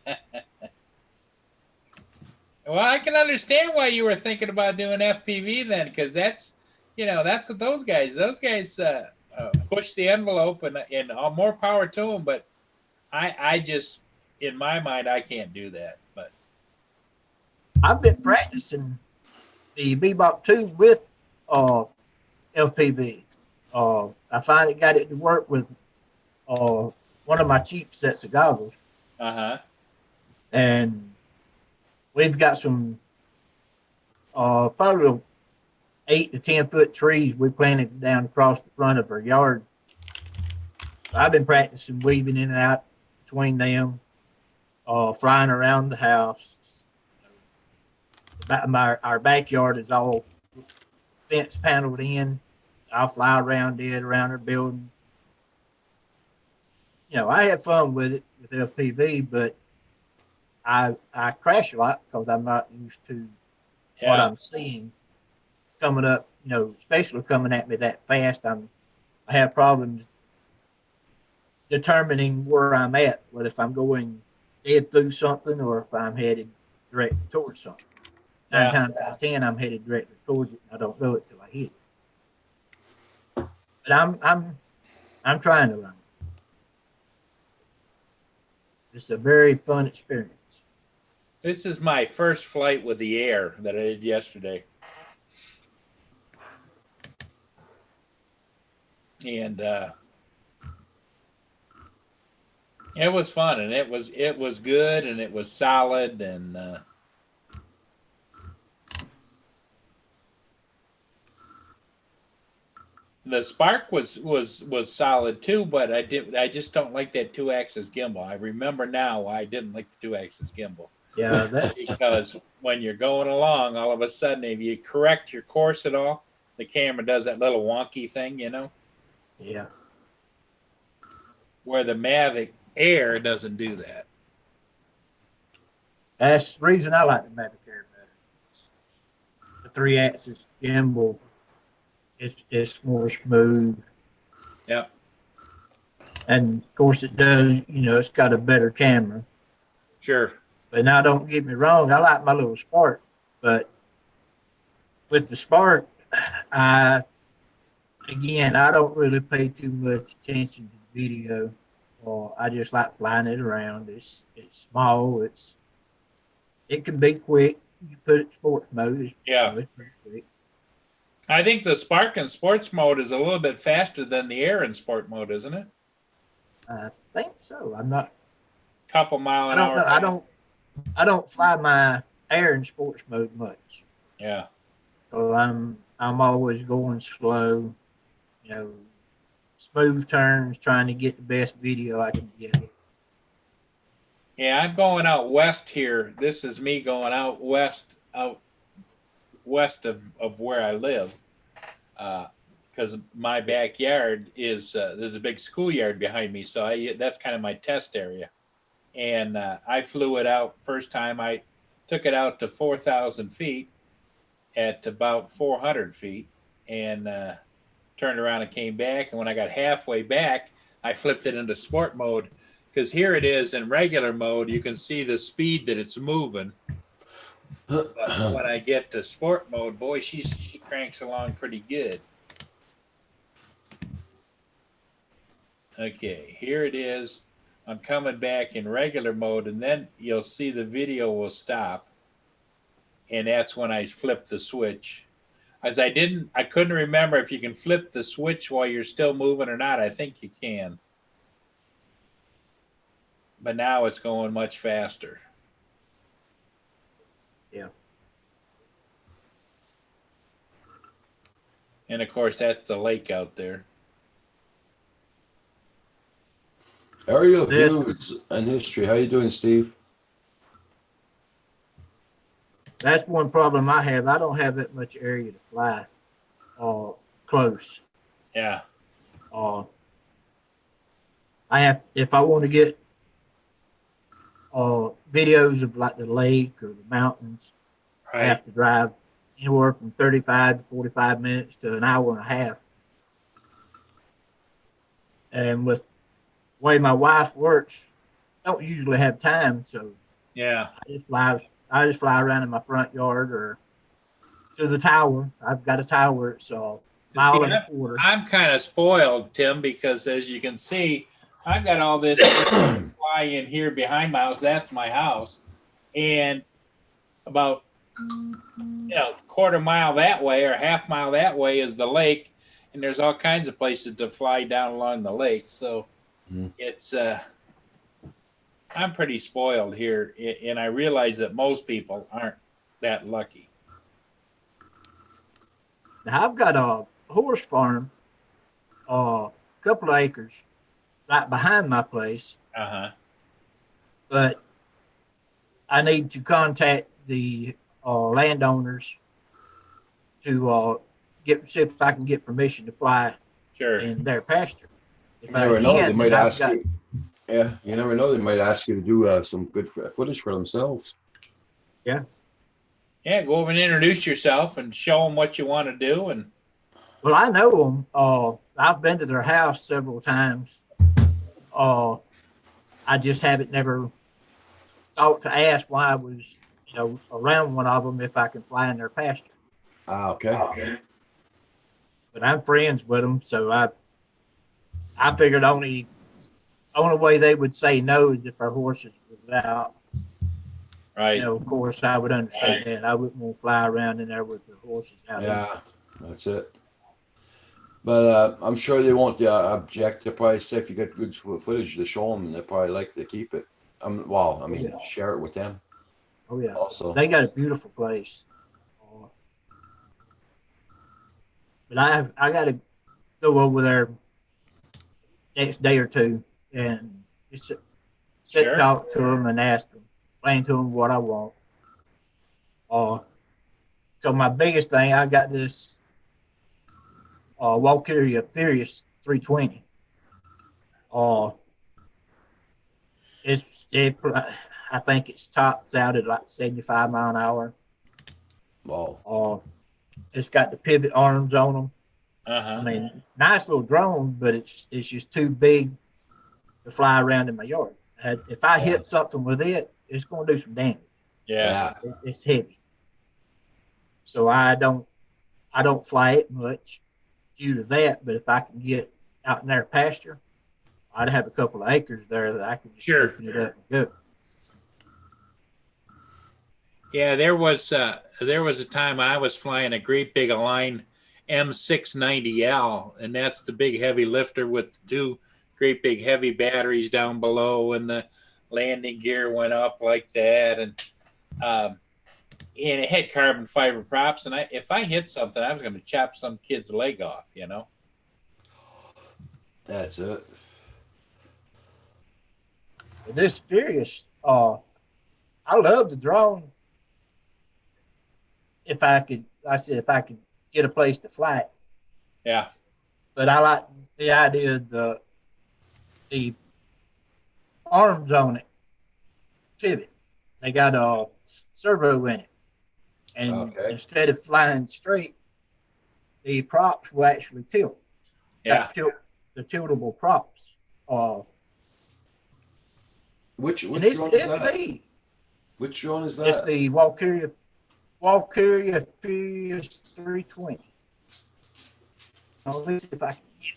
Well, I can understand why you were thinking about doing FPV then, because that's what those guys push the envelope, and more power to them. But I just, in my mind, I can't do that. But I've been practicing the Bebop 2 with FPV. I finally got it to work with one of my cheap sets of goggles. And we've got some probably 8 to 10 foot trees we planted down across the front of our yard. So I've been practicing weaving in and out between them, flying around the house. Our backyard is all fence paneled in. I'll fly around it, around our building. I have fun with it with FPV, but I crash a lot because I'm not used to what I'm seeing coming up, especially coming at me that fast. I have problems determining where I'm at, whether if I'm going dead through something or if I'm headed directly towards something. 9 times out of 10, I'm headed directly towards it. And I don't know it till I hit it. But I'm trying to learn. It's a very fun experience. this is my first flight with the Air that I did yesterday, and it was fun, and it was good, and it was solid, and the Spark was solid too, but I just don't like that 2-axis gimbal. I remember now why I didn't like the 2-axis gimbal. Yeah, that's Because when you're going along, all of a sudden, if you correct your course at all, the camera does that little wonky thing, yeah. where the Mavic Air doesn't do that. That's the reason I like the Mavic Air better. The 3-axis gimbal, it's more smooth. Yep. And of course it does, it's got a better camera. Sure. But now don't get me wrong, I like my little Spark. But with the Spark, I don't really pay too much attention to the video. I just like flying it around. It's small. It can be quick. You put it in sports mode. It's pretty quick. I think the Spark in sports mode is a little bit faster than the Air in sport mode, isn't it? I think so. I'm not. Couple mile an hour. I don't fly my Air in sports mode much. Yeah. So I'm always going slow. Smooth turns, trying to get the best video I can get. Yeah, I'm going out west here. This is me going out west of where I live, because my backyard is there's a big schoolyard behind me, so that's kind of my test area. And I flew it out first time. I took it out to 4,000 feet at about 400 feet, and turned around and came back. And when I got halfway back, I flipped it into sport mode, because here it is in regular mode. You can see the speed that it's moving. But when I get to sport mode, boy, she cranks along pretty good. Okay, here it is. I'm coming back in regular mode, and then you'll see the video will stop. And that's when I flip the switch. As I couldn't remember if you can flip the switch while you're still moving or not. I think you can. But now it's going much faster. Yeah. And of course, that's the lake out there. Aerial Yes. views and history. How you doing, Steve? That's one problem I have. I don't have that much area to fly close. Yeah. I have, if I want to get videos of like the lake or the mountains, I Right. have to drive anywhere from 35 to 45 minutes to an hour and a half. And with the way my wife works, I don't usually have time, so Yeah. I just fly around in my front yard or to the tower. I've got a tower, it's a mile See, and a quarter. I'm kind of spoiled, Tim, because as you can see, I've got all this fly in here behind my house. That's my house. And about, quarter mile that way or half mile that way is the lake. And there's all kinds of places to fly down along the lake. So it's, I'm pretty spoiled here. And I realize that most people aren't that lucky. Now, I've got a horse farm, a couple of acres right behind my place, Uh-huh. but I need to contact the landowners to see if I can get permission to fly Sure. in their pasture. If You never know. They can, might then I've ask got- you. Yeah, you never know. They might ask you to do some good footage for themselves. Yeah, go over and introduce yourself and show them what you want to do. And Well, I know them. I've been to their house several times. I just haven't never thought to ask why I was, around one of them if I can fly in their pasture. Ah, okay. But I'm friends with them, so I figured only way they would say no is if our horses was out. right. Of course, I would understand that. I wouldn't want to fly around in there with the horses out. Yeah, that's it. But I'm sure they won't object. They'll probably say if you get good footage to show them, they'll probably like to keep it. Share it with them. Oh yeah. Also, They got a beautiful place. But I got to go over there next day or two and just sit Sure. and talk to them and ask them, explain to them what I want. So my biggest thing, I got this Walkiria Furious 320. I think it's tops out at like 75 mile an hour. wow. It's got the pivot arms on them. Uh-huh. I mean, nice little drone, but it's just too big to fly around in my yard. If I hit something with it, it's going to do some damage. Yeah. It's heavy, so I don't fly it much due to that. But if I can get out in their pasture, I'd have a couple of acres there that I could just Sure. open it up and go. Yeah, there was a time I was flying a great big Align M690L, and that's the big heavy lifter with the two great big heavy batteries down below, and the landing gear went up like that, and it had carbon fiber props. And if I hit something, I was going to chop some kid's leg off, That's it. But this Furious, I love the drone. If I could get a place to fly it. Yeah. But I like the idea of the arms on it pivot. They got a servo in it, and Okay. instead of flying straight, the props will actually tilt. Yeah. The tiltable props. Which And it's drone is that? neat. Which drone is It's that? the Walkiria Furious 320. Let me see if I can get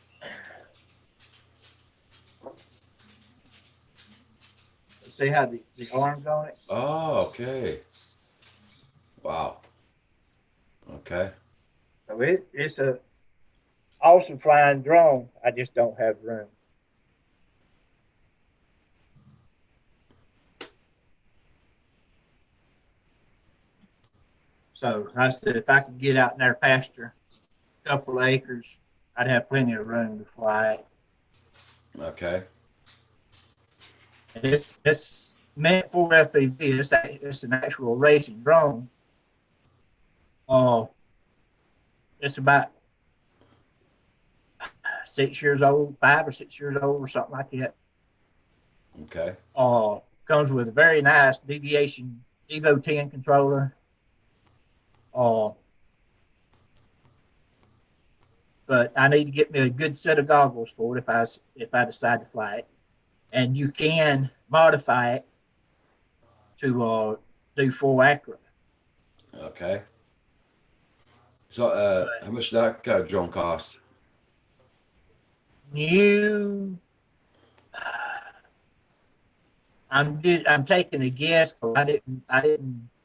it. See how the arms on it? Oh, okay. Wow. Okay. So it's a awesome flying drone. I just don't have room. So I said if I could get out in their pasture, couple of acres, I'd have plenty of room to fly it. Okay. It's meant for FPV. It's an actual racing drone. It's about 6 years old, 5 or 6 years old, or something like that. Okay. Comes with a very nice Deviation Evo 10 controller. But I need to get me a good set of goggles for it if I decide to fly it. And you can modify it to do full accurate. Okay. So, how much did that drone cost? New. I'm taking a guess because I didn't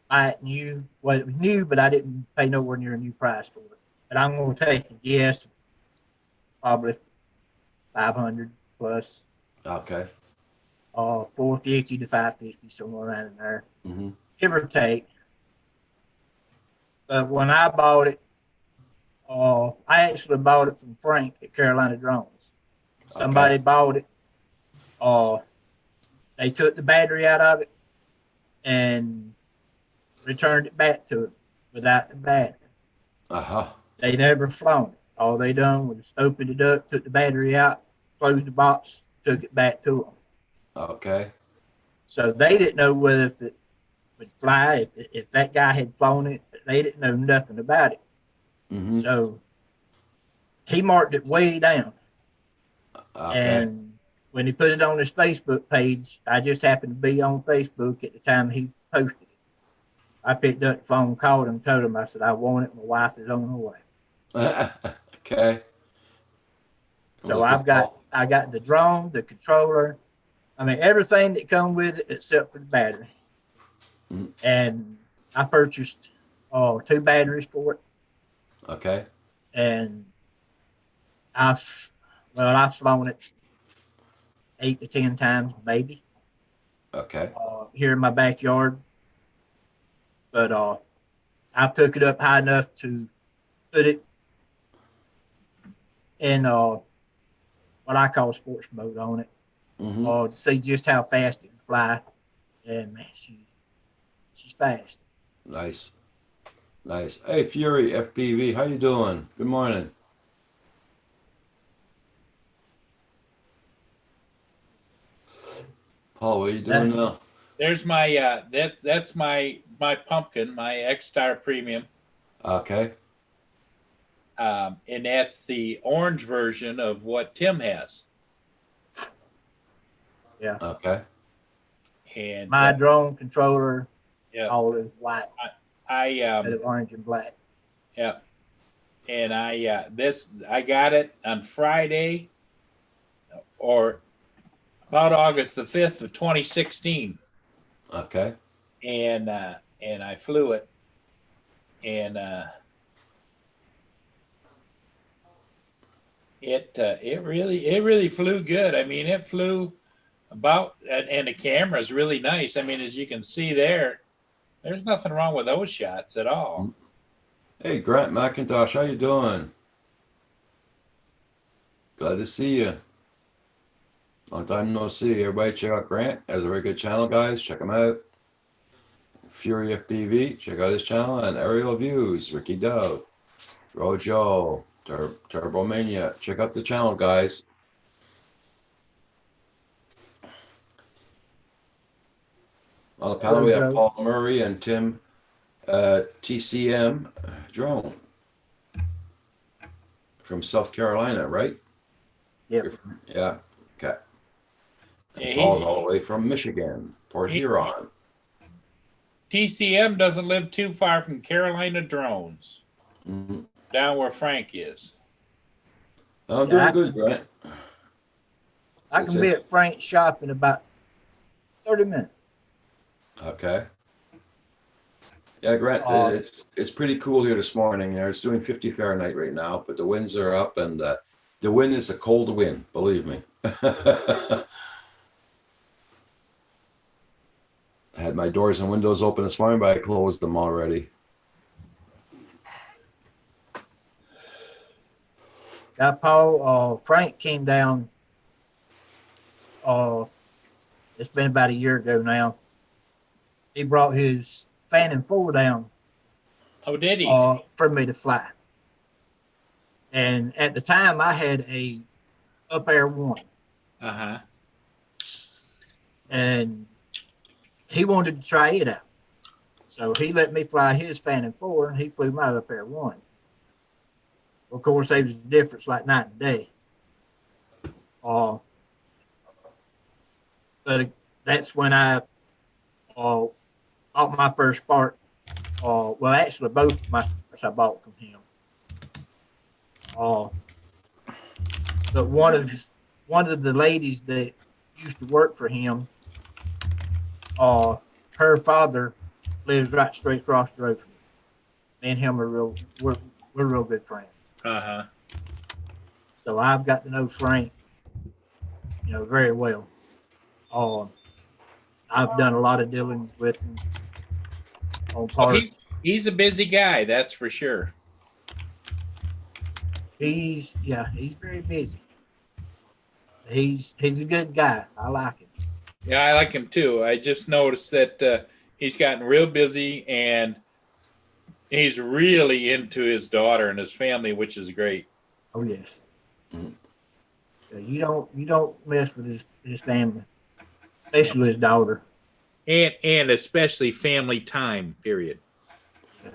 buy it new. Well, it was new, but I didn't pay nowhere near a new price for it. But I'm going to take a guess, probably 500 plus. Okay. 450 to 550, somewhere around in there, Mm-hmm. give or take. But when I bought it, I actually bought it from Frank at Carolina Drones. Somebody bought it. They took the battery out of it and returned it back to it without the battery. Uh-huh. They never flown it. All they done was opened it up, took the battery out, closed the box, took it back to them. Okay. So they didn't know whether it would fly, if that guy had flown it. They didn't know nothing about it. Mm-hmm. So he marked it way down. Okay. And when he put it on his Facebook page, I just happened to be on Facebook at the time he posted it. I picked up the phone, called him, told him, I said, I want it. My wife is on her way. Okay. So I got the drone, the controller. I mean, everything that come with it except for the battery. Mm. And I purchased 2 batteries for it. Okay. And I've flown it 8 to 10 times, maybe, Okay. here in my backyard. But I took it up high enough to put it in what I call sports mode on it, Mm-hmm. to see just how fast it can fly. And man, she's fast. Nice. Nice. Hey, Fury FPV, how you doing? Good morning. Paul, what are you doing now? There's my that's my pumpkin, my X-Star Premium. Okay. And that's the orange version of what Tim has. Yeah. Okay. And My drone controller, yeah, all is white, I instead of orange and black. yeah, and I got it on Friday, or about August the 5th of 2016, Okay. and I flew it, and it really flew good. I mean, it flew about, and the camera is really nice. I mean, as you can see there's nothing wrong with those shots at all. Hey, Grant McIntosh, how you doing? Glad to see you. Long time no see. Everybody check out Grant. Has a very good channel, guys. Check him out. Fury FPV, check out his channel. And Aerial Views, Ricky Dove, Rojo, Turbo Mania. Check out the channel, guys. On the panel, we have Paul Murray and Tim TCM Drone from South Carolina, right? Yep. Yeah. Okay. Yeah, Paul's all the way from Michigan, Port Huron. TCM doesn't live too far from Carolina Drones, down where Frank is. I'm doing good, Grant. I can be at Frank's shop in about 30 minutes. Okay. Yeah, Grant, it's pretty cool here this morning. It's doing 50 Fahrenheit right now, but the winds are up, and the wind is a cold wind, believe me. I had my doors and windows open this morning, but I closed them already. Frank came down. It's been about a year ago now. He brought his Phantom 4 down Oh, did he? for me to fly. And at the time, I had a Up Air 1. Uh-huh. And he wanted to try it out. So he let me fly his Phantom 4, and he flew my Up Air 1. Of course, there was a difference like night and day. But that's when I bought my first Spark. Well, actually, both of my Sparks I bought from him. But one of the ladies that used to work for him, her father lives right straight across the road from me. Me and him are we're real good friends. Uh-huh. So I've got to know Frank, very well. I've done a lot of dealings with him on parts. He's a busy guy, that's for sure. He's very busy. He's a good guy. I like him. Yeah, I like him too. I just noticed that he's gotten real busy and he's really into his daughter and his family, which is great. Oh yes. So you don't mess with his family, especially his daughter. And especially family time, period. Yeah.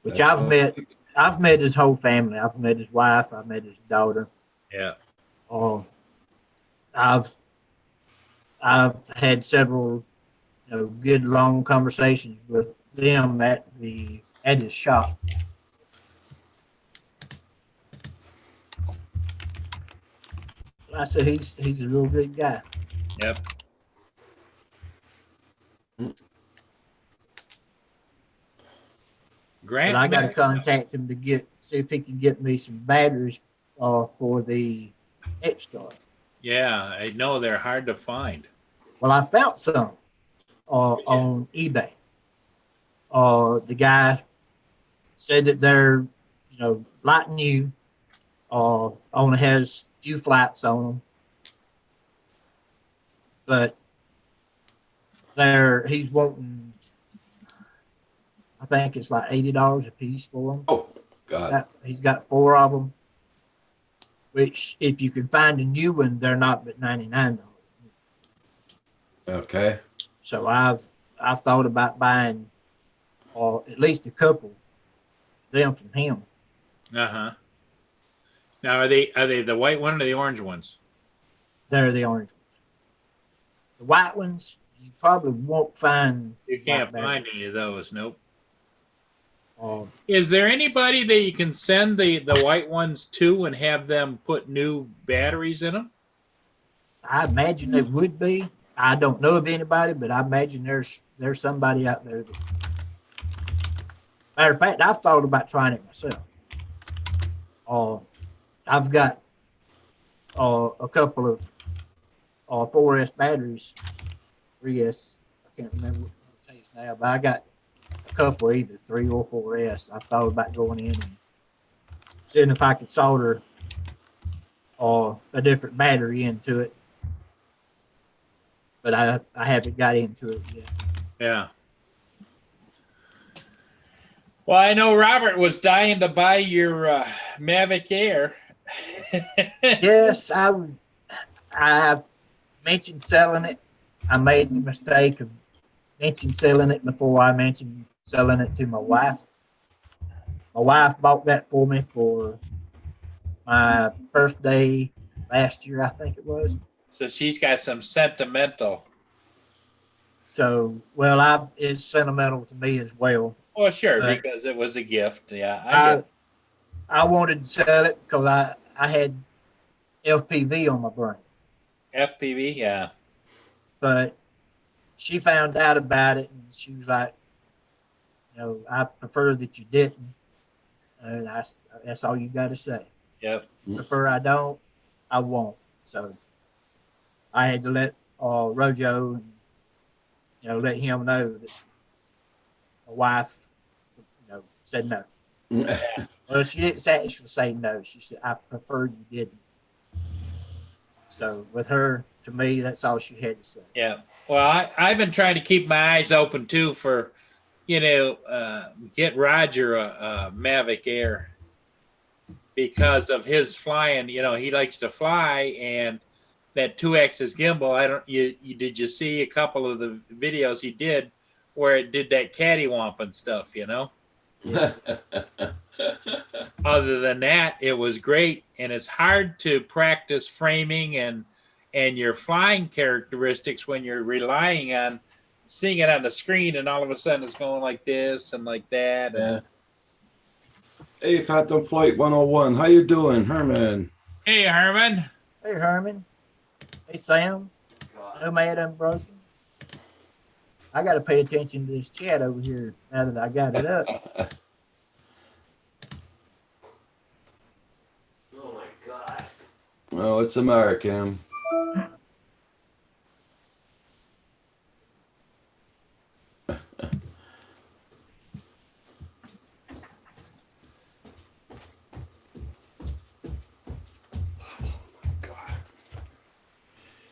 Which I've met his whole family. I've met his wife. I've met his daughter. Yeah. I've had several, good long conversations with them at his shop. I said he's a real good guy. Yep. Grant, but I got to contact him to see if he can get me some batteries for the X-Star. Yeah, I know they're hard to find. Well, I found some on eBay. The guy said that they're, light new. Only has a few flights on them, but he's wanting, I think it's like $80 a piece for them. Oh, God. He's got 4 of them, which if you can find a new one, they're not but $99. Okay. So I've thought about buying at least a couple of them from him. Uh-huh. Now are they the white one or the orange ones? They're the orange ones. The white ones you probably won't find. You can't find any of those, nope. Um, Is there anybody that you can send the white ones to and have them put new batteries in them? I imagine there would be. I don't know of anybody, but I imagine there's somebody out there. Matter of fact, I've thought about trying it myself. I've got a couple of 4S batteries, 3S. I can't remember what it is now, but I got a couple, either 3 or 4S. I thought about going in and seeing if I could solder a different battery into it, but I haven't got into it yet. Yeah. Well, I know Robert was dying to buy your Mavic Air. Yes, I mentioned selling it. I made the mistake of mentioning selling it before I mentioned selling it to my wife. My wife bought that for me for my birthday last year, I think it was. So she's got some sentimental. So, well, it's sentimental to me as well. Well, sure, because it was a gift. Yeah, I wanted to sell it because I had FPV on my brain. FPV, yeah. But she found out about it, and she was like, I prefer that you didn't. And that's all you got to say. Yep. Prefer I don't, I won't. So I had to let Rojo, let him know that my wife, said no. Well, she didn't actually say no. She said, I preferred you didn't. So with her, to me, that's all she had to say. Yeah. Well, I've been trying to keep my eyes open too for, get Roger a Mavic Air because of his flying. He likes to fly, and that 2X's gimbal. Did you see a couple of the videos he did where it did that cattywamping stuff? Other than that, it was great, and it's hard to practice framing and your flying characteristics when you're relying on seeing it on the screen, and all of a sudden it's going like this and like that. Yeah. Hey, Phantom Flight 101, how you doing, Herman? Hey, Herman. Hey, Herman. Hey, Sam. Nomad Unbroken. I got to pay attention to this chat over here now that I got it up. Oh my God. Oh, it's American.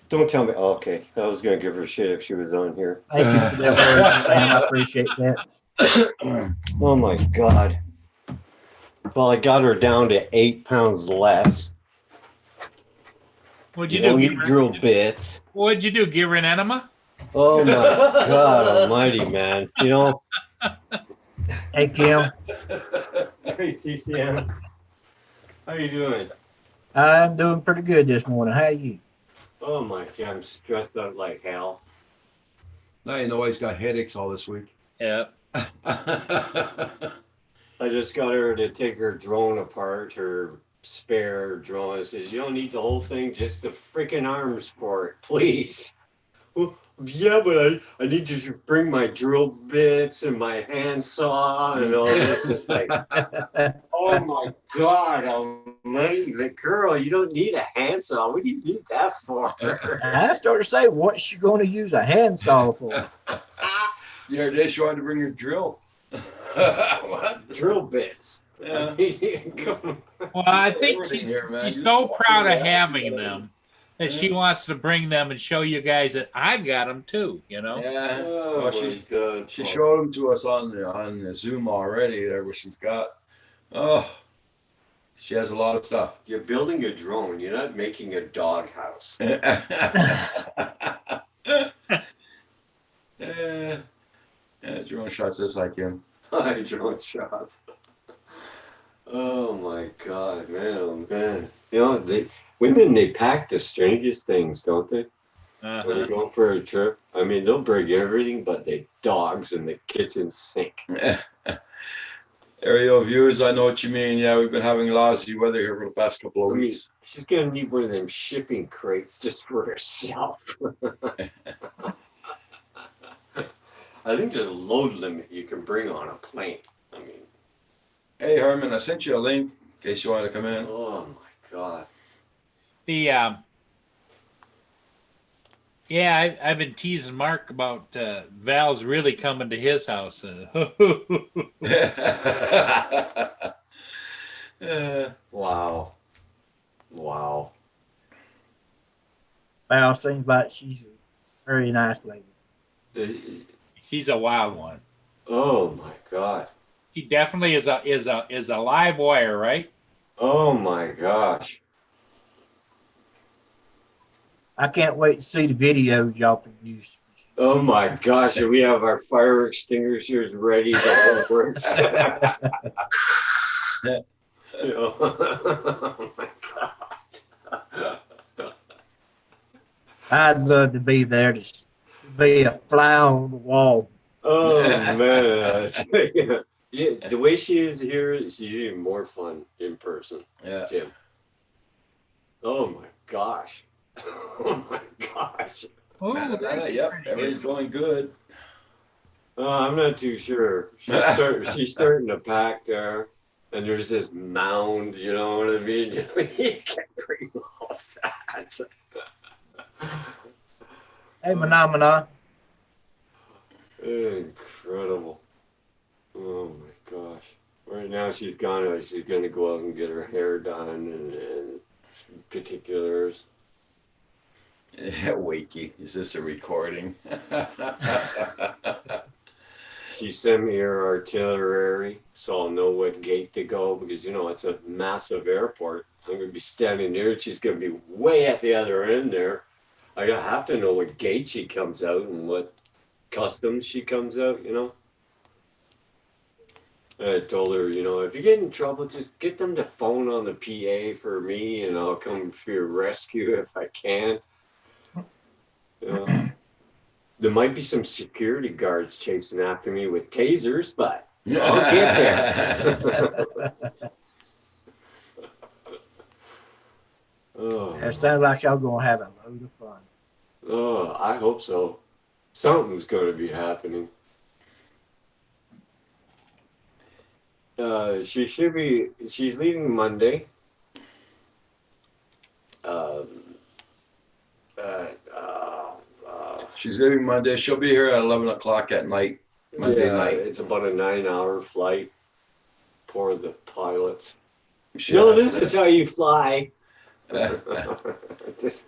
Don't tell me. Oh, okay. I was going to give her shit if she was on here. Thank you for that word, Sam. I appreciate that. Oh my God. Well, I got her down to 8 pounds less. What'd You you do? don't Give need her, drill bits. what'd you do? Give her an enema? Oh my God almighty, man. Hey, Kim. Hey, TCM. How you doing? I'm doing pretty good this morning. How are you? Oh my God, I'm stressed out like hell. Now you know he's got headaches all this week. Yeah. I just got her to take her drone apart, her spare drone. I says, you don't need the whole thing, just the freaking arms for it, please. Well, yeah, but I need you to bring my drill bits and my handsaw and all this. It's like, oh my God almighty, the girl, you don't need a handsaw. What do you need that for? I started to say, what's she going to use a handsaw for? The other day she wanted to bring her drill. What? Drill bits. Yeah. Well, I think Everything she's, here, man. she's You so just proud walk of in the house, having you gotta- them that she wants to bring them and show you guys that I've got them too. Yeah. Oh Well, my she God. showed them to us on the Zoom already. There, what she's got. Oh, she has a lot of stuff. You're building a drone. You're not making a doghouse. Drone shots just like him. I drone shots. Oh my God, man, oh man. Women, they pack the strangest things, don't they? When they're going for a trip. I mean, they'll bring everything but the dogs and the kitchen sink. Aerial views, I know what you mean. Yeah, we've been having lousy weather here for the past couple of I mean, weeks. she's gonna need one of them shipping crates just for herself. I think there's a load limit you can bring on a plane. I mean, Hey, Herman, I sent you a link in case you want to come in. oh my God. I've been teasing Mark about Val's really coming to his house. Wow. Wow. Well, seems like she's a very nice lady. He's a wild one. Oh my God. He definitely is a live wire, right? Oh my gosh. I can't wait to see the videos y'all can use. Oh my gosh. We have our fire extinguishers ready. That works. Oh my God. I'd love to be there to be a fly on the wall. Oh man. Yeah, the way she is here, she's even more fun in person. Yeah. Tim. Oh my gosh. Oh my gosh. Oh, Yep, everything's going good. I'm not too sure. She's starting to pack there, and there's this mound. You know what I mean? You can't bring all that. Hey, Mana. Incredible. Oh my gosh. We're in now she's gone. She's going to go out and get her hair done and particulars. Yeah, Wakey, is this a recording? She sent me her itinerary so I'll know what gate to go because, you know, it's a massive airport. I'm going to be standing there. She's going to be way at the other end there. I have to know what gate she comes out and what customs she comes out, you know. I told her, you know, if you get in trouble, just get them to phone on the PA for me and I'll come for your rescue if I can. You know, there might be some security guards chasing after me with tasers, but I'll get there. Oh, It sounds like y'all gonna have a load of fun. oh, I hope so. Something's going to be happening. She's leaving Monday. She's leaving Monday. She'll be here at 11 o'clock at night, Monday Yeah, night. it's about a 9-hour flight. Poor the pilots. She No, has- this is how you fly. This-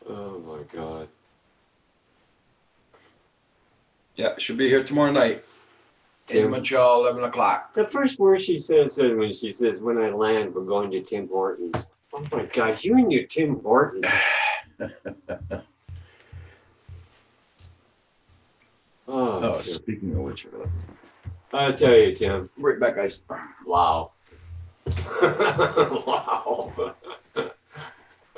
Oh my God. Yeah, she'll be here tomorrow night in Tim. Montreal, 11 o'clock. The first word she says when she says, when I land, we're going to Tim Hortons. Oh my God, you and your Tim Hortons. Oh, Oh, Tim. speaking of which, I'll tell you, Tim. right back, guys. Wow. Wow.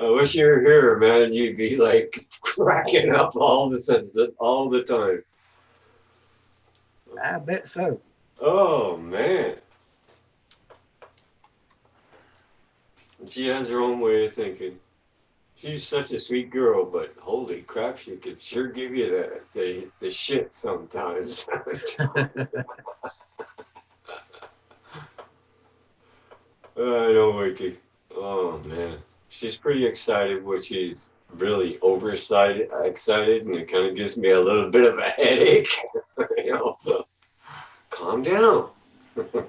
I wish you were here, man. You'd be like cracking up all the time. I bet so. Oh man. She has her own way of thinking. She's such a sweet girl, but holy crap, she could sure give you the shit sometimes. I know, Wiki. Oh man, she's pretty excited, which she's really excited, and it kind of gives me a little bit of a headache. You know, calm down.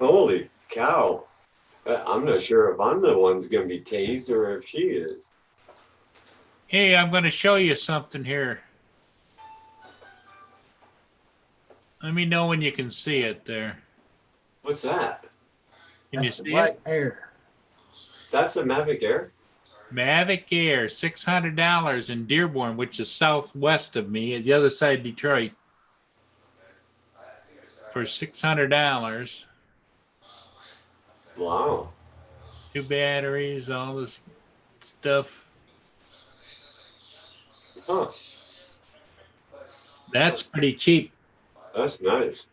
Holy cow! I'm not sure if I'm the one's going to be tased or if she is. Hey, I'm going to show you something here. Let me know when you can see it there. What's that? Can you That's the see Black it? Air. That's a Mavic Air. Mavic Air, $600 in Dearborn, which is southwest of me, at the other side of Detroit, for $600. Wow. 2 batteries, all this stuff. Huh. That's pretty cheap. That's nice.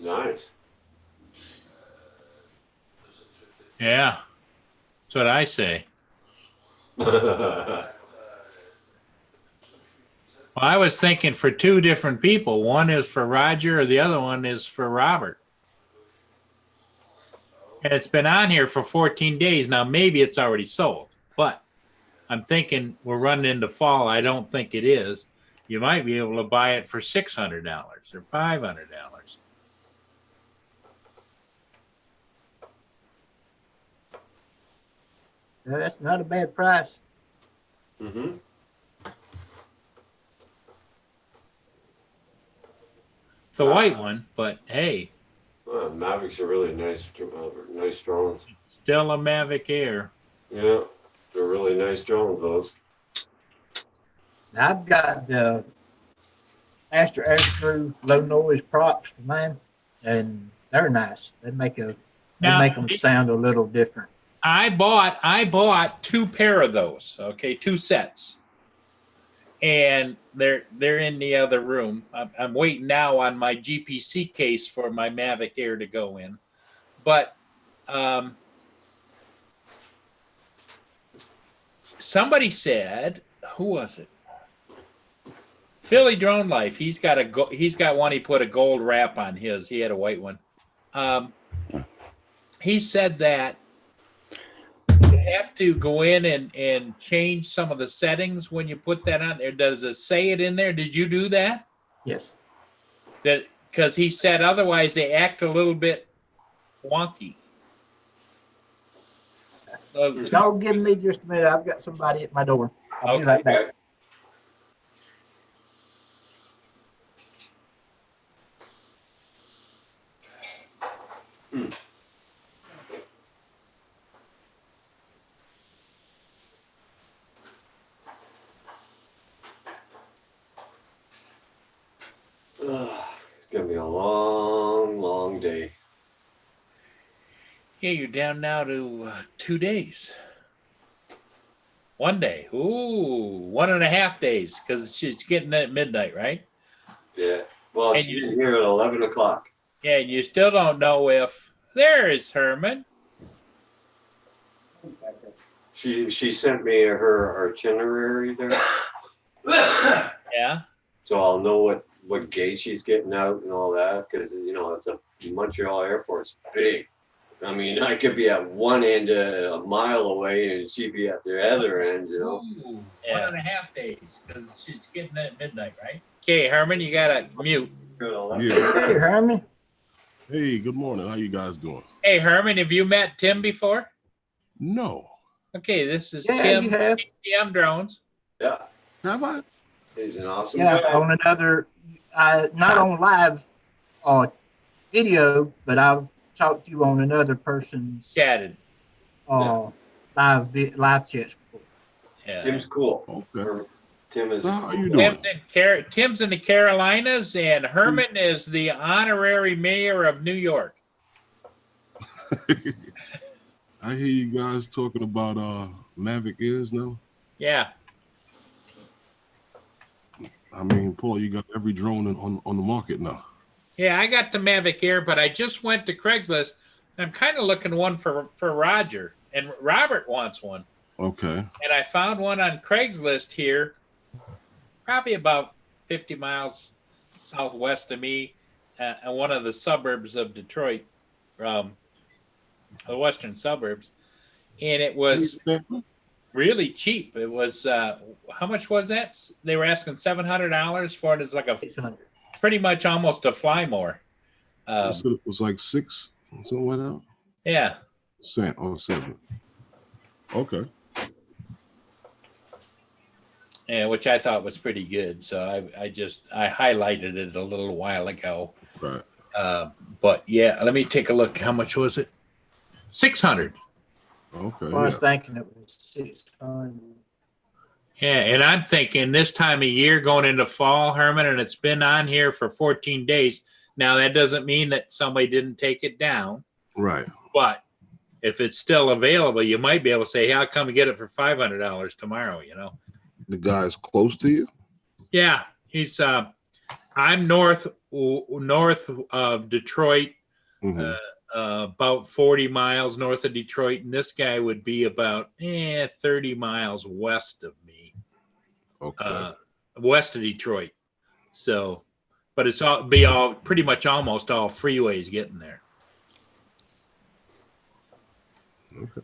Nice. Yeah, that's what I say. Well, I was thinking for 2 different people. One is for Roger, or the other one is for Robert. And it's been on here for 14 days. Now, maybe it's already sold, but I'm thinking we're running into fall. I don't think it is. You might be able to buy it for $600 or $500. No, that's not a bad price. Mm-hmm. It's a white one, but hey, Well, Mavics are really nice drones. still a Mavic Air. Yeah, they're really nice drones, those. Now, I've got the Astra Aircrew low noise props for mine, and they're nice. They make Now, them sound a little different. I bought 2 pair of those. Okay, 2 sets, and they're in the other room. I'm waiting now on my GPC case for my Mavic Air to go in, but somebody said, who was it? Philly Drone Life. He's got one. He put a gold wrap on his. He had a white one. He said that have to go in and change some of the settings when you put that on there? Does it say it in there? Did you do that? Yes. That because he said otherwise they act a little bit wonky. Y'all give me just a minute. I've got somebody at my door. I'll be right back. It's gonna be a long, long day. Yeah, you're down now to 2 days. 1 day. Ooh, 1.5 days because she's getting at midnight, right? Yeah. Well, And she's you- here at 11 o'clock. Yeah, and you still don't know if there is Herman. She sent me her itinerary there, Yeah. so I'll know what gate she's getting out and all that, because you know it's a Montreal airport's big. I mean, I could be at one end a mile away, and she'd be at the other end. You know. Ooh, 1.5 days because she's getting at midnight, right? Okay, Herman, you gotta mute. Yeah. Hey, Herman. Hey, good morning. How you guys doing? Hey, Herman, have you met Tim before? No. Okay, this is Yeah, Tim. you have. TM Drones. Yeah. Have I? He's an awesome Yeah, guy. on another, not on live video, but I've talked to you on another person's Chatted. live chats before. Yeah. Tim's cool. Okay. Tim is. So how are you doing? Tim's in the Carolinas, and Herman is the honorary mayor of New York. I hear you guys talking about Mavic Airs now. Yeah. I mean, Paul, you got every drone on the market now. Yeah, I got the Mavic Air, but I just went to Craigslist. I'm kind of looking one for Roger, and Robert wants one. Okay. And I found one on Craigslist here, probably about 50 miles southwest of me, in one of the suburbs of Detroit, the western suburbs. And it was really cheap. It was, how much was that? They were asking $700 for it. It's like pretty much almost a Fly More. It was like 6, something like that. Yeah. 7. Okay. Yeah, which I thought was pretty good. So I highlighted it a little while ago. Right. But yeah, let me take a look. How much was it? 600. Okay. Well, I was thinking it was 600. Yeah, and I'm thinking this time of year going into fall, Herman, and it's been on here for 14 days. Now that doesn't mean that somebody didn't take it down. Right. But if it's still available, you might be able to say, hey, I'll come and get it for $500 tomorrow, you know. The guy's close to you? Yeah, he's I'm north of Detroit, about 40 miles north of Detroit, and this guy would be about 30 miles west of me. Okay. West of Detroit. So, but it's all pretty much almost all freeways getting there. Okay.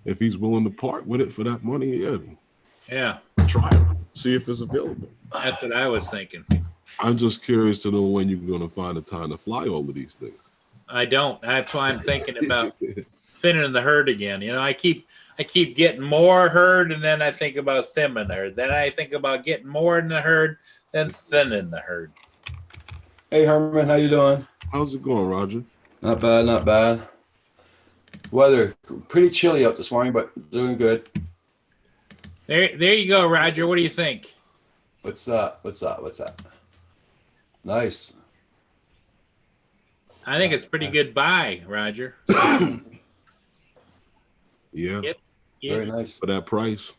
If he's willing to part with it for that money, yeah. Yeah. Try it. See if it's available. That's what I was thinking. I'm just curious to know when you're going to find the time to fly all of these things. I don't. That's why I'm thinking about thinning the herd again. You know, I keep getting more herd, and then I think about thinning the herd. Then I think about getting more in the herd, then thinning the herd. Hey, Herman, how you doing? How's it going, Roger? Not bad, not bad. Weather pretty chilly out this morning, but doing good. There you go, Roger. What do you think? What's that? Nice. I think it's pretty good buy, Roger. Yeah. Yep. Very nice. For that price.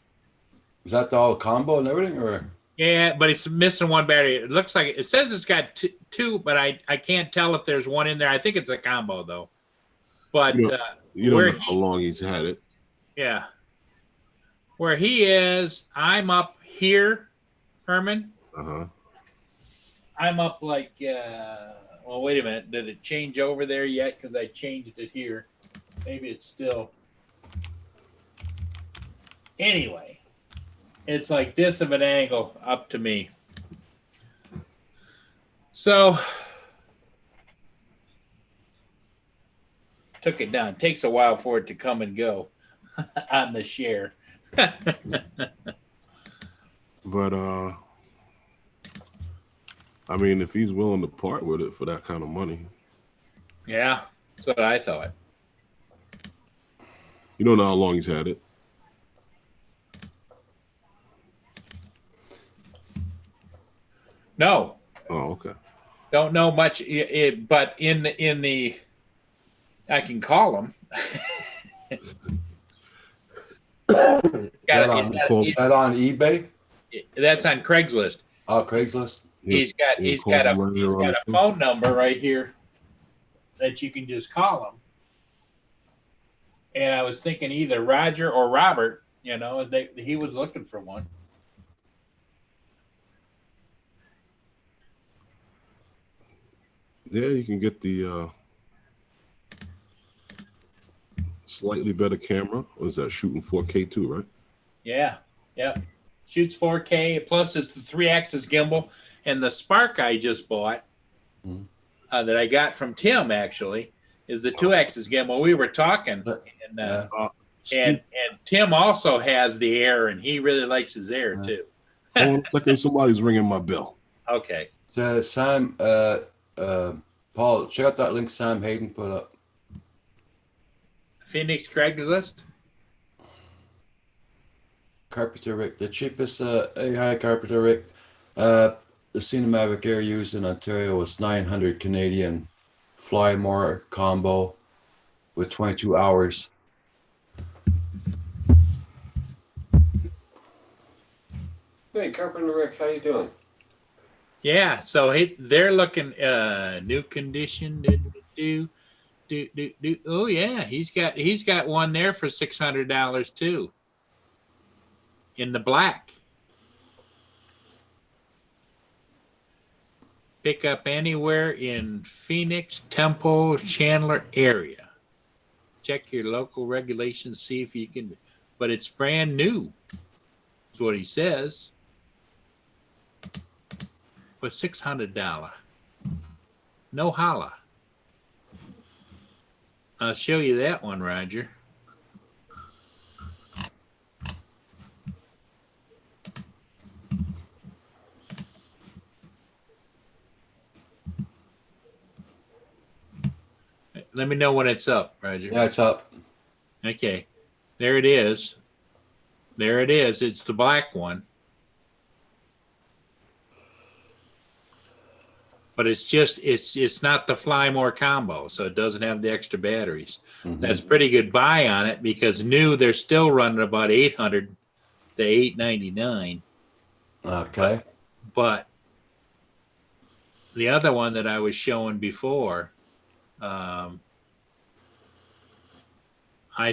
Is that the all combo and everything, or? Yeah, but it's missing one battery. It looks like it says it's got two, but I can't tell if there's one in there. I think it's a combo though. But you don't know how long he's had it. Yeah. Where he is, I'm up here, Herman. I'm up like, well, wait a minute. Did it change over there yet? Because I changed it here. Maybe it's still. Anyway, it's like this of an angle up to me. So took it down. Takes a while for it to come and go on the share. But I mean, if he's willing to part with it for that kind of money, Yeah, that's what I thought. you don't know how long he's had it. No, Oh, okay. don't know much. But in the, I can call him. Is that on eBay? That's on Craigslist. Oh, Craigslist. He's got a phone number right here that you can just call him. And I was thinking either Roger or Robert. You know, he was looking for one. Yeah, you can get the slightly better camera. What is that? Shooting 4K too, right? Yeah, shoots 4K. Plus, it's the 3-axis gimbal, and the Spark I just bought that I got from Tim actually is the 2-axis gimbal. We were talking, and Tim also has the Air, and he really likes his Air too. Hold on a second, somebody's ringing my bell. Okay. So Sam, Paul, check out that link Sam Hayden put up. Phoenix Craigslist. Carpenter Rick, the cheapest AI Carpenter Rick. The Cinematic Air used in Ontario was 900 Canadian. Fly more combo with 22 hours. Hey, Carpenter Rick, how you doing? Yeah, so they're looking new condition. Oh yeah, he's got one there for $600 too. In the black. Pick up anywhere in Phoenix, Temple, Chandler area. Check your local regulations, see if you can. But it's brand new. That's what he says. For $600. No holla. I'll show you that one, Roger. Let me know when it's up, Roger. Yeah, it's up. Okay. There it is. There it is. It's the black one. But it's not the Fly More combo, so it doesn't have the extra batteries. That's pretty good buy on it because new they're still running about $800 to $899. Okay. But the other one that I was showing before, I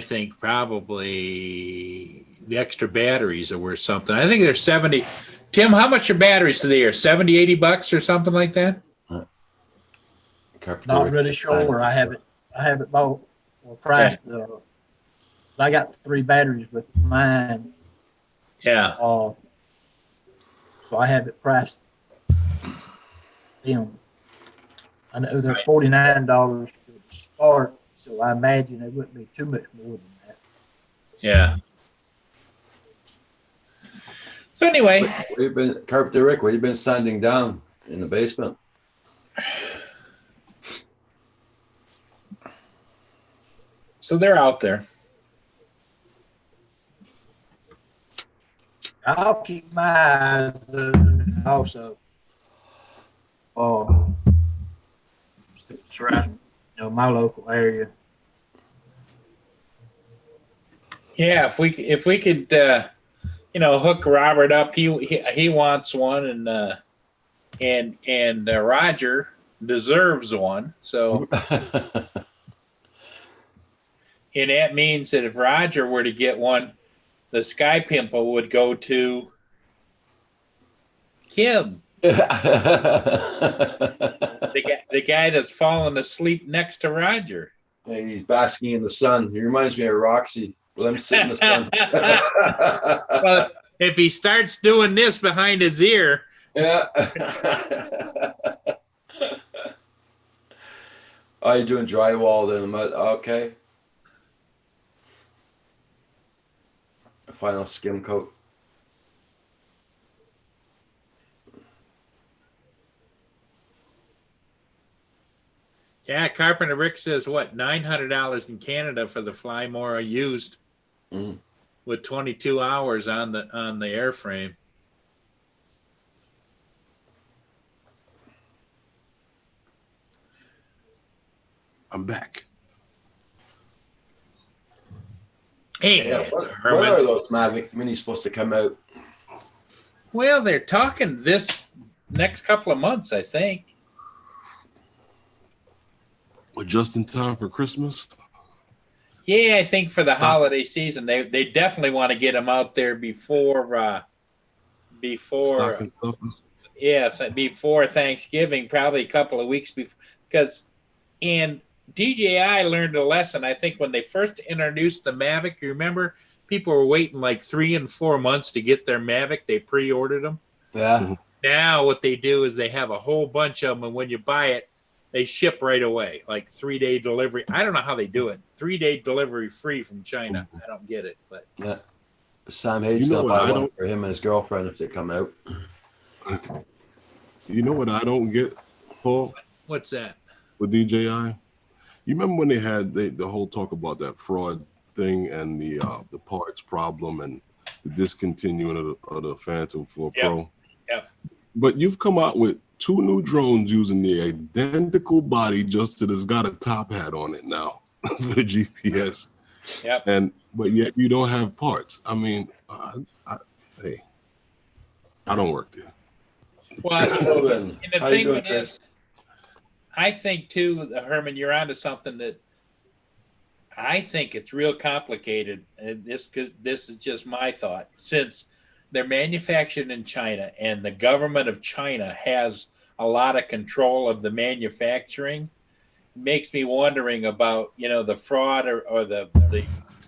think probably the extra batteries are worth something. I think they're 70. Tim, how much are batteries to the Air? 70, $80 or something like that? Not really sure. I have it bought or priced. I got 3 batteries with mine. Yeah. So I have it priced. Them. I know they're $49 to start, so I imagine it wouldn't be too much more than that. Yeah. So anyway, Carpenter Rick, where you been standing down in the basement? So they're out there. I'll keep my eyes also. Surrounding, my local area. Yeah, if we could, hook Robert up. He wants one, and Roger deserves one. So, and that means that if Roger were to get one, the Sky Pimple would go to Kim. The guy that's falling asleep next to Roger. Hey, he's basking in the sun. He reminds me of Roxy. Let him sit in the sun. Well, if he starts doing this behind his ear, Yeah. Oh, you're doing drywall in the mud. Okay. A final skim coat. yeah, Carpenter Rick says what, $900 in Canada for the Flymore used Mhm. with 22 hours on the airframe. I'm back. Hey, Yeah, when Herman. are those Mavic Minis supposed to come out? Well, they're talking this next couple of months, I think. But just in time for Christmas. Yeah, I think for the Stop. holiday season, they definitely want to get them out there before Stocking stuffers. before Thanksgiving, probably a couple of weeks before. Because and DJI learned a lesson. I think when they first introduced the Mavic, you remember people were waiting like 3 and 4 months to get their Mavic. They pre-ordered them. Yeah. Now what they do is they have a whole bunch of them, and when you buy it, they ship right away, like 3-day delivery. I don't know how they do it. 3-day delivery free from China. I don't get it, but Yeah. Sam Hayes You know gonna what buy I one don't- for him and his girlfriend if they come out. You know what I don't get, Paul, what's that? with DJI? You remember when they had the whole talk about that fraud thing and the parts problem and the discontinuing of the Phantom 4 Yep. Pro? Yep. But you've come out with 2 new drones using the identical body, just that it's got a top hat on it now for the GPS. Yep. But yet you don't have parts. I mean, hey, I don't work there. Well, Children, and the how you thing doing, with this, I think too, Herman, you're onto something that I think it's real complicated. And this is just my thought. Since they're manufactured in China and the government of China has a lot of control of the manufacturing, makes me wondering about, the fraud or the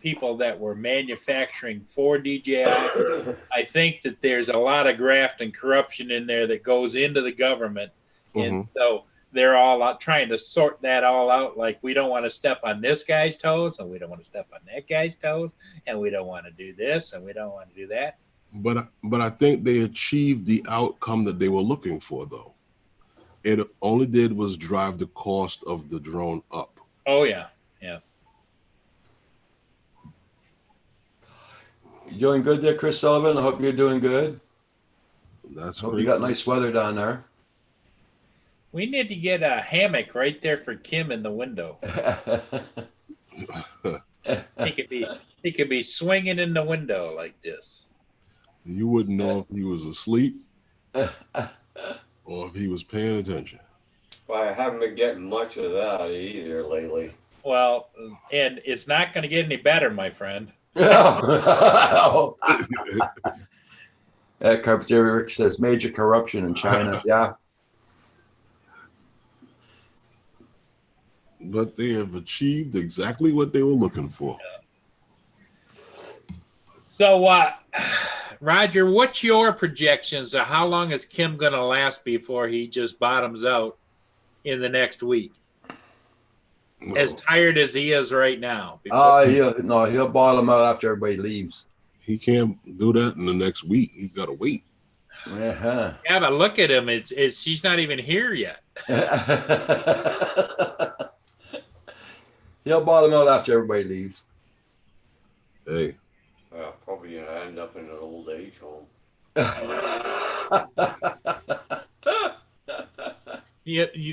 people that were manufacturing for DJI. I think that there's a lot of graft and corruption in there that goes into the government. And so they're all out trying to sort that all out. Like, we don't want to step on this guy's toes, and we don't want to step on that guy's toes, and we don't want to do this, and we don't want to do that. But I think they achieved the outcome that they were looking for, though. It only did was drive the cost of the drone up. Oh, yeah. Yeah. You doing good there, Chris Sullivan? I hope you're doing good. That's hope great. you got nice weather down there. We need to get a hammock right there for Kim in the window. He could be swinging in the window like this. You wouldn't know if he was asleep or if he was paying attention. Well, I haven't been getting much of that either lately. Well, and it's not going to get any better, my friend. Carpenter Rick says major corruption in China. Yeah. But they have achieved exactly what they were looking for. So, Roger, what's your projections of how long is Kim going to last before he just bottoms out in the next week? As tired as he is right now. He'll bottom out after everybody leaves. He can't do that in the next week. He's got to wait. Uh-huh. Yeah, but look at him. She's not even here yet. He'll bottom out after everybody leaves. Hey. Probably gonna end up in an old age home.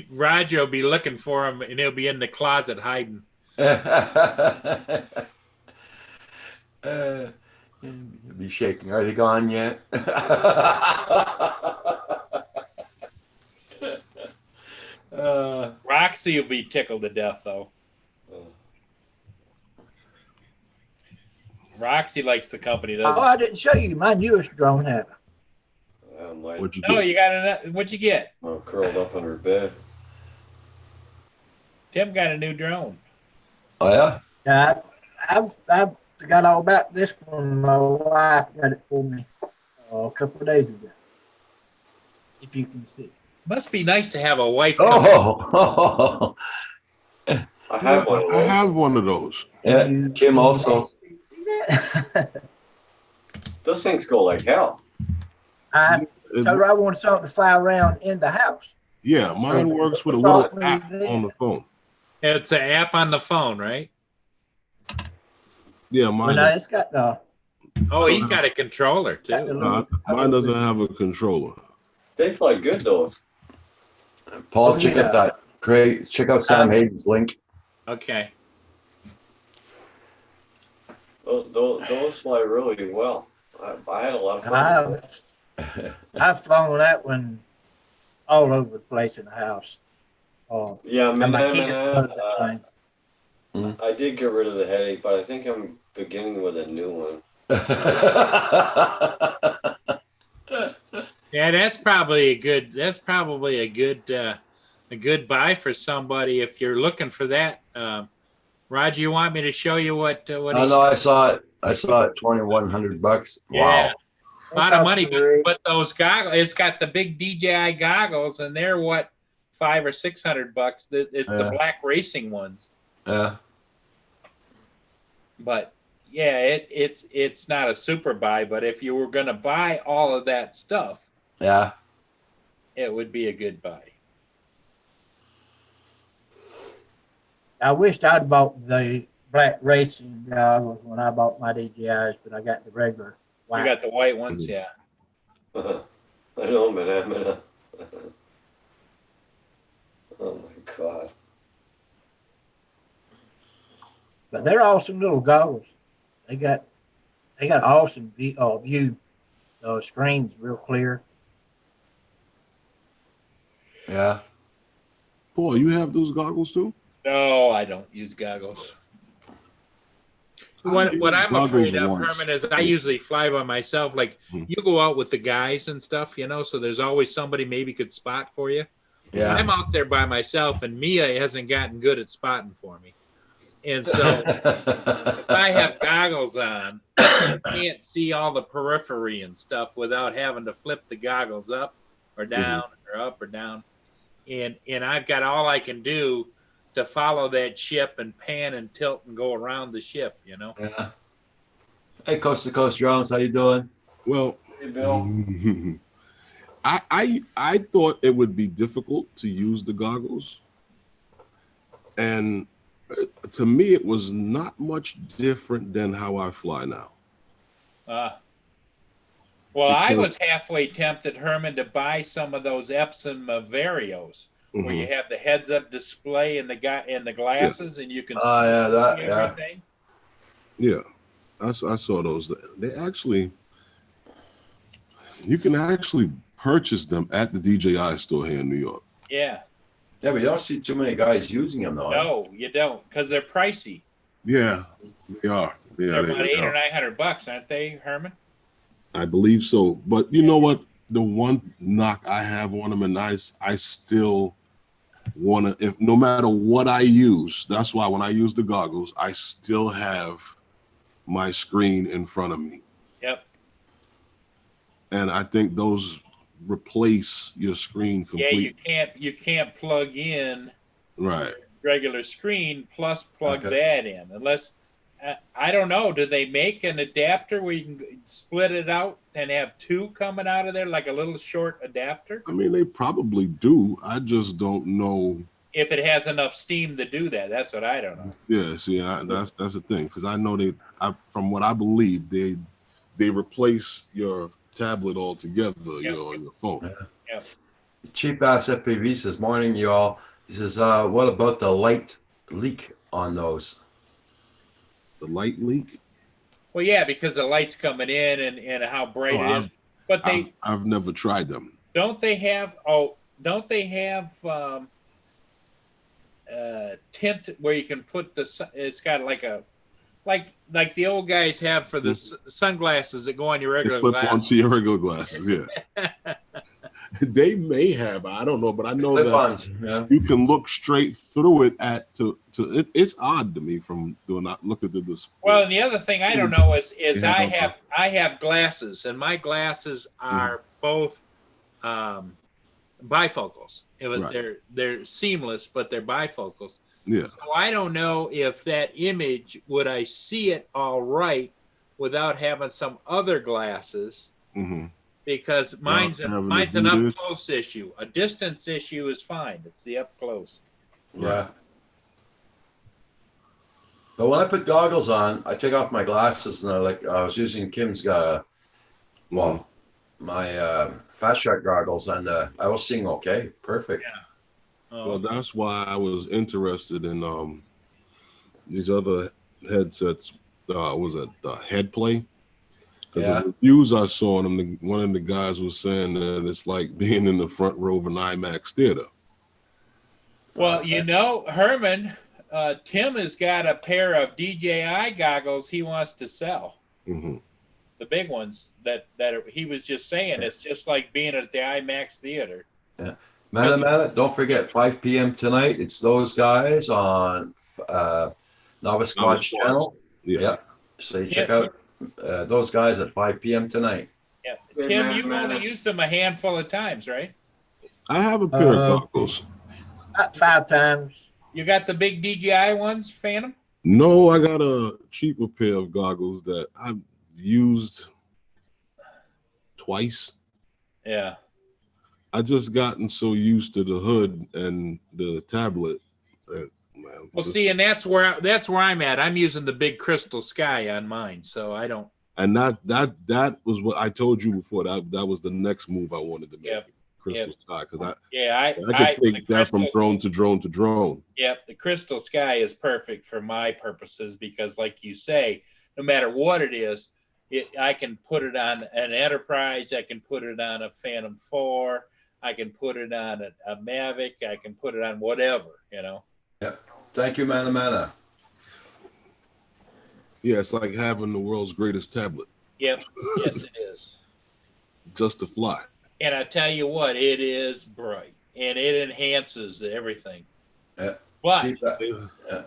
Roger will be looking for him, and he'll be in the closet hiding. He'll be shaking. Are they gone yet? Roxy will be tickled to death, though. Roxy likes the company, doesn't I didn't show you my newest drone hat. What'd you No, get? you got what'd you get? I'm curled up under bed. Tim got a new drone. Oh yeah. Yeah, forgot all about this one. My wife got it for me a couple of days ago. If you can see. Must be nice to have a wife. Oh, I have one of I those. have one of those. yeah. Kim also. See that? Those things go like hell. I told her I wanted something to fly around in the house. Yeah, mine works with a Thought little app we did. on the phone. It's an app on the phone, right? Yeah, Well, mine. no, it's got the. Oh, he's got a controller Got the too. little- Mine doesn't have a controller. They fly good, those. Paul, check out that. Craig, check out Sam Hayden's link. Okay. Those fly really well. I had a lot of fun. I've flown that one all over the place in the house. Yeah, and my kids Manamana, loves that thing. I did get rid of the headache, but I think I'm beginning with a new one. Yeah, that's probably a good. That's probably a good buy for somebody if you're looking for that. Roger, you want me to show you what? Oh no, I saw it. I saw it. $2,100. Wow. Yeah, a lot of money, but those goggles. It's got the big DJI goggles, and they're what, $500 or $600. It's the black racing ones. Yeah. But yeah, it's not a super buy. But if you were going to buy all of that stuff, yeah, it would be a good buy. I wished I'd bought the black racing goggles when I bought my DJIs, but I got the regular white. You got the white ones, yeah. I know, Manamana. Oh my God. But they're awesome little goggles. They got awesome view. The screen's real clear. Yeah. Paul, you have those goggles too? No, I don't use goggles. What I'm afraid of, Herman, is I usually fly by myself. Like you go out with the guys and stuff, so there's always somebody maybe could spot for you. Yeah. I'm out there by myself, and Mia hasn't gotten good at spotting for me. And so if I have goggles on, I can't see all the periphery and stuff without having to flip the goggles up or down or up or down. And I've got all I can do to follow that ship and pan and tilt and go around the ship, Yeah. Hey, Coast to Coast Drones, how you doing? Well, Hey, Bill. I thought it would be difficult to use the goggles, and to me, it was not much different than how I fly now. Well, I was halfway tempted, Herman, to buy some of those Epson Varios, where you have the heads-up display and the glasses, and you can see everything. Yeah, I saw those. They actually, you can actually purchase them at the DJI store here in New York. Yeah. Yeah, but you don't see too many guys using them, though. No, you don't, because they're pricey. Yeah, they are. Yeah, They're about $800 are. or $900, aren't they, Herman? I believe so. But you know what? The one knock I have on them, and I still want to, if no matter what I use, that's why when I use the goggles, I still have my screen in front of me. Yep. And I think those replace your screen completely. Yeah, you can't plug in Right. regular screen plus plug that in unless I don't know. Do they make an adapter where you can split it out and have two coming out of there, like a little short adapter? I mean, they probably do. I just don't know if it has enough steam to do that. That's what I don't know. Yeah, see, that's the thing, because I know from what I believe, they replace your tablet altogether, on your phone. Yeah. Cheap ass FPV says, "Morning, you all." He says, "What about the light leak on those?" The light leak? Well, yeah, because the light's coming in and how bright it is. But I've never tried them. Don't they have tint where you can put it's got like the old guys have for the sunglasses that go on your regular Flip glasses. onto your regular glasses, yeah. They may have, I don't know, but I know that Clip-ons, yeah. you can look straight through it it's odd to me from doing not look at the display. Well, and the other thing I don't know is I have glasses, and my glasses are both bifocals. Right. They're seamless, but they're bifocals. Yeah. So I don't know if that image, would I see it all right without having some other glasses? Mm-hmm. Because mine's an up close issue. A distance issue is fine. It's the up close. Yeah. But when I put goggles on, I take off my glasses, and I was using Kim's my Fast Shark goggles, and I was seeing okay, perfect. Yeah. Well, that's why I was interested in these other headsets. Was it Head Play? Because the reviews I saw on them, one of the guys was saying that it's like being in the front row of an IMAX theater. Well, Herman, Tim has got a pair of DJI goggles he wants to sell. Mm-hmm. The big ones that he was just saying, it's just like being at the IMAX theater. Yeah. Man, don't forget 5 p.m. tonight. It's those guys on Novice Squad's channel. Yeah. So you check out those guys at 5 p.m. tonight. Yeah. Tim, you've only used them a handful of times, right? I have a pair of goggles. About 5 times. You got the big DJI ones, Phantom? No, I got a cheaper pair of goggles that I've used twice. Yeah. I just gotten so used to the hood and the tablet. See, and that's where I'm at. I'm using the big Crystal Sky on mine, so I don't. And that was what I told you before. That was the next move I wanted to make. Yep. Crystal Sky, because I could take that from drone to drone to drone. Yep, the Crystal Sky is perfect for my purposes because, like you say, no matter what it is, I can put it on an Enterprise, I can put it on a Phantom 4, I can put it on a Mavic, I can put it on whatever, Yep. Thank you, Mana. Yeah, it's like having the world's greatest tablet. Yep. Yes, it is. Just to fly. And I tell you what, it is bright and it enhances everything. Yeah. But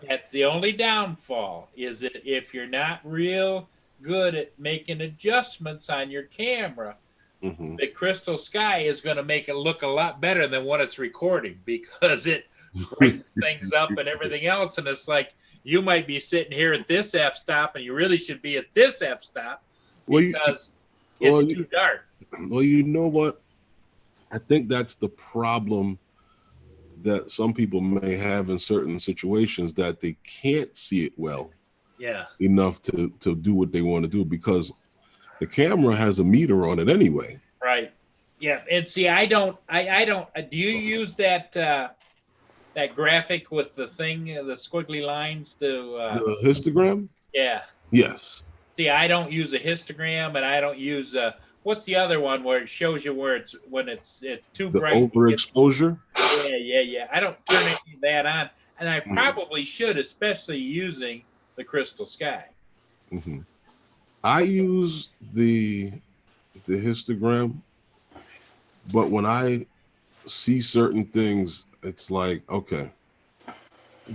that's the only downfall is that if you're not real good at making adjustments on your camera, the Crystal Sky is going to make it look a lot better than what it's recording because it brightens things up and everything else. And it's like you might be sitting here at this f-stop and you really should be at this f-stop because it's too dark. Well, you know what? I think that's the problem that some people may have in certain situations, that they can't see it well enough to do what they want to do because the camera has a meter on it anyway. Right. Yeah. And see, I don't, do you use that graphic with the thing, the squiggly lines to the histogram? Yeah. Yes. See, I don't use a histogram and I don't use what's the other one where it shows you where it's when it's too bright? Overexposure? Yeah. I don't turn any of that on. And I probably should, especially using the Crystal Sky. Mm-hmm. I use the histogram, but when I see certain things, it's like, okay,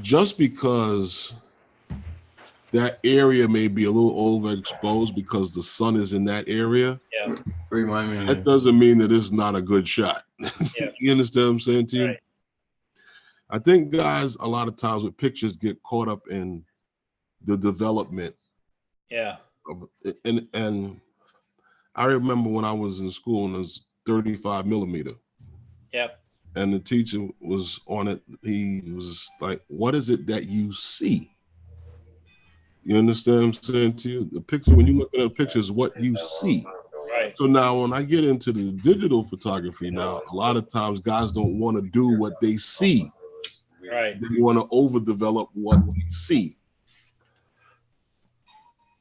just because that area may be a little overexposed because the sun is in that area. Yeah. Remind me. That doesn't mean that it's not a good shot. Yeah. You understand what I'm saying to you? Right. I think guys, a lot of times with pictures, get caught up in the development. Yeah. And I remember when I was in school and it was 35 millimeter. Yep. And the teacher was on it. He was like, what is it that you see? You understand what I'm saying to you? The picture, when you look at a picture, is what you see. Right. So now when I get into the digital photography now, a lot of times guys don't want to do what they see. Right. They want to overdevelop what we see.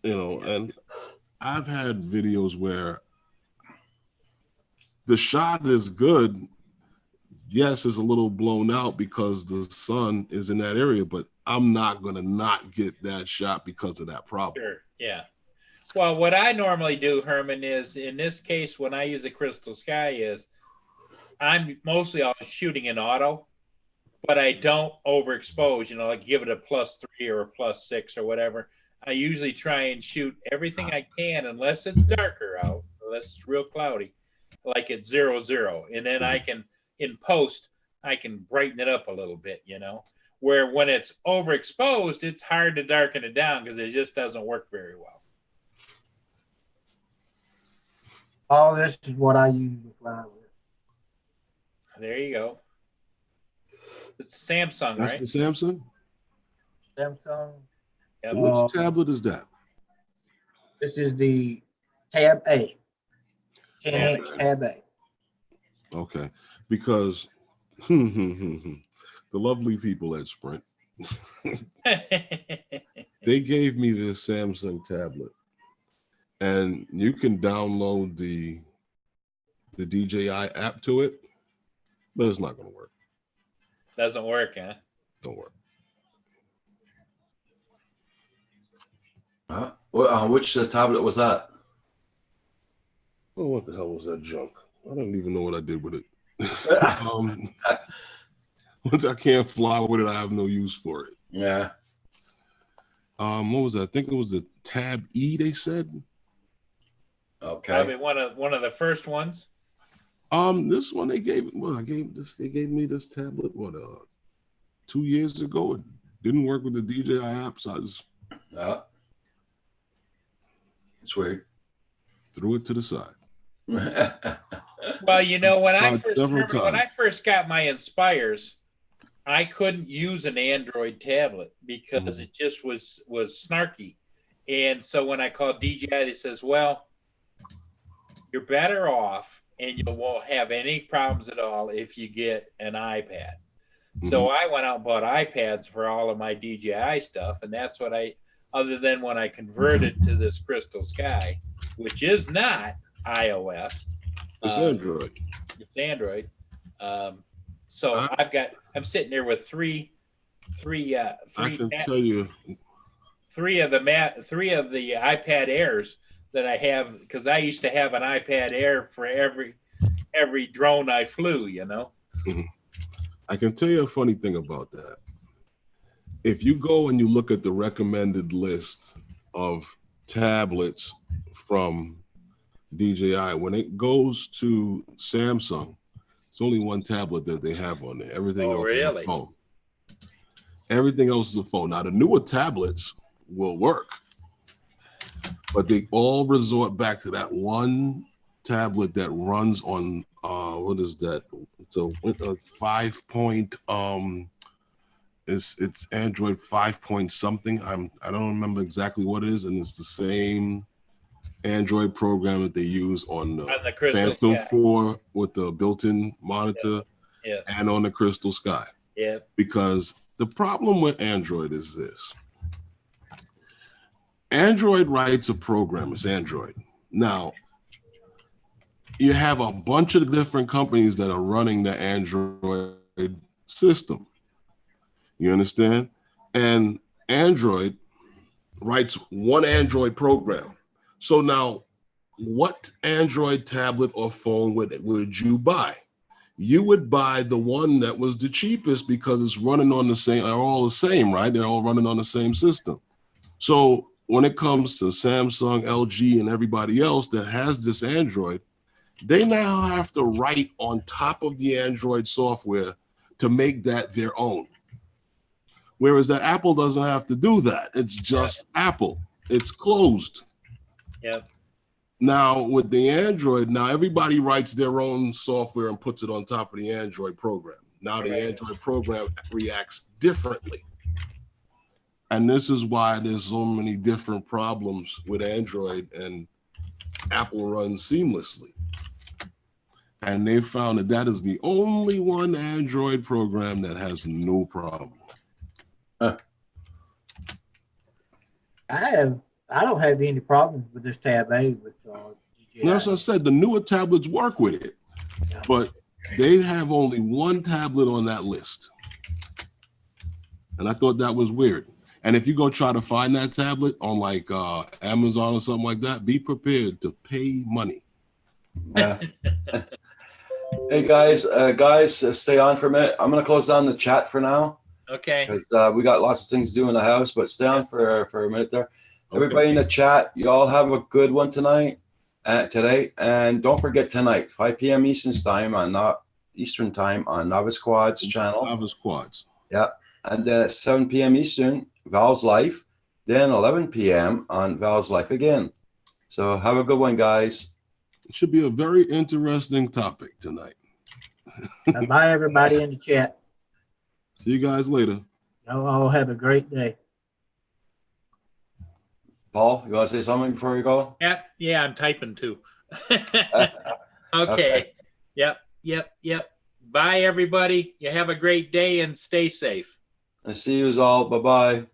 And I've had videos where the shot is good. Yes, it's a little blown out because the sun is in that area, but I'm not going to not get that shot because of that problem. Sure. Yeah. Well, what I normally do, Herman, is in this case, when I use the Crystal Sky is I'm mostly always shooting in auto, but I don't overexpose, you know, like give it a +3 or a +6 or whatever. I usually try and shoot everything I can, unless it's darker out, unless it's real cloudy, like at 0-0. And then I can, in post, I can brighten it up a little bit, you know, where when it's overexposed, it's hard to darken it down because it just doesn't work very well. All this is what I usually fly with. There you go. It's Samsung, That's right? the Samsung? Samsung. Yep. Which tablet is that? This is the Tab A. 10-inch Tab A. Okay. Because the lovely people at Sprint, they gave me this Samsung tablet. And you can download the DJI app to it, but it's not going to work. Doesn't work, huh? Don't work. Which tablet was that? Oh, what the hell was that junk? I don't even know what I did with it. Once I can't fly with it, I have no use for it. Yeah. What was that? I think it was the Tab E, they said. Okay. Probably one of the first ones. This one they gave me this tablet 2 years ago. It didn't work with the DJI app, so I just It's weird. Threw it to the side. Well, you know, when I Several first got my Inspires, I couldn't use an Android tablet because it just was snarky. And so when I called DJI, they says, well, you're better off and you won't have any problems at all if you get an iPad. So I went out and bought iPads for all of my DJI stuff. And that's what other than when I converted to this Crystal Sky, which is not iOS. It's Android. It's Android. So I'm sitting there with three I can tell you, three of the iPad Airs that I have, because I used to have an iPad Air for every drone I flew, you know. I can tell you a funny thing about that. If you go and you look at the recommended list of tablets from DJI, when it goes to Samsung, it's only one tablet that they have on there. Everything else is a phone. Everything else is a phone. Now, the newer tablets will work, but they all resort back to that one tablet that runs on what is that? It's a 5 point it's Android 5 point something. I don't remember exactly what it is, and it's the same Android program that they use on the Phantom 4 with the built-in monitor and on the Crystal Sky. Yeah. Because the problem with Android is this. Android writes a program. It's Android. Now, you have a bunch of different companies that are running the Android system. You understand? And Android writes one Android program. So now, what Android tablet or phone would you buy? You would buy the one that was the cheapest because it's running on the same, are all the same, right? They're all running on the same system. So when it comes to Samsung, LG, and everybody else that has this Android, they now have to write on top of the Android software to make that their own. Whereas that Apple doesn't have to do that. It's just Apple. It's closed. Yep. Now with the Android, now everybody writes their own software and puts it on top of the Android program. Now the Android program reacts differently. And this is why there's so many different problems with Android, and Apple runs seamlessly. And they found that is the only one Android program that has no problem. I don't have any problems with this Tab A with DJI. That's what I said. The newer tablets work with it, but they have only one tablet on that list. And I thought that was weird. And if you go try to find that tablet on like Amazon or something like that, be prepared to pay money. Hey guys, stay on for a minute. I'm gonna close down the chat for now Okay. because we got lots of things to do in the house. But stay on for a minute there. Everybody in the chat, you all have a good one tonight, today, and don't forget tonight, 5 p.m. Eastern time on Novice Quads channel. Novice Quads. Yeah, and then at 7 p.m. Eastern, Val's Life. Then 11 p.m. on Val's Life again. So have a good one, guys. It should be a very interesting topic tonight. Bye, everybody in the chat. See you guys later. Y'all all have a great day. Paul, you want to say something before you go? Yeah, I'm typing too. Okay. Yep. Bye, everybody. You have a great day and stay safe. I see you all. Bye-bye.